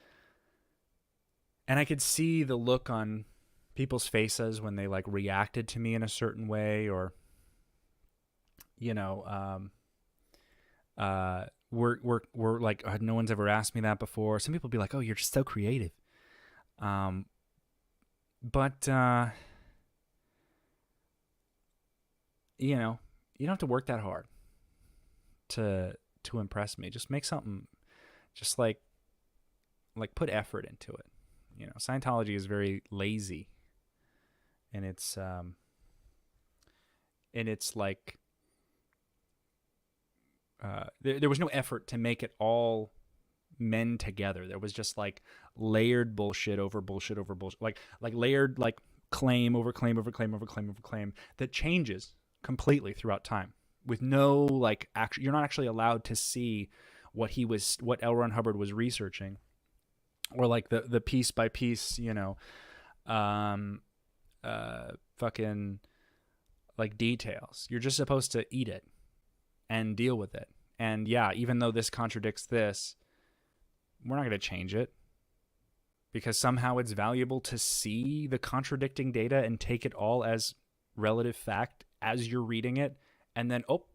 and I could see the look on people's faces when they like reacted to me in a certain way, or, you know, we're like, oh, no one's ever asked me that before. Some people be like, oh, you're just so creative. But you know, you don't have to work that hard to impress me. Just make something, just like put effort into it. You know, Scientology is very lazy, and it's like there was no effort to make it all mend together. There was just like layered bullshit over bullshit over bullshit, like layered like claim over claim over claim over claim over claim that changes completely throughout time with no like actually, you're not actually allowed to see what L. Ron Hubbard was researching, or like the piece by piece, you know, fucking like details. You're just supposed to eat it and deal with it. And yeah, even though this contradicts this, we're not going to change it because somehow it's valuable to see the contradicting data and take it all as relative fact as you're reading it. And then, oh,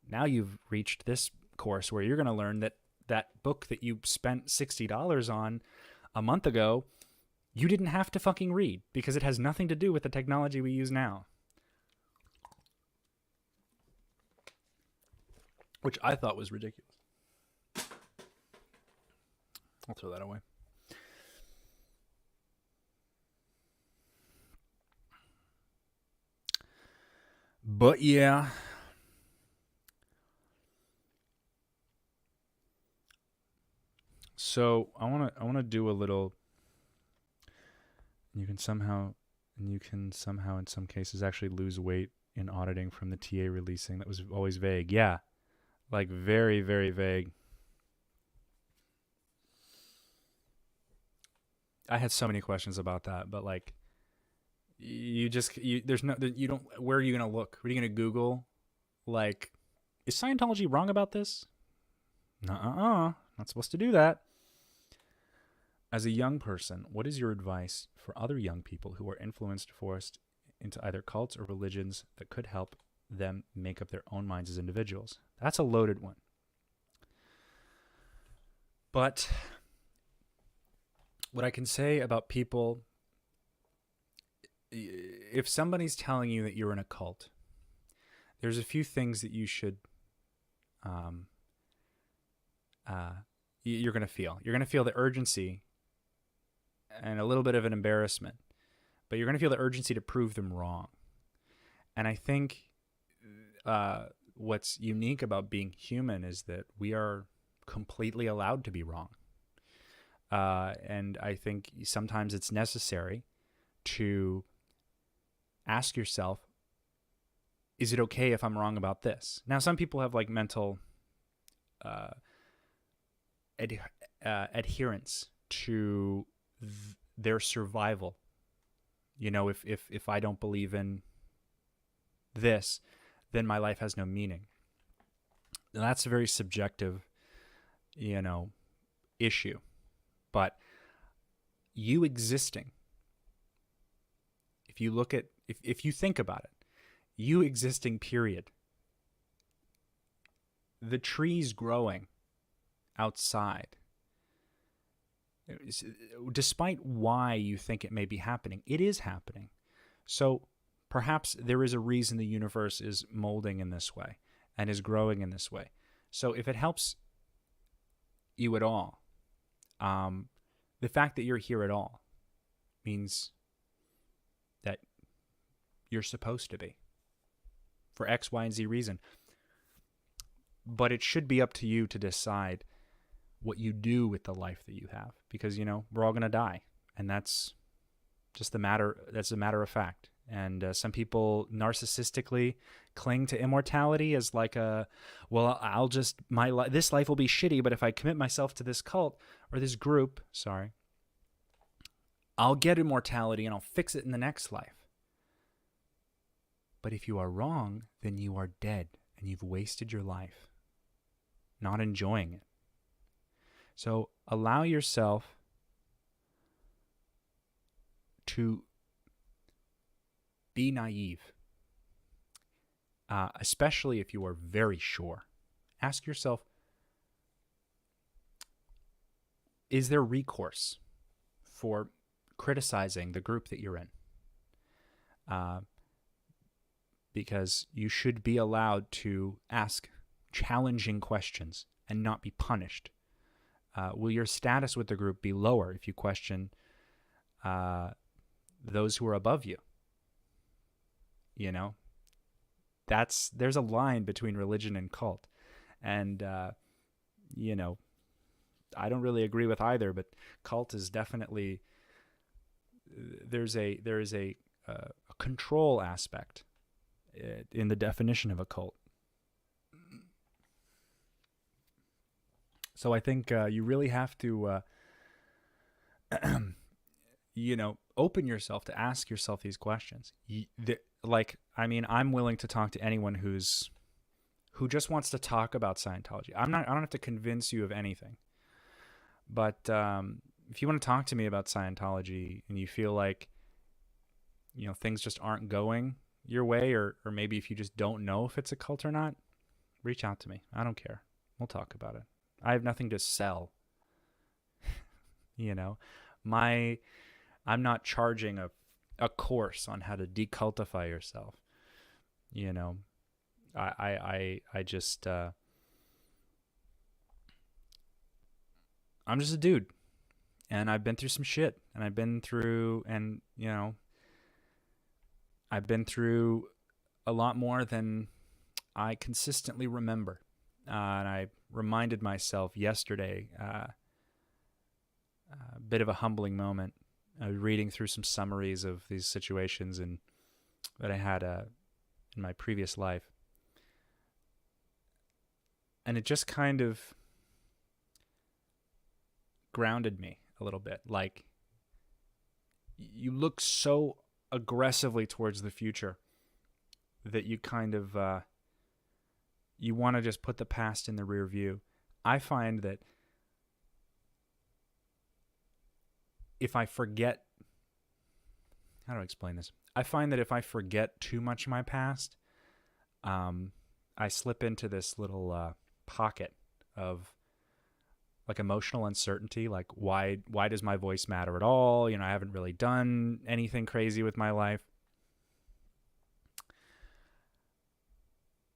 now you've reached this course where you're going to learn that that book that you spent $60 on a month ago, you didn't have to fucking read because it has nothing to do with the technology we use now. Which I thought was ridiculous. I'll throw that away. But yeah. So I wanna do a little. You can somehow in some cases actually lose weight in auditing from the TA releasing. That was always vague. Yeah. Like very, very vague. I had so many questions about that, but like you don't, where are you going to look? What are you going to Google? Like, is Scientology wrong about this? Not supposed to do that. As a young person, what is your advice for other young people who are forced into either cults or religions that could help them make up their own minds as individuals? That's a loaded one. But what I can say about people, if somebody's telling you that you're in a cult, there's a few things that you should, you're going to feel. You're going to feel the urgency and a little bit of an embarrassment, but you're going to feel the urgency to prove them wrong. And I think what's unique about being human is that we are completely allowed to be wrong. And I think sometimes it's necessary to ask yourself, is it okay if I'm wrong about this? Now, some people have like mental adherence to their survival. You know, if I don't believe in this, then my life has no meaning. And that's a very subjective, you know, issue. But you existing, if you look at, if you think about it, you existing, period, the trees growing outside, despite why you think it may be happening, it is happening. So perhaps there is a reason the universe is molding in this way and is growing in this way. So if it helps you at all, the fact that you're here at all means that you're supposed to be for X, Y, and Z reason. But it should be up to you to decide what you do with the life that you have, because, you know, we're all going to die, and that's just a matter of fact. And some people narcissistically cling to immortality as like I'll just, this life will be shitty, but if I commit myself to this cult or this group, I'll get immortality and I'll fix it in the next life. But if you are wrong, then you are dead and you've wasted your life not enjoying it. So allow yourself to be naive, especially if you are very sure. Ask yourself, is there recourse for criticizing the group that you're in? because you should be allowed to ask challenging questions and not be punished. Will your status with the group be lower if you question those who are above you? You know, there's a line between religion and cult, and you know, I don't really agree with either, but cult is definitely, there is a control aspect in the definition of a cult. So I think you really have to, open yourself to ask yourself these questions. I'm willing to talk to anyone who just wants to talk about Scientology. I don't have to convince you of anything. But if you want to talk to me about Scientology and you feel like, things just aren't going your way, or maybe if you just don't know if it's a cult or not, reach out to me. I don't care. We'll talk about it. I have nothing to sell. I'm not charging a course on how to decultify yourself. I just I'm just a dude, and I've been through some shit, and I've been through a lot more than I consistently remember. And I reminded myself yesterday, a bit of a humbling moment. I was reading through some summaries of these situations that I had in my previous life. And it just kind of grounded me a little bit. Like, you look so aggressively towards the future that you kind of you want to just put the past in the rear view. I find that if I forget, how do I explain this? I find that if I forget too much of my past, I slip into this little pocket of like emotional uncertainty. Like, why does my voice matter at all? I haven't really done anything crazy with my life.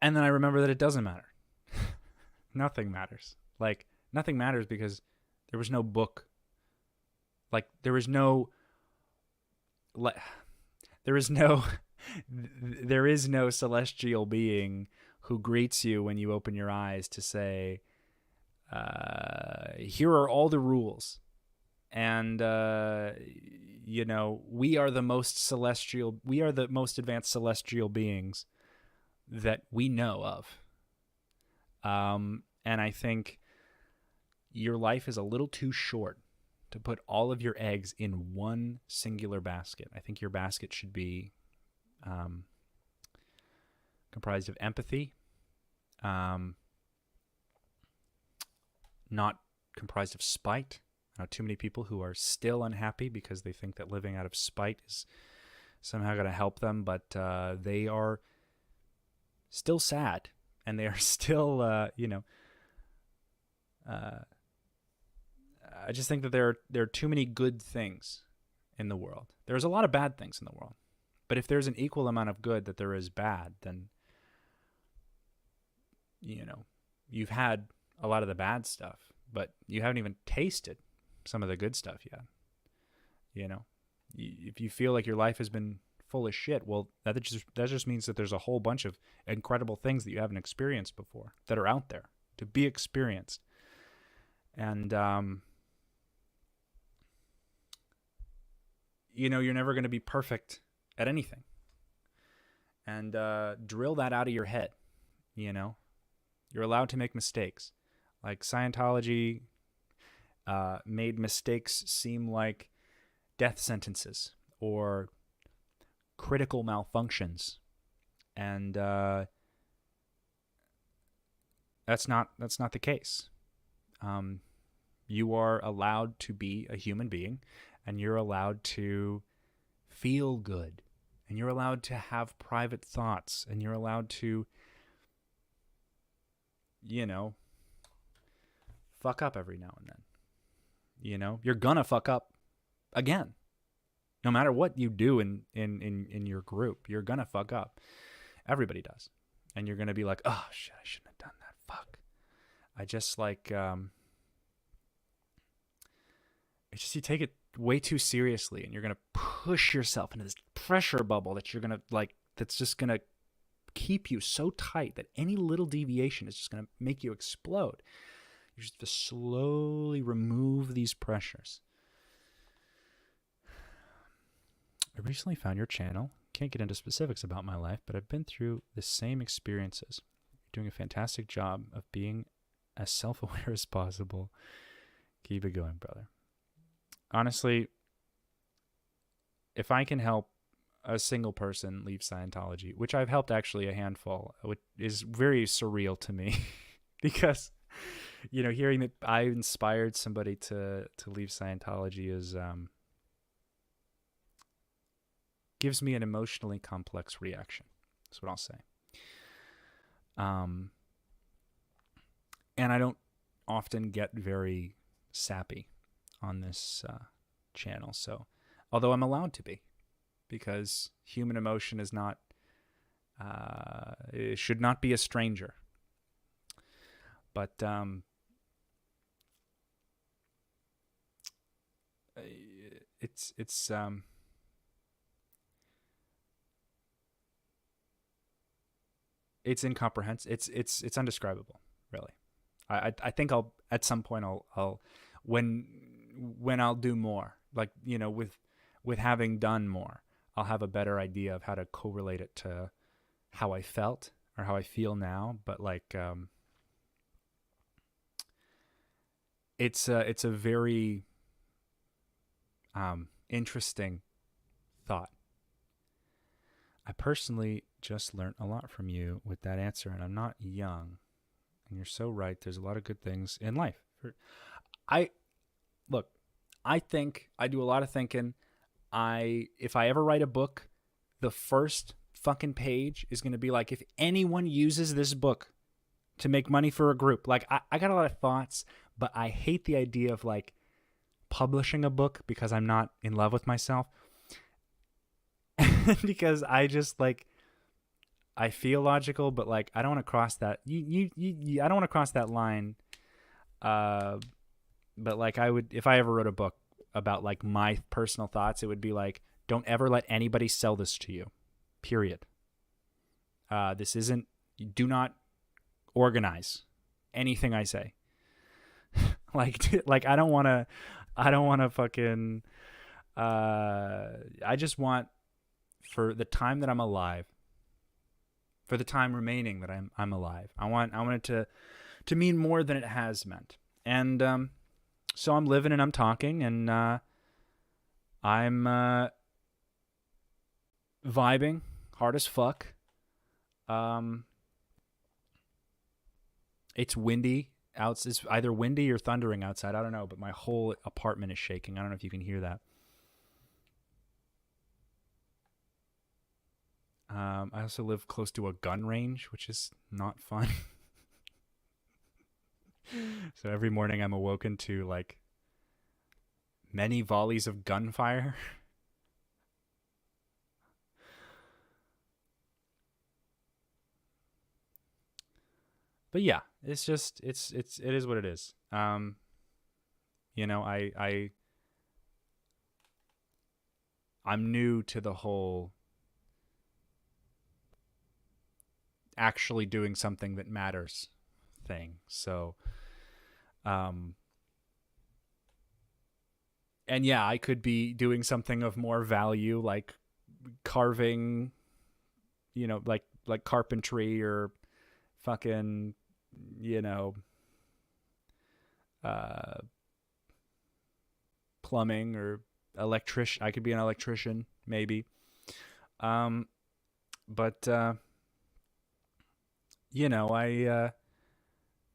And then I remember that it doesn't matter. Nothing matters. Like, nothing matters because there was no book. Like, there is no celestial being who greets you when you open your eyes to say, here are all the rules. And, we are the most advanced celestial beings that we know of. And I think your life is a little too short to put all of your eggs in one singular basket. I think your basket should be comprised of empathy, not comprised of spite. I know too many people who are still unhappy because they think that living out of spite is somehow going to help them, but they are still sad, and they are still, I just think that there are too many good things in the world. There's a lot of bad things in the world, but if there's an equal amount of good that there is bad, then you've had a lot of the bad stuff, but you haven't even tasted some of the good stuff yet. If you feel like your life has been full of shit, well, that just means that there's a whole bunch of incredible things that you haven't experienced before that are out there to be experienced. And you're never going to be perfect at anything. And drill that out of your head. You're allowed to make mistakes. Like, Scientology made mistakes seem like death sentences or critical malfunctions, and that's not the case. You are allowed to be a human being, and you're allowed to feel good, and you're allowed to have private thoughts, and you're allowed to fuck up every now and then. You're gonna fuck up again. No matter what you do in your group, you're gonna fuck up. Everybody does. And you're going to be like, oh, shit, I shouldn't have done that. Fuck. I just like, it's just you take it way too seriously and you're going to push yourself into this pressure bubble that you're going to like, that's just going to keep you so tight that any little deviation is just going to make you explode. You just have to slowly remove these pressures. I recently found your channel. Can't get into specifics about my life, but I've been through the same experiences. You're doing a fantastic job of being as self-aware as possible. Keep it going, brother. Honestly, if I can help a single person leave Scientology, which I've helped actually a handful, which is very surreal to me because, you know, hearing that I inspired somebody to leave Scientology is gives me an emotionally complex reaction. That's what I'll say. And I don't often get very sappy on this channel. So, although I'm allowed to be, because human emotion is not, it should not be a stranger. But it's incomprehensible. It's undescribable, really. I think I'll at some point I'll when I'll do more, like, you know, with having done more, I'll have a better idea of how to correlate it to how I felt or how I feel now. But like, it's a very interesting thought. I personally just learned a lot from you with that answer, and I'm not young. And you're so right. There's a lot of good things in life. I think I do a lot of thinking. If I ever write a book, the first fucking page is going to be like, if anyone uses this book to make money for a group. Like, I got a lot of thoughts, but I hate the idea of like publishing a book because I'm not in love with myself. Because I just like, I feel logical, but like I don't want to cross that. I don't want to cross that line. But like I would, if I ever wrote a book about like my personal thoughts, it would be like, don't ever let anybody sell this to you. Period. This isn't. Do not organize anything I say. like I don't want to. I don't want to fucking. I just want, for the time that I'm alive, for the time remaining that I'm alive, I want it to mean more than it has meant. And so I'm living and I'm talking, and I'm vibing hard as fuck. It's windy out. It's either windy or thundering outside. I don't know, but my whole apartment is shaking. I don't know if you can hear that. I also live close to a gun range, which is not fun. So every morning I'm awoken to like many volleys of gunfire. But yeah, it's just it is what it is. You know, I'm new to the whole actually doing something that matters thing. So, and yeah, I could be doing something of more value, like carving, you know, like carpentry or fucking, you know, plumbing or electrician. I could be an electrician, maybe. But you know,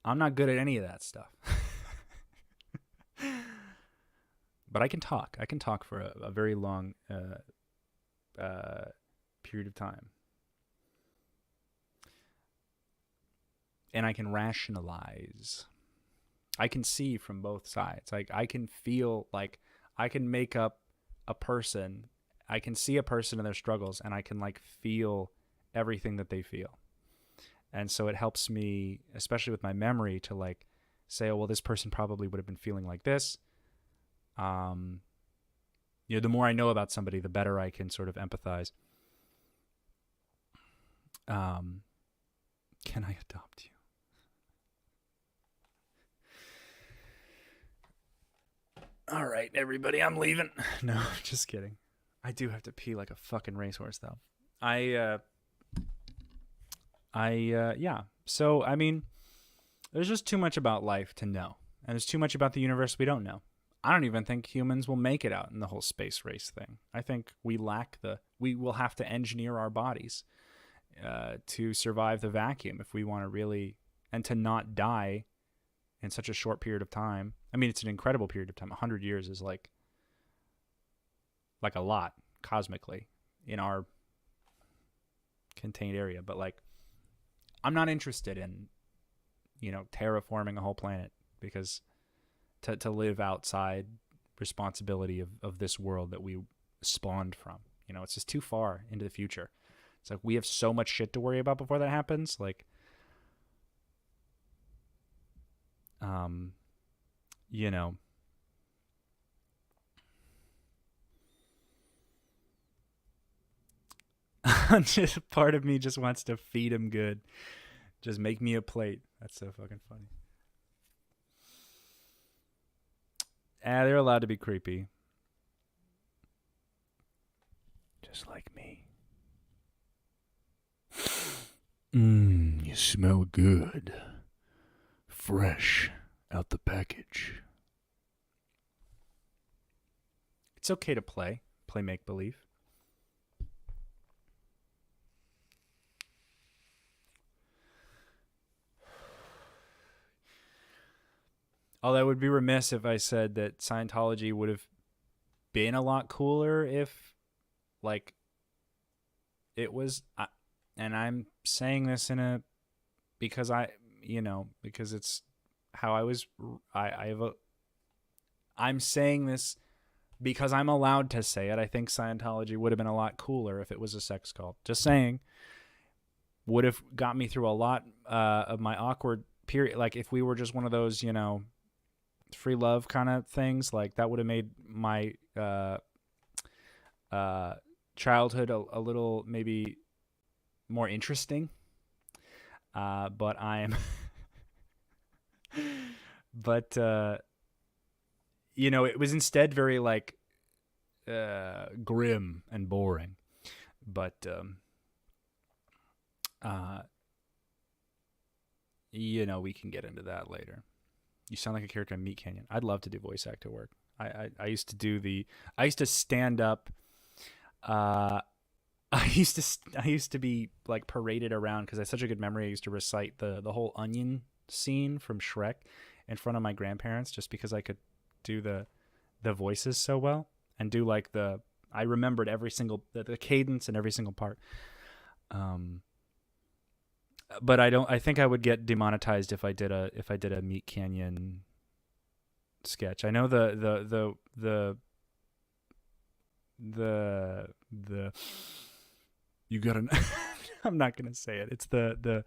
I'm not good at any of that stuff. But I can talk. I can talk for a very long period of time. And I can rationalize. I can see from both sides. Like, I can feel like I can make up a person. I can see a person and their struggles, and I can like feel everything that they feel. And so it helps me, especially with my memory, to like say, oh, well, this person probably would have been feeling like this. The more I know about somebody, the better I can sort of empathize. Can I adopt you? All right, everybody, I'm leaving. No, just kidding. I do have to pee like a fucking racehorse, though. Yeah. So, I mean, there's just too much about life to know. And there's too much about the universe we don't know. I don't even think humans will make it out in the whole space race thing. I think we will have to engineer our bodies to survive the vacuum if we want to really, and to not die in such a short period of time. I mean, it's an incredible period of time. 100 years is like a lot cosmically in our contained area. But like, I'm not interested in, terraforming a whole planet, because to live outside responsibility of this world that we spawned from, it's just too far into the future. It's like we have so much shit to worry about before that happens. Like, just part of me just wants to feed him good. Just make me a plate. That's so fucking funny. They're allowed to be creepy. Just like me. You smell good. Fresh out the package. It's okay to play make-believe. Although I would be remiss if I said that Scientology would have been a lot cooler if, like, it was, and I'm saying this because it's how I was, I'm saying this because I'm allowed to say it. I think Scientology would have been a lot cooler if it was a sex cult. Just saying. Would have got me through a lot of my awkward period. Like, if we were just one of those, free love kind of things, like that would have made my childhood a little maybe more interesting. But I'm but it was instead very like grim and boring. But we can get into that later. You sound like a character in Meat Canyon. I'd love to do voice actor work. I used to stand up. I used to be like paraded around because I have such a good memory. I used to recite the whole onion scene from Shrek in front of my grandparents just because I could do the voices so well and do like I remembered every single the cadence and every single part. But I think I would get demonetized if I did a Meat Canyon sketch. I know the you gotta I'm not gonna say it. It's the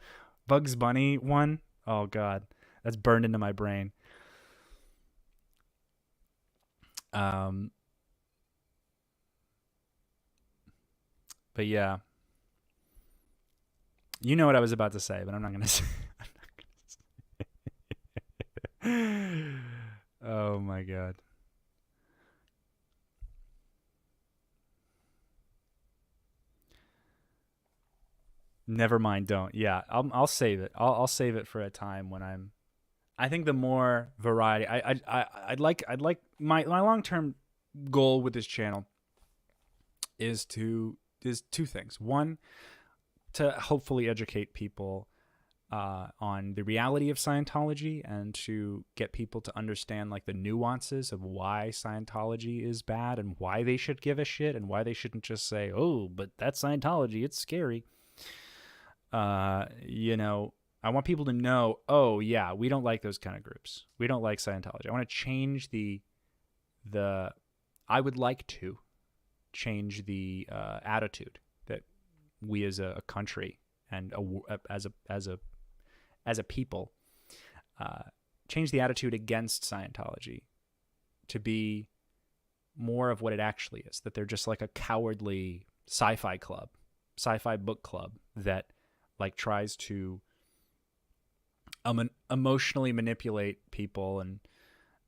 Bugs Bunny one. Oh God, that's burned into my brain. But yeah. You know what I was about to say, but I'm not going to say. Oh my God. Never mind. Don't. Yeah, I'll save it. I'll save it for a time when I think the more variety. I'd like my long-term goal with this channel is two things. One, to hopefully educate people on the reality of Scientology and to get people to understand like the nuances of why Scientology is bad and why they should give a shit and why they shouldn't just say, oh, but that's Scientology, it's scary. I want people to know, oh yeah, we don't like those kind of groups. We don't like Scientology. I want to change I would like to change the attitude that we as a country and as a people change the attitude against Scientology to be more of what it actually is, that they're just like a cowardly sci-fi book club that like tries to emotionally manipulate people and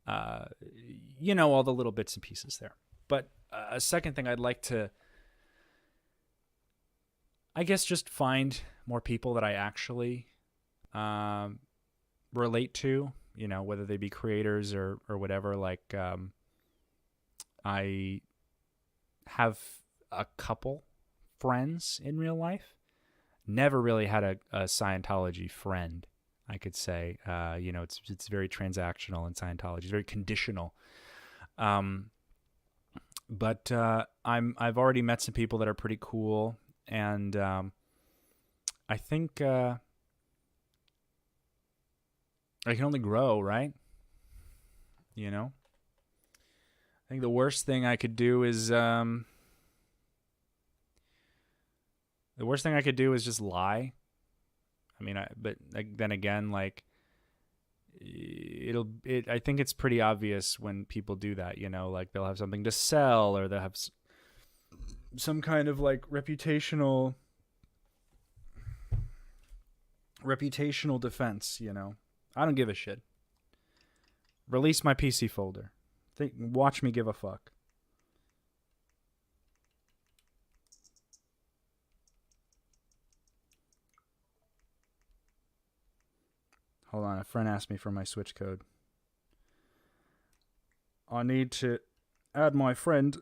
all the little bits and pieces there. But a second thing I'd like to, I guess, just find more people that I actually relate to, whether they be creators or whatever. Like I have a couple friends in real life. Never really had a Scientology friend, I could say. It's very transactional in Scientology. It's very conditional. But I've already met some people that are pretty cool, and I think I can only grow, right? I think the worst thing I could do is just lie. I mean, but then again, like I think it's pretty obvious when people do that, like they'll have something to sell, or they'll have some kind of like reputational defense, I don't give a shit. Release my PC folder. Watch me give a fuck. Hold on, a friend asked me for my switch code. I need to add my friend.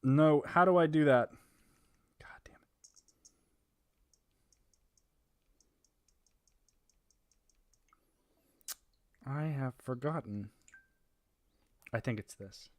No, how do I do that? God damn it. I have forgotten. I think it's this.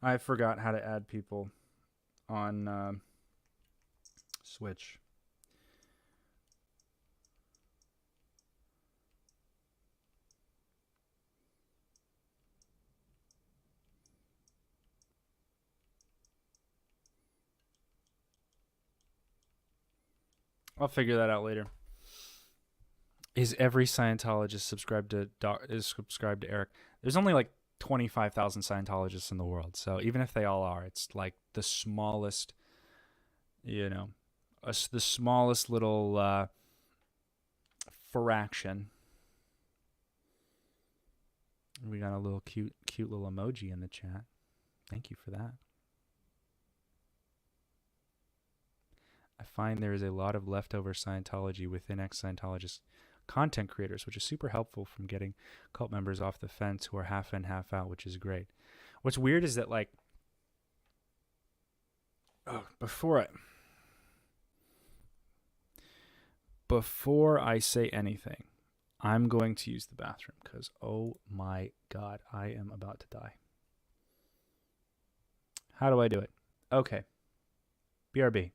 I forgot how to add people on Switch. I'll figure that out later. Is every Scientologist subscribed to Eric? There's only like 25,000 Scientologists in the world, so even if they all are, it's like the smallest, the smallest little fraction. We got a little cute little emoji in the chat. Thank you for that. I find there is a lot of leftover Scientology within ex-Scientologists content creators, which is super helpful from getting cult members off the fence who are half in, half out, which is great. What's weird is that, like, before I say anything, I'm going to use the bathroom because, oh my God, I am about to die. How do I do it? Okay. BRB.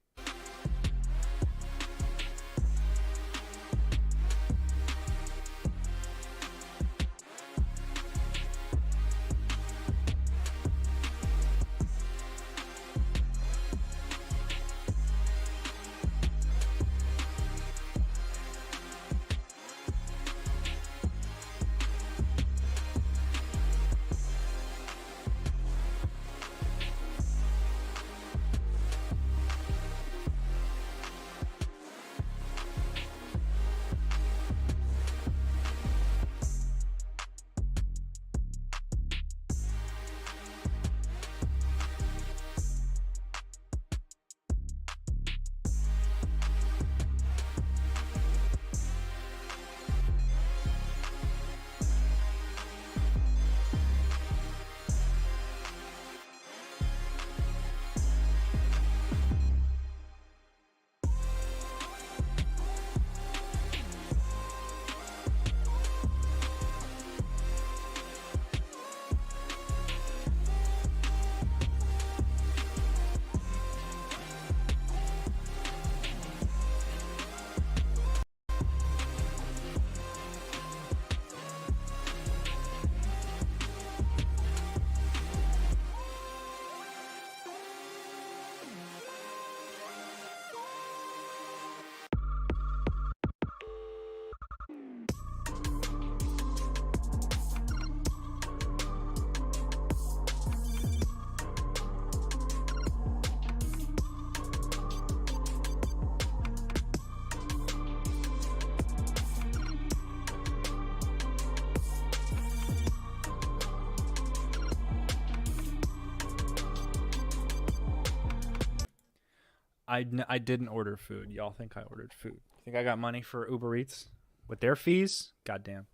I didn't order food. Y'all think I ordered food? Think I got money for Uber Eats with their fees? Goddamn.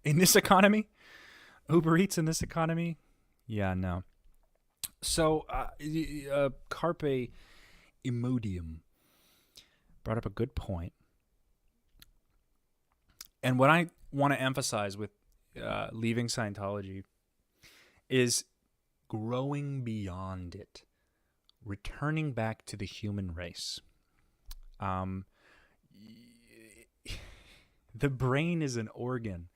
In this economy, Uber Eats in this economy? Yeah, no. So, Carpe Imodium brought up a good point. And what I want to emphasize with leaving Scientology is growing beyond it, returning back to the human race. The brain is an organ.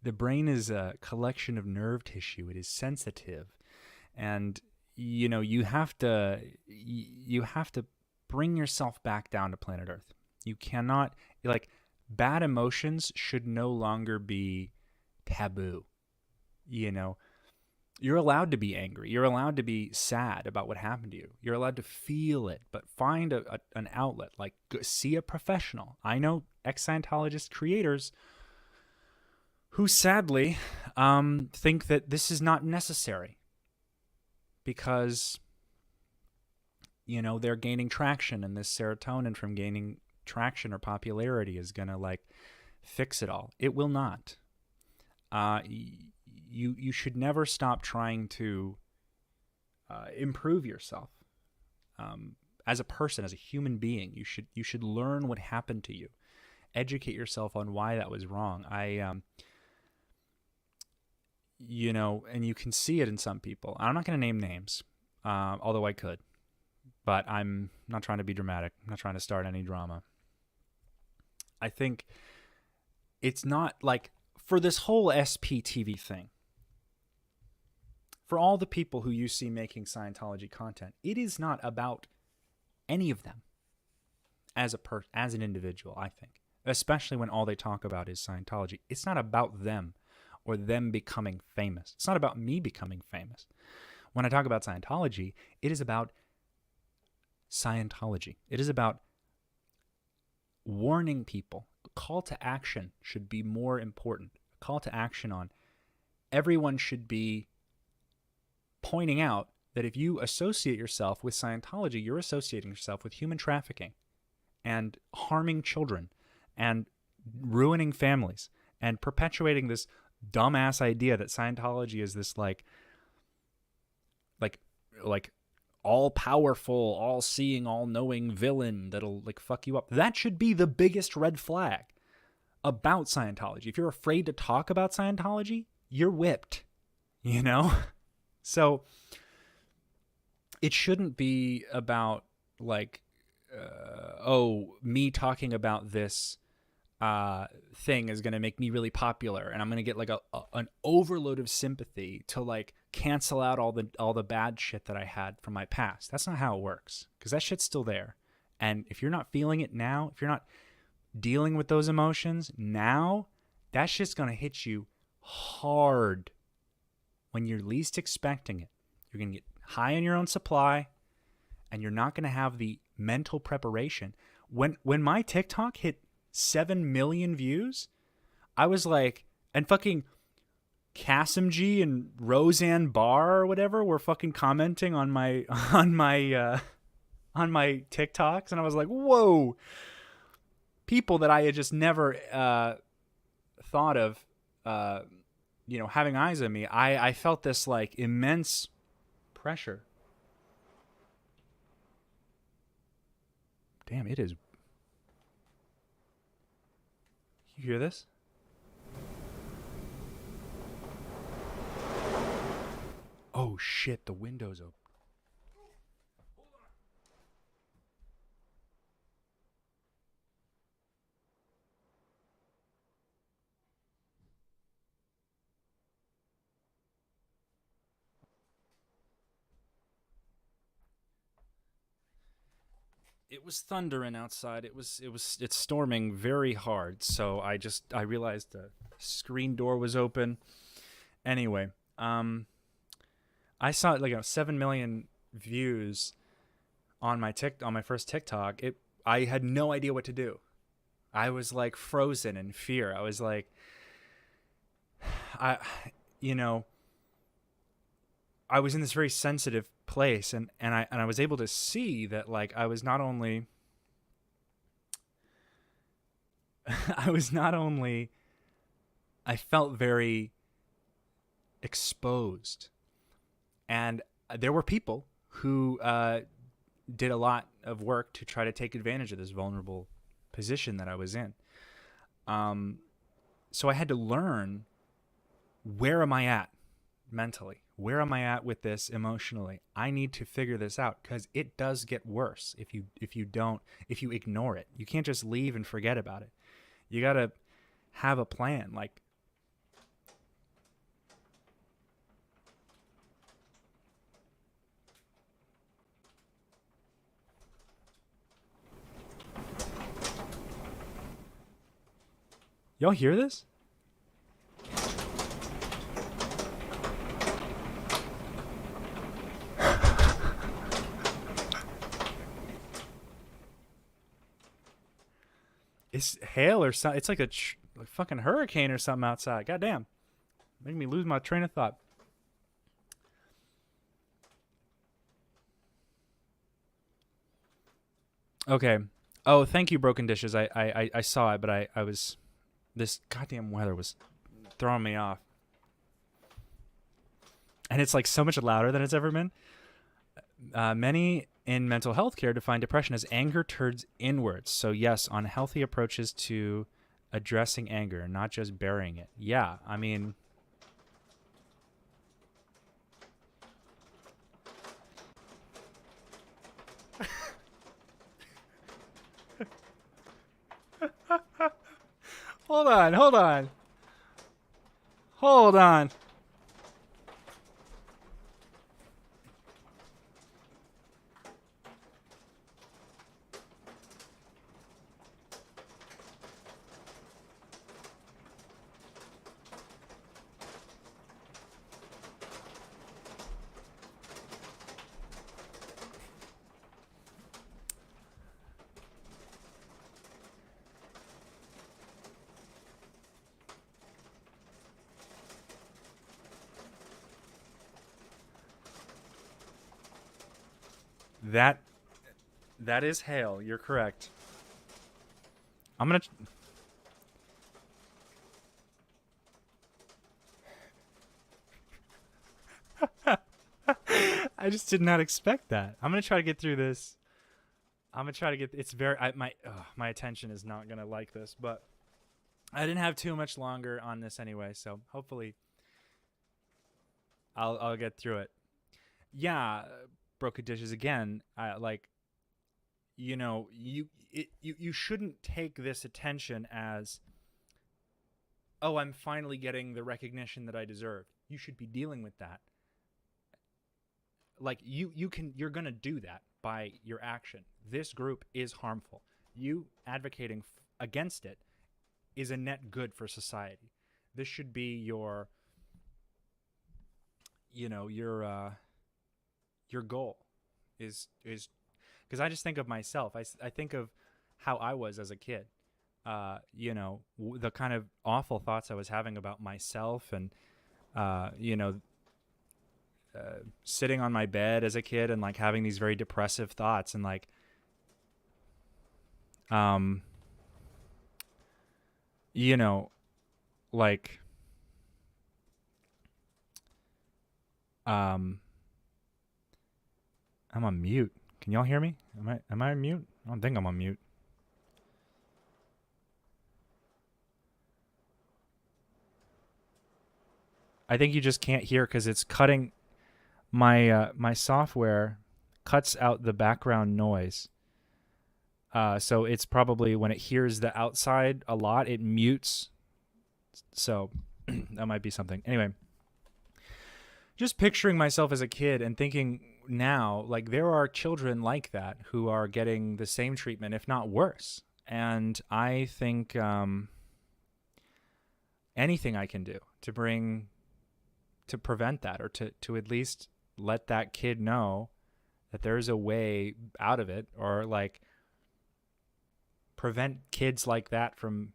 The brain is a collection of nerve tissue. It is sensitive. And, you know, you have to bring yourself back down to planet Earth. You cannot, like, bad emotions should no longer be taboo. You know, you're allowed to be angry. You're allowed to be sad about what happened to you. You're allowed to feel it, but find an outlet. Like, see a professional. I know ex-Scientologist creators who sadly think that this is not necessary because, you know, they're gaining traction, and this serotonin from gaining traction or popularity is going to, like, fix it all. It will not. You should never stop trying to improve yourself as a person, as a human being. You should learn what happened to you, educate yourself on why that was wrong. You know, and you can see it in some people. I'm not going to name names, although I could, but I'm not trying to be dramatic. I'm not trying to start any drama. I think it's not like, for this whole SPTV thing, for all the people who you see making Scientology content, it is not about any of them as an individual, I think. Especially when all they talk about is Scientology. It's not about them or them becoming famous. It's not about me becoming famous. When I talk about Scientology, it is about Scientology. It is about warning people. Call to action should be more important. Call to action on everyone should be pointing out that if you associate yourself with Scientology, you're associating yourself with human trafficking and harming children and ruining families and perpetuating this dumbass idea that Scientology is this like all powerful, all seeing, all knowing villain that'll like fuck you up. That should be the biggest red flag about Scientology. If you're afraid to talk about Scientology, you're whipped, you know? So it shouldn't be about like, me talking about this thing is going to make me really popular and I'm going to get like an overload of sympathy to like cancel out all the bad shit that I had from my past. That's not how it works, because that shit's still there. And if you're not feeling it now, if you're not dealing with those emotions now, that shit's going to hit you hard when you're least expecting it. You're going to get high on your own supply and you're not going to have the mental preparation. When my TikTok hit 7 million views, I was like, and fucking Kasimji and Roseanne Barr or whatever were fucking commenting on my TikToks, and I was like, whoa. People that I had just never thought of, having eyes on me. I felt this like immense pressure. Damn, it is. You hear this? Oh shit, the window's open. It was thundering outside. It's storming very hard. So I realized the screen door was open. Anyway, I saw like 7 million views on my first TikTok. I had no idea what to do. I was like frozen in fear. I was like, I was in this very sensitive place, and I was able to see that, like, I was not only I felt very exposed, and there were people who did a lot of work to try to take advantage of this vulnerable position that I was in. So I had to learn, where am I at mentally? Where am I at with this emotionally? I need to figure this out, because it does get worse if you ignore it. You can't just leave and forget about it. You got to have a plan. Like, y'all hear this? It's hail or something. It's like a fucking hurricane or something outside. Goddamn. Making me lose my train of thought. Okay. Oh, thank you, Broken Dishes. I saw it, but I was... This goddamn weather was throwing me off. And it's like so much louder than it's ever been. Many in mental health care define depression as anger turns inwards. So yes, unhealthy approaches to addressing anger, not just burying it. Yeah, I mean... Hold on. That is hail. You're correct. I'm gonna... I just did not expect that. I'm gonna try to get through this. I'm gonna try to get... It's very... my attention is not gonna like this, but I didn't have too much longer on this anyway, so hopefully I'll get through it. Yeah, Broken Dishes again. Like, you know, you shouldn't take this attention as, oh, I'm finally getting the recognition that I deserve. You should be dealing with that. Like, you're gonna do that by your action. This group is harmful. You advocating against it is a net good for society. This should be your, you know, your goal is because I just think of myself. I think of how I was as a kid. You know, the kind of awful thoughts I was having about myself, and you know, sitting on my bed as a kid and like having these very depressive thoughts, and like you know, like I'm on mute. Can y'all hear me? Am I on mute? I don't think I'm on mute. I think you just can't hear because it's cutting. My software cuts out the background noise. So it's probably when it hears the outside a lot, it mutes. So that might be something. Anyway, just picturing myself as a kid and thinking now, like, there are children like that who are getting the same treatment, if not worse. And I think anything I can do to prevent that, or to at least let that kid know that there's a way out of it, or like prevent kids like that from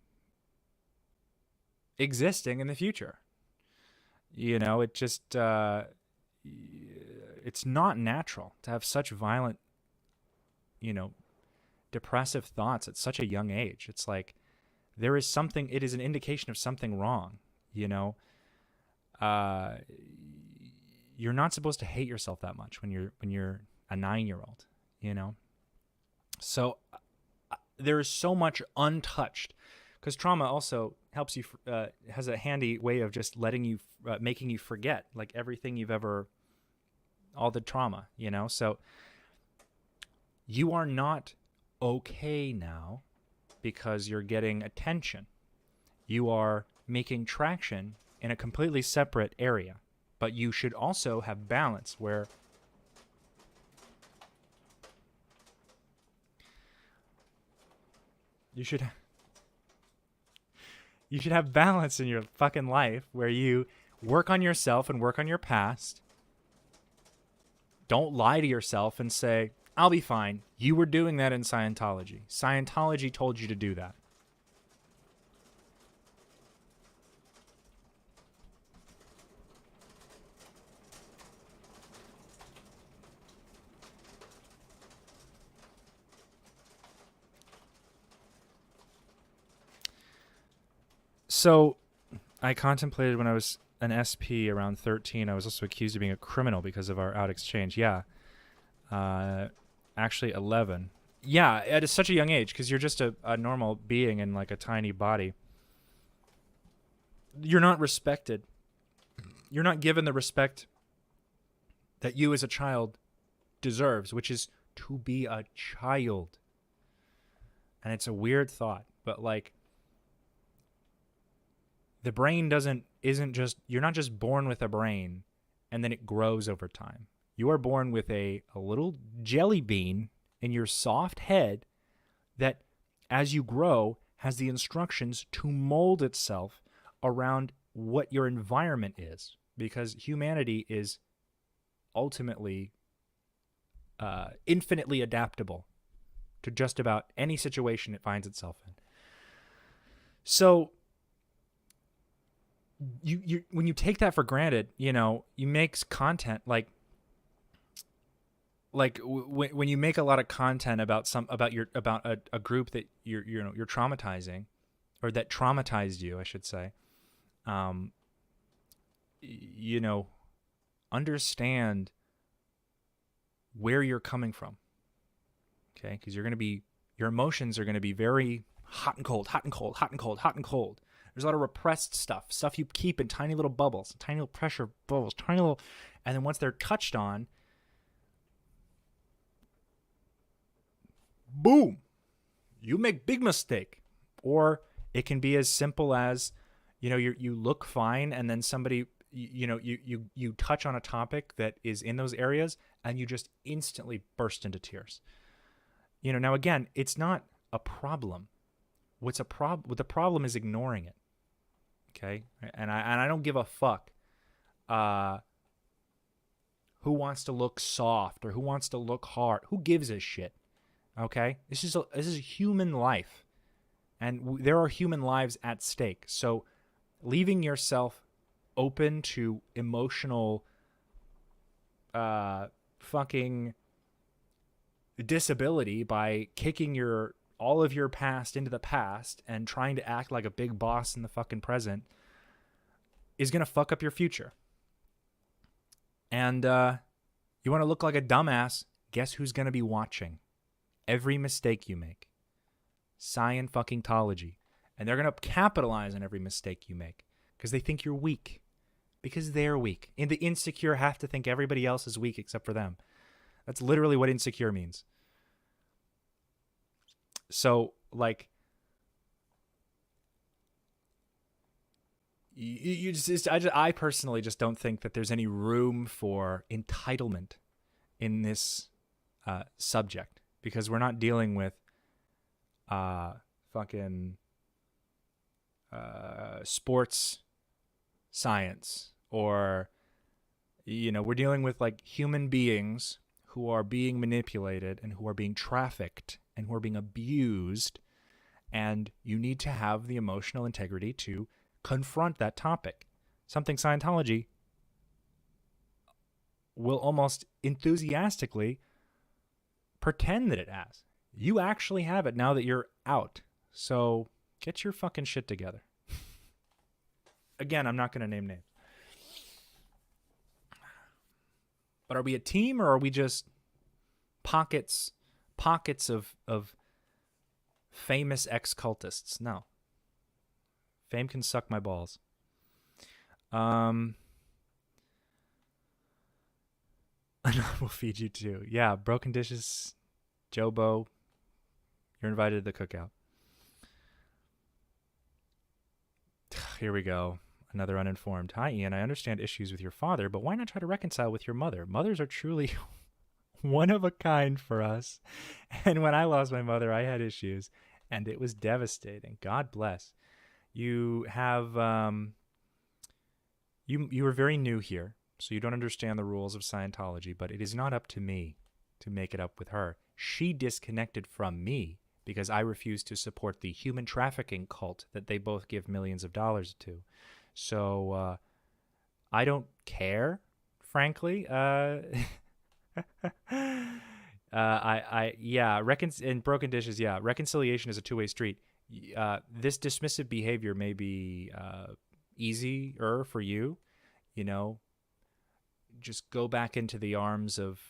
existing in the future. You know, it just it's not natural to have such violent, you know, depressive thoughts at such a young age. It's like there is something, it is an indication of something wrong, you know. You're not supposed to hate yourself that much when you're a 9-year-old, you know. So there is so much untouched, because trauma also helps you, has a handy way of just letting you, making you forget like everything you've ever, all the trauma, you know. So you are not okay now because you're getting attention. You are making traction in a completely separate area, but you should also have balance where you should have balance in your fucking life where you work on yourself and work on your past. Don't lie to yourself and say, I'll be fine. You were doing that in Scientology. Scientology told you to do that. So I contemplated when I was an SP around 13, I was also accused of being a criminal because of our out exchange. Yeah. Actually 11. Yeah, at such a young age, because you're just a normal being in like a tiny body. You're not respected. You're not given the respect that you as a child deserves, which is to be a child. And it's a weird thought, but like the brain isn't just, you're not just born with a brain and then it grows over time. You are born with a little jelly bean in your soft head that, as you grow, has the instructions to mold itself around what your environment is, because humanity is ultimately infinitely adaptable to just about any situation it finds itself in. So you when you take that for granted, you know, you make content like when you make a lot of content about a group that you're traumatizing, or that traumatized you, I should say. You know, understand where you're coming from. Okay, because your emotions are going to be very hot and cold, hot and cold, hot and cold, hot and cold. There's a lot of repressed stuff you keep in tiny little bubbles, tiny little pressure bubbles, and then once they're touched on, boom, you make big mistake. Or it can be as simple as, you know, you look fine, and then somebody, you touch on a topic that is in those areas, and you just instantly burst into tears. You know, now again, it's not a problem. What the problem is ignoring it. Okay, and I don't give a fuck who wants to look soft or who wants to look hard. Who gives a shit? Okay, this is a human life, and there are human lives at stake. So, leaving yourself open to emotional, fucking disability by kicking all of your past into the past and trying to act like a big boss in the fucking present is gonna fuck up your future. And you want to look like a dumbass? Guess who's gonna be watching every mistake you make? Scientology. And they're going to capitalize on every mistake you make because they think you're weak. Because they're weak. And the insecure have to think everybody else is weak except for them. That's literally what insecure means. So, like, I personally just don't think that there's any room for entitlement in this subject, because we're not dealing with fucking sports science, or, you know, we're dealing with like human beings who are being manipulated and who are being trafficked and who are being abused, and you need to have the emotional integrity to confront that topic. Something Scientology will almost enthusiastically pretend that it has. You actually have it now that you're out. So get your fucking shit together. Again, I'm not going to name names. But are we a team, or are we just pockets of famous ex-cultists? No. Fame can suck my balls. We'll feed you too. Yeah, broken dishes, Jobo. You're invited to the cookout. Here we go. Another uninformed. Hi, Ian. I understand issues with your father, but why not try to reconcile with your mother? Mothers are truly one of a kind for us. And when I lost my mother, I had issues, and it was devastating. God bless. You have you are very new here, so you don't understand the rules of Scientology, but it is not up to me to make it up with her. She disconnected from me because I refused to support the human trafficking cult that they both give millions of dollars to. So I don't care, frankly. In broken dishes, yeah, reconciliation is a two-way street. This dismissive behavior may be easier for you, you know. Just go back into the arms of,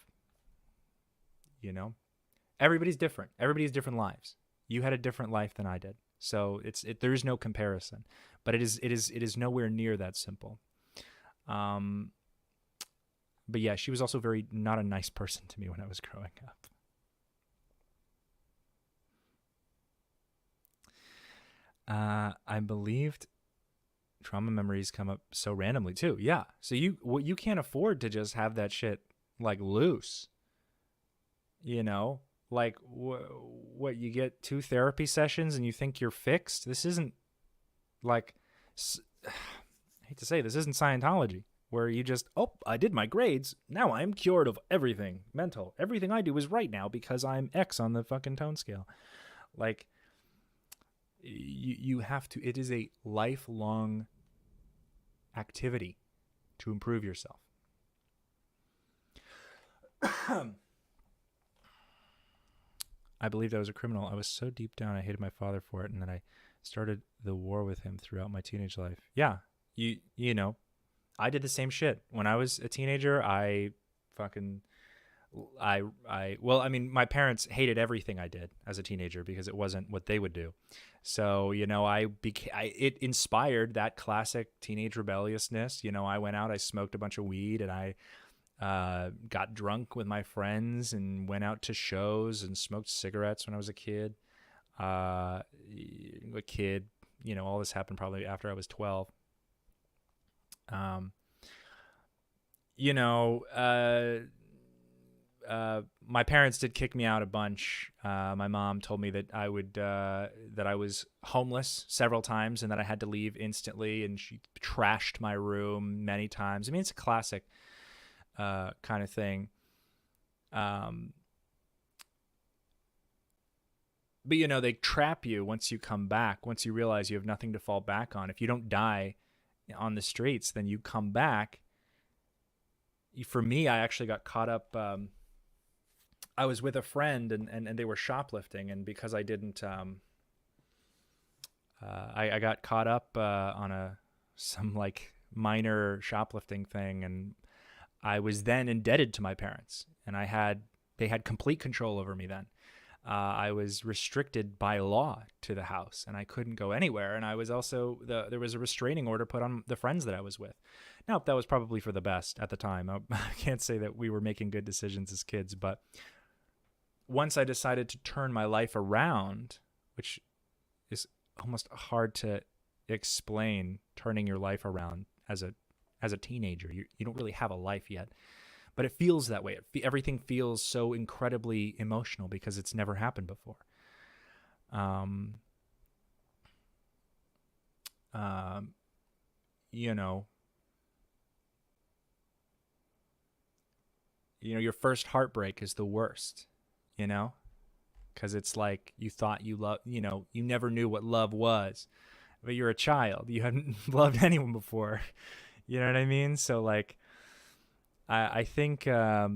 you know, everybody's different. Everybody has different lives. You had a different life than I did, so there is no comparison. But it is nowhere near that simple. But yeah, she was also very not a nice person to me when I was growing up. I believed trauma memories come up so randomly too. Yeah, so you can't afford to just have that shit like loose. You know, like what you get 2 therapy sessions and you think you're fixed. This isn't like, I hate to say, this isn't Scientology, where you just, I did my grades, now I'm cured of everything mental. Everything I do is right now because I'm X on the fucking tone scale. Like, you have to, it is a lifelong activity to improve yourself. I believed I was a criminal. I was so deep down, I hated my father for it, and then I started the war with him throughout my teenage life. Yeah, you know, I did the same shit. When I was a teenager, my parents hated everything I did as a teenager because it wasn't what they would do. So, you know, it inspired that classic teenage rebelliousness. You know, I went out, I smoked a bunch of weed, and I got drunk with my friends and went out to shows and smoked cigarettes when I was a kid. You know, all this happened probably after I was 12. You know, my parents did kick me out a bunch. My mom told me that I was homeless several times and that I had to leave instantly, and she trashed my room many times. I mean, it's a classic kind of thing. But, you know, they trap you once you come back, once you realize you have nothing to fall back on. If you don't die on the streets, then you come back. For me, I actually got caught up. I was with a friend and they were shoplifting. And because I didn't, I got caught up on some like minor shoplifting thing. And I was then indebted to my parents, and they had complete control over me then. I was restricted by law to the house, and I couldn't go anywhere. And I was also, there was a restraining order put on the friends that I was with. Now, that was probably for the best at the time. I can't say that we were making good decisions as kids, but once I decided to turn my life around, which is almost hard to explain, turning your life around as a teenager. You don't really have a life yet. But it feels that way. Everything feels so incredibly emotional because it's never happened before. You know, your first heartbreak is the worst, you know, because it's like you thought you loved, you never knew what love was, but you're a child. You hadn't loved anyone before. You know what I mean? So like, I think I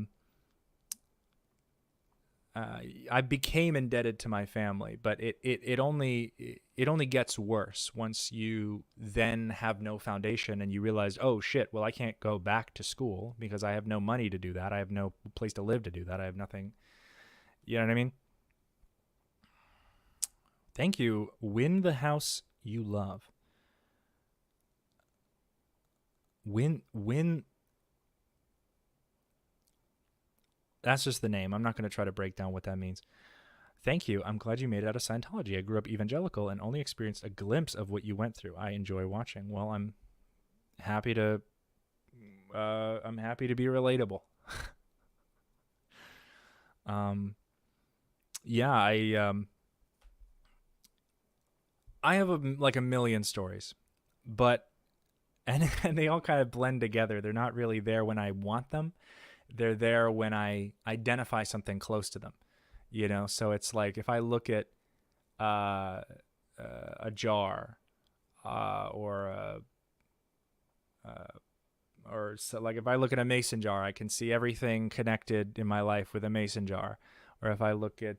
became indebted to my family, but it only gets worse once you then have no foundation and you realize, oh shit, well I can't go back to school because I have no money to do that. I have no place to live to do that. I have nothing. You know what I mean? Thank you. Win the house you love. Win. That's just the name. I'm not going to try to break down what that means. Thank you. I'm glad you made it out of Scientology. I grew up evangelical and only experienced a glimpse of what you went through. I enjoy watching. Well, I'm happy to be relatable. Yeah, I have a million stories, but and they all kind of blend together. They're not really there when I want them. They're there when I identify something close to them, you know? So it's like if I look at a jar or so like if I look at a mason jar, I can see everything connected in my life with a mason jar. Or if I look at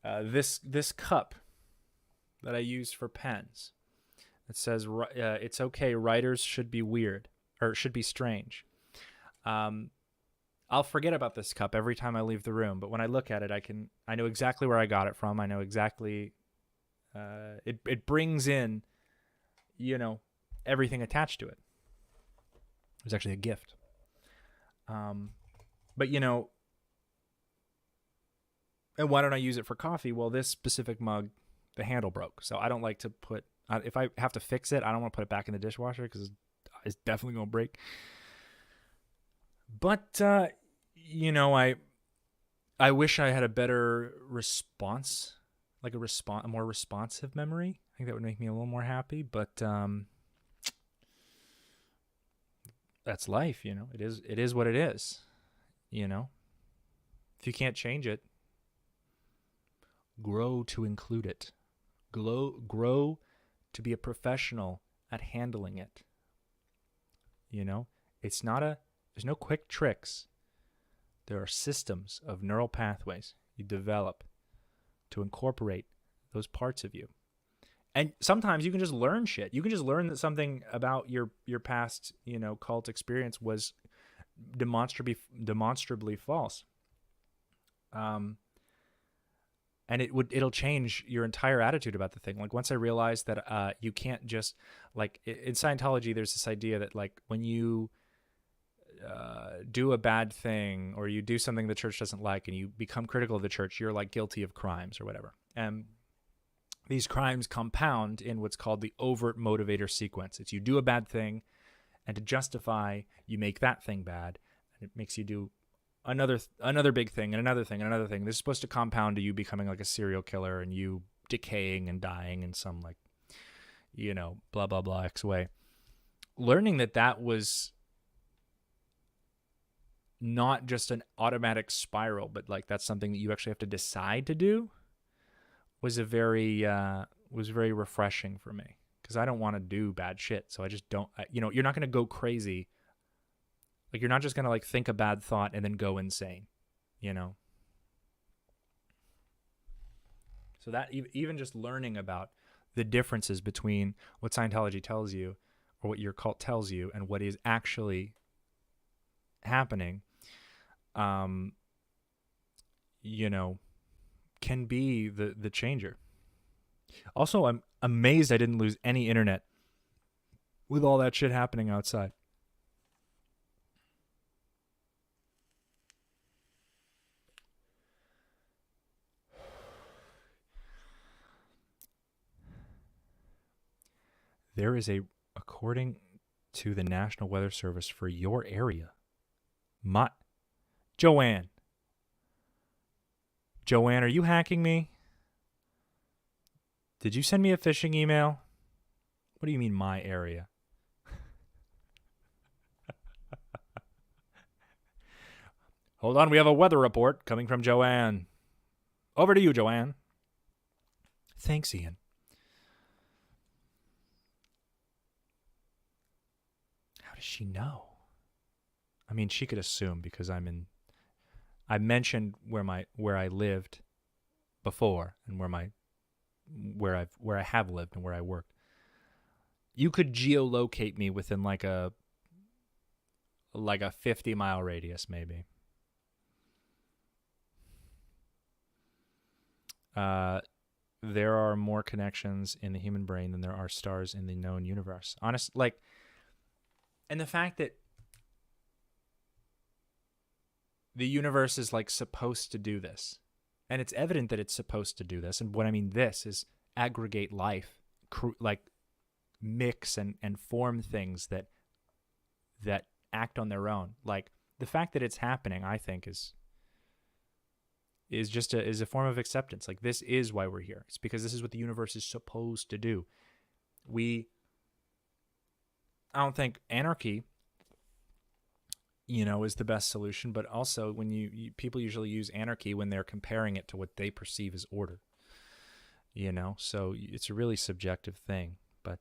this cup that I use for pens, it says it's okay, writers should be weird or should be strange. I'll forget about this cup every time I leave the room, but when I look at it, I know exactly where I got it from. I know exactly, it brings in, you know, everything attached to it. It was actually a gift. But you know, and why don't I use it for coffee? Well, this specific mug, the handle broke. So I don't like to put, if I have to fix it, I don't want to put it back in the dishwasher because it's definitely going to break. But, you know, I wish I had a better response, like a more responsive memory. I think that would make me a little more happy, but that's life, you know. It is what it is, you know. If you can't change it, grow to include it. Grow to be a professional at handling it. You know, there's no quick tricks. There are systems of neural pathways you develop to incorporate those parts of you. And sometimes you can just learn shit. You can just learn that something about your past, you know, cult experience was demonstrably false. And it'll change your entire attitude about the thing. Like once I realized that you can't just, like in Scientology, there's this idea that like when you do a bad thing or you do something the church doesn't like and you become critical of the church, you're like guilty of crimes or whatever. And these crimes compound in what's called the overt motivator sequence. It's you do a bad thing, and to justify, you make that thing bad, and it makes you do another big thing and another thing and another thing. This is supposed to compound to you becoming like a serial killer and you decaying and dying in some like, you know, blah, blah, blah X way. Learning that was not just an automatic spiral, but like that's something that you actually have to decide to do was very refreshing for me, because I don't want to do bad shit. So I just don't, you know, you're not going to go crazy. Like you're not just going to like think a bad thought and then go insane, you know? So that even just learning about the differences between what Scientology tells you or what your cult tells you and what is actually happening, you know, can be the changer. Also, I'm amazed I didn't lose any internet with all that shit happening outside. There is according to the National Weather Service for your area. Joanne, are you hacking me? Did you send me a phishing email? What do you mean my area? Hold on, we have a weather report coming from Joanne. Over to you, Joanne. Thanks, Ian. How does she know? I mean, she could assume because I mentioned where I lived before and where I have lived and where I worked. You could geolocate me within like a 50-mile radius, maybe. There are more connections in the human brain than there are stars in the known universe. And the fact that the universe is like supposed to do this, and it's evident that it's supposed to do this. And what I mean this is aggregate life, like mix and form things that act on their own. Like the fact that it's happening, I think is just a form of acceptance. Like this is why we're here. It's because this is what the universe is supposed to do. I don't think anarchy, is the best solution, but also when people usually use anarchy when they're comparing it to what they perceive as order. So it's a really subjective thing. But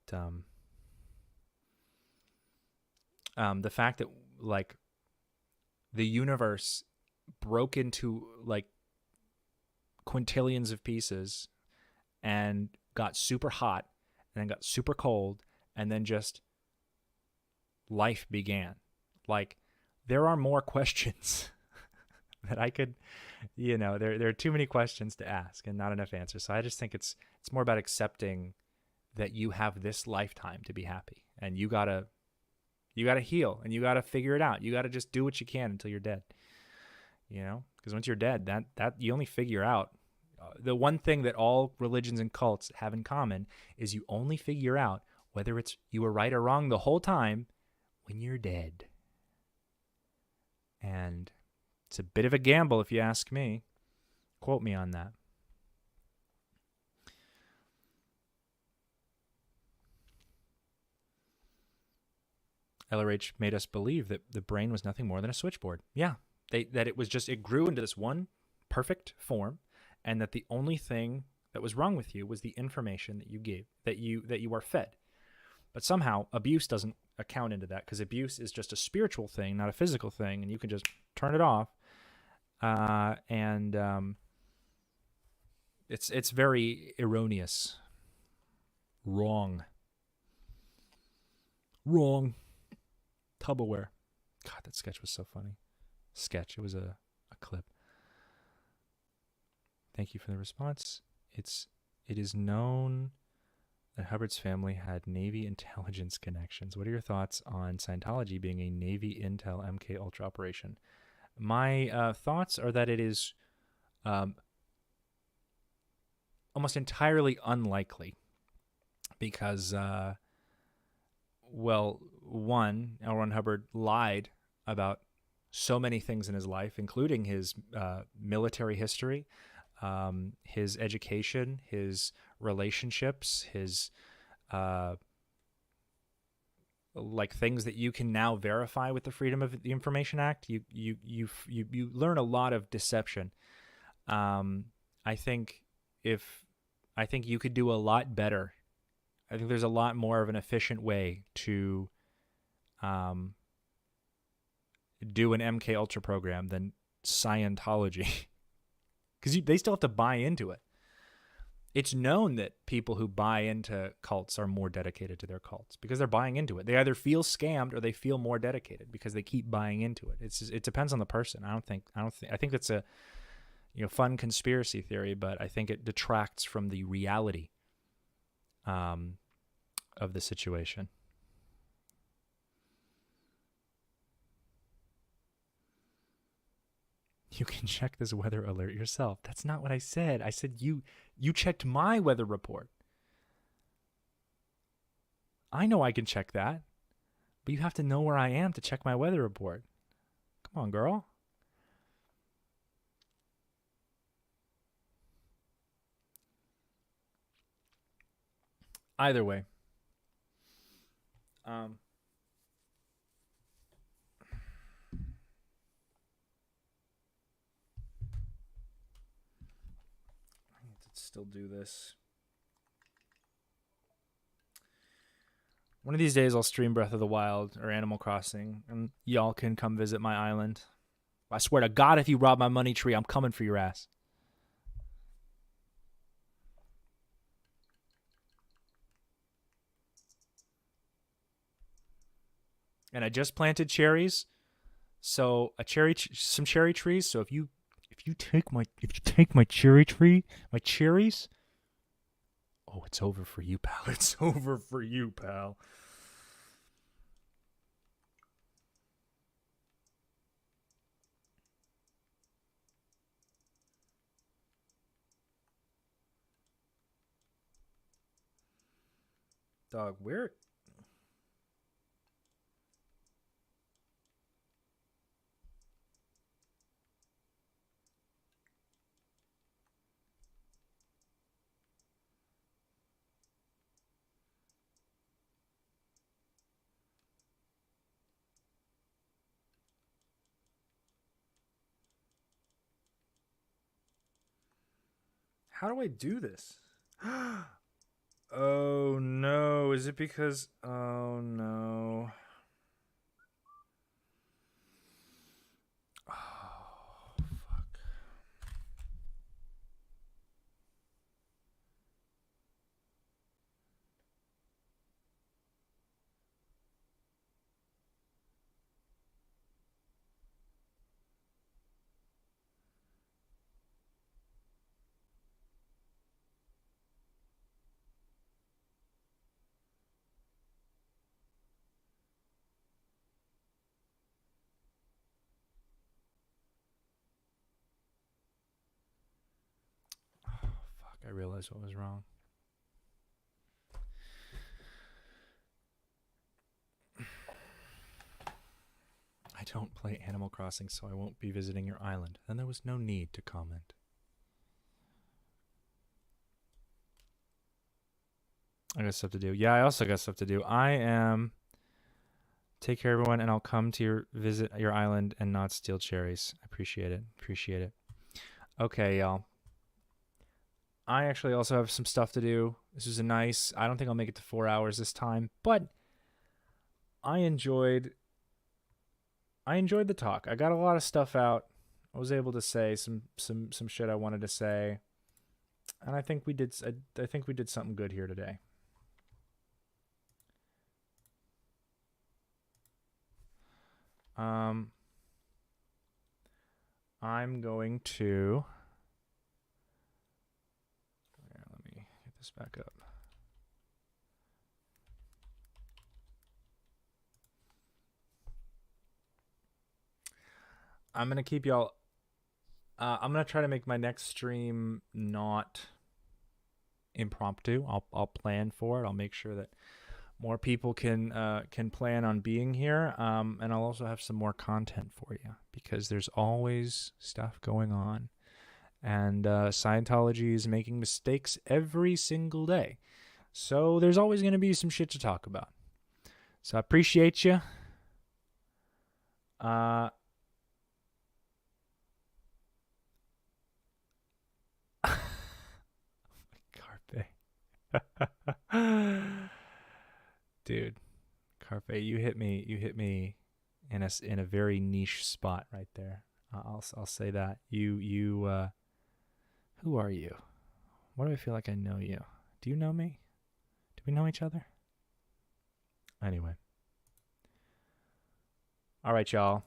the fact that like the universe broke into like quintillions of pieces and got super hot and then got super cold and then just life began. Like there are more questions that I could, there are too many questions to ask and not enough answers. So I just think it's more about accepting that you have this lifetime to be happy, and you gotta heal, and you gotta figure it out. You gotta just do what you can until you're dead. Because once you're dead, that you only figure out the one thing that all religions and cults have in common is you only figure out whether it's you were right or wrong the whole time when you're dead. And it's a bit of a gamble if you ask me. Quote me on that. LRH made us believe that the brain was nothing more than a switchboard. Yeah, that it grew into this one perfect form, and that the only thing that was wrong with you was the information that you gave, that you are fed. But somehow abuse doesn't account into that, because abuse is just a spiritual thing, not a physical thing, and you can just turn it off. It's very erroneous. Wrong. Tupperware. God, that sketch was so funny. It was a clip. Thank you for the response. It is known that Hubbard's family had Navy intelligence connections. What are your thoughts on Scientology being a Navy Intel MK Ultra operation? My thoughts are that it is almost entirely unlikely because, one, L. Ron Hubbard lied about so many things in his life, including his military history, his education, his relationships, his things that you can now verify with the Freedom of the Information Act. You learn a lot of deception. I think you could do a lot better. I think there's a lot more of an efficient way to do an MK Ultra program than Scientology, because they still have to buy into it. It's known that people who buy into cults are more dedicated to their cults because they're buying into it. They either feel scammed or they feel more dedicated because they keep buying into it. It depends on the person. I think that's a fun conspiracy theory, but I think it detracts from the reality of the situation. You can check this weather alert yourself. That's not what I said. I said you checked my weather report. I know I can check that, but you have to know where I am to check my weather report. Come on, girl. Either way. I need to still do this. One of these days I'll stream Breath of the Wild or Animal Crossing, and y'all can come visit my island. I swear to God, if you rob my money tree, I'm coming for your ass. And I just planted cherries, so some cherry trees. So if you take my cherry tree, my cherries, oh, it's over for you, pal. It's over for you, pal. Dog, where? How do I do this? Oh no, is it because... Oh no. Oh, fuck. Fuck, I realized what was wrong. I don't play Animal Crossing, so I won't be visiting your island. Then there was no need to comment. I got stuff to do. Yeah, I also got stuff to do. Take care, everyone, and I'll come to visit your island and not steal cherries. I appreciate it. Appreciate it. Okay, y'all. I actually also have some stuff to do. This was I don't think I'll make it to 4 hours this time, but I enjoyed the talk. I got a lot of stuff out. I was able to say some shit I wanted to say. And I think we did something good here today. I'm going to... Yeah, let me get this back up. I'm going to keep y'all... I'm going to try to make my next stream not impromptu. I'll plan for it. I'll make sure that more people can plan on being here, and I'll also have some more content for you because there's always stuff going on, and Scientology is making mistakes every single day, so there's always going to be some shit to talk about. So I appreciate you. Carpe. Dude, Carpe, you hit me in a very niche spot right there. I'll say that. You who are you? Why do I feel like I know you? Do you know me? Do we know each other? Anyway. All right, y'all.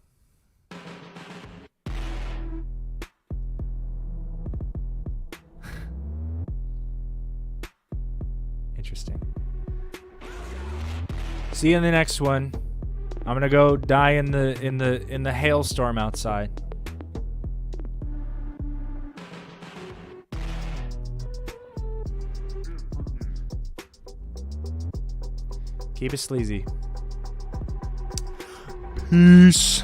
Interesting. See you in the next one. I'm gonna go die in the hailstorm outside. Keep it sleazy. Peace.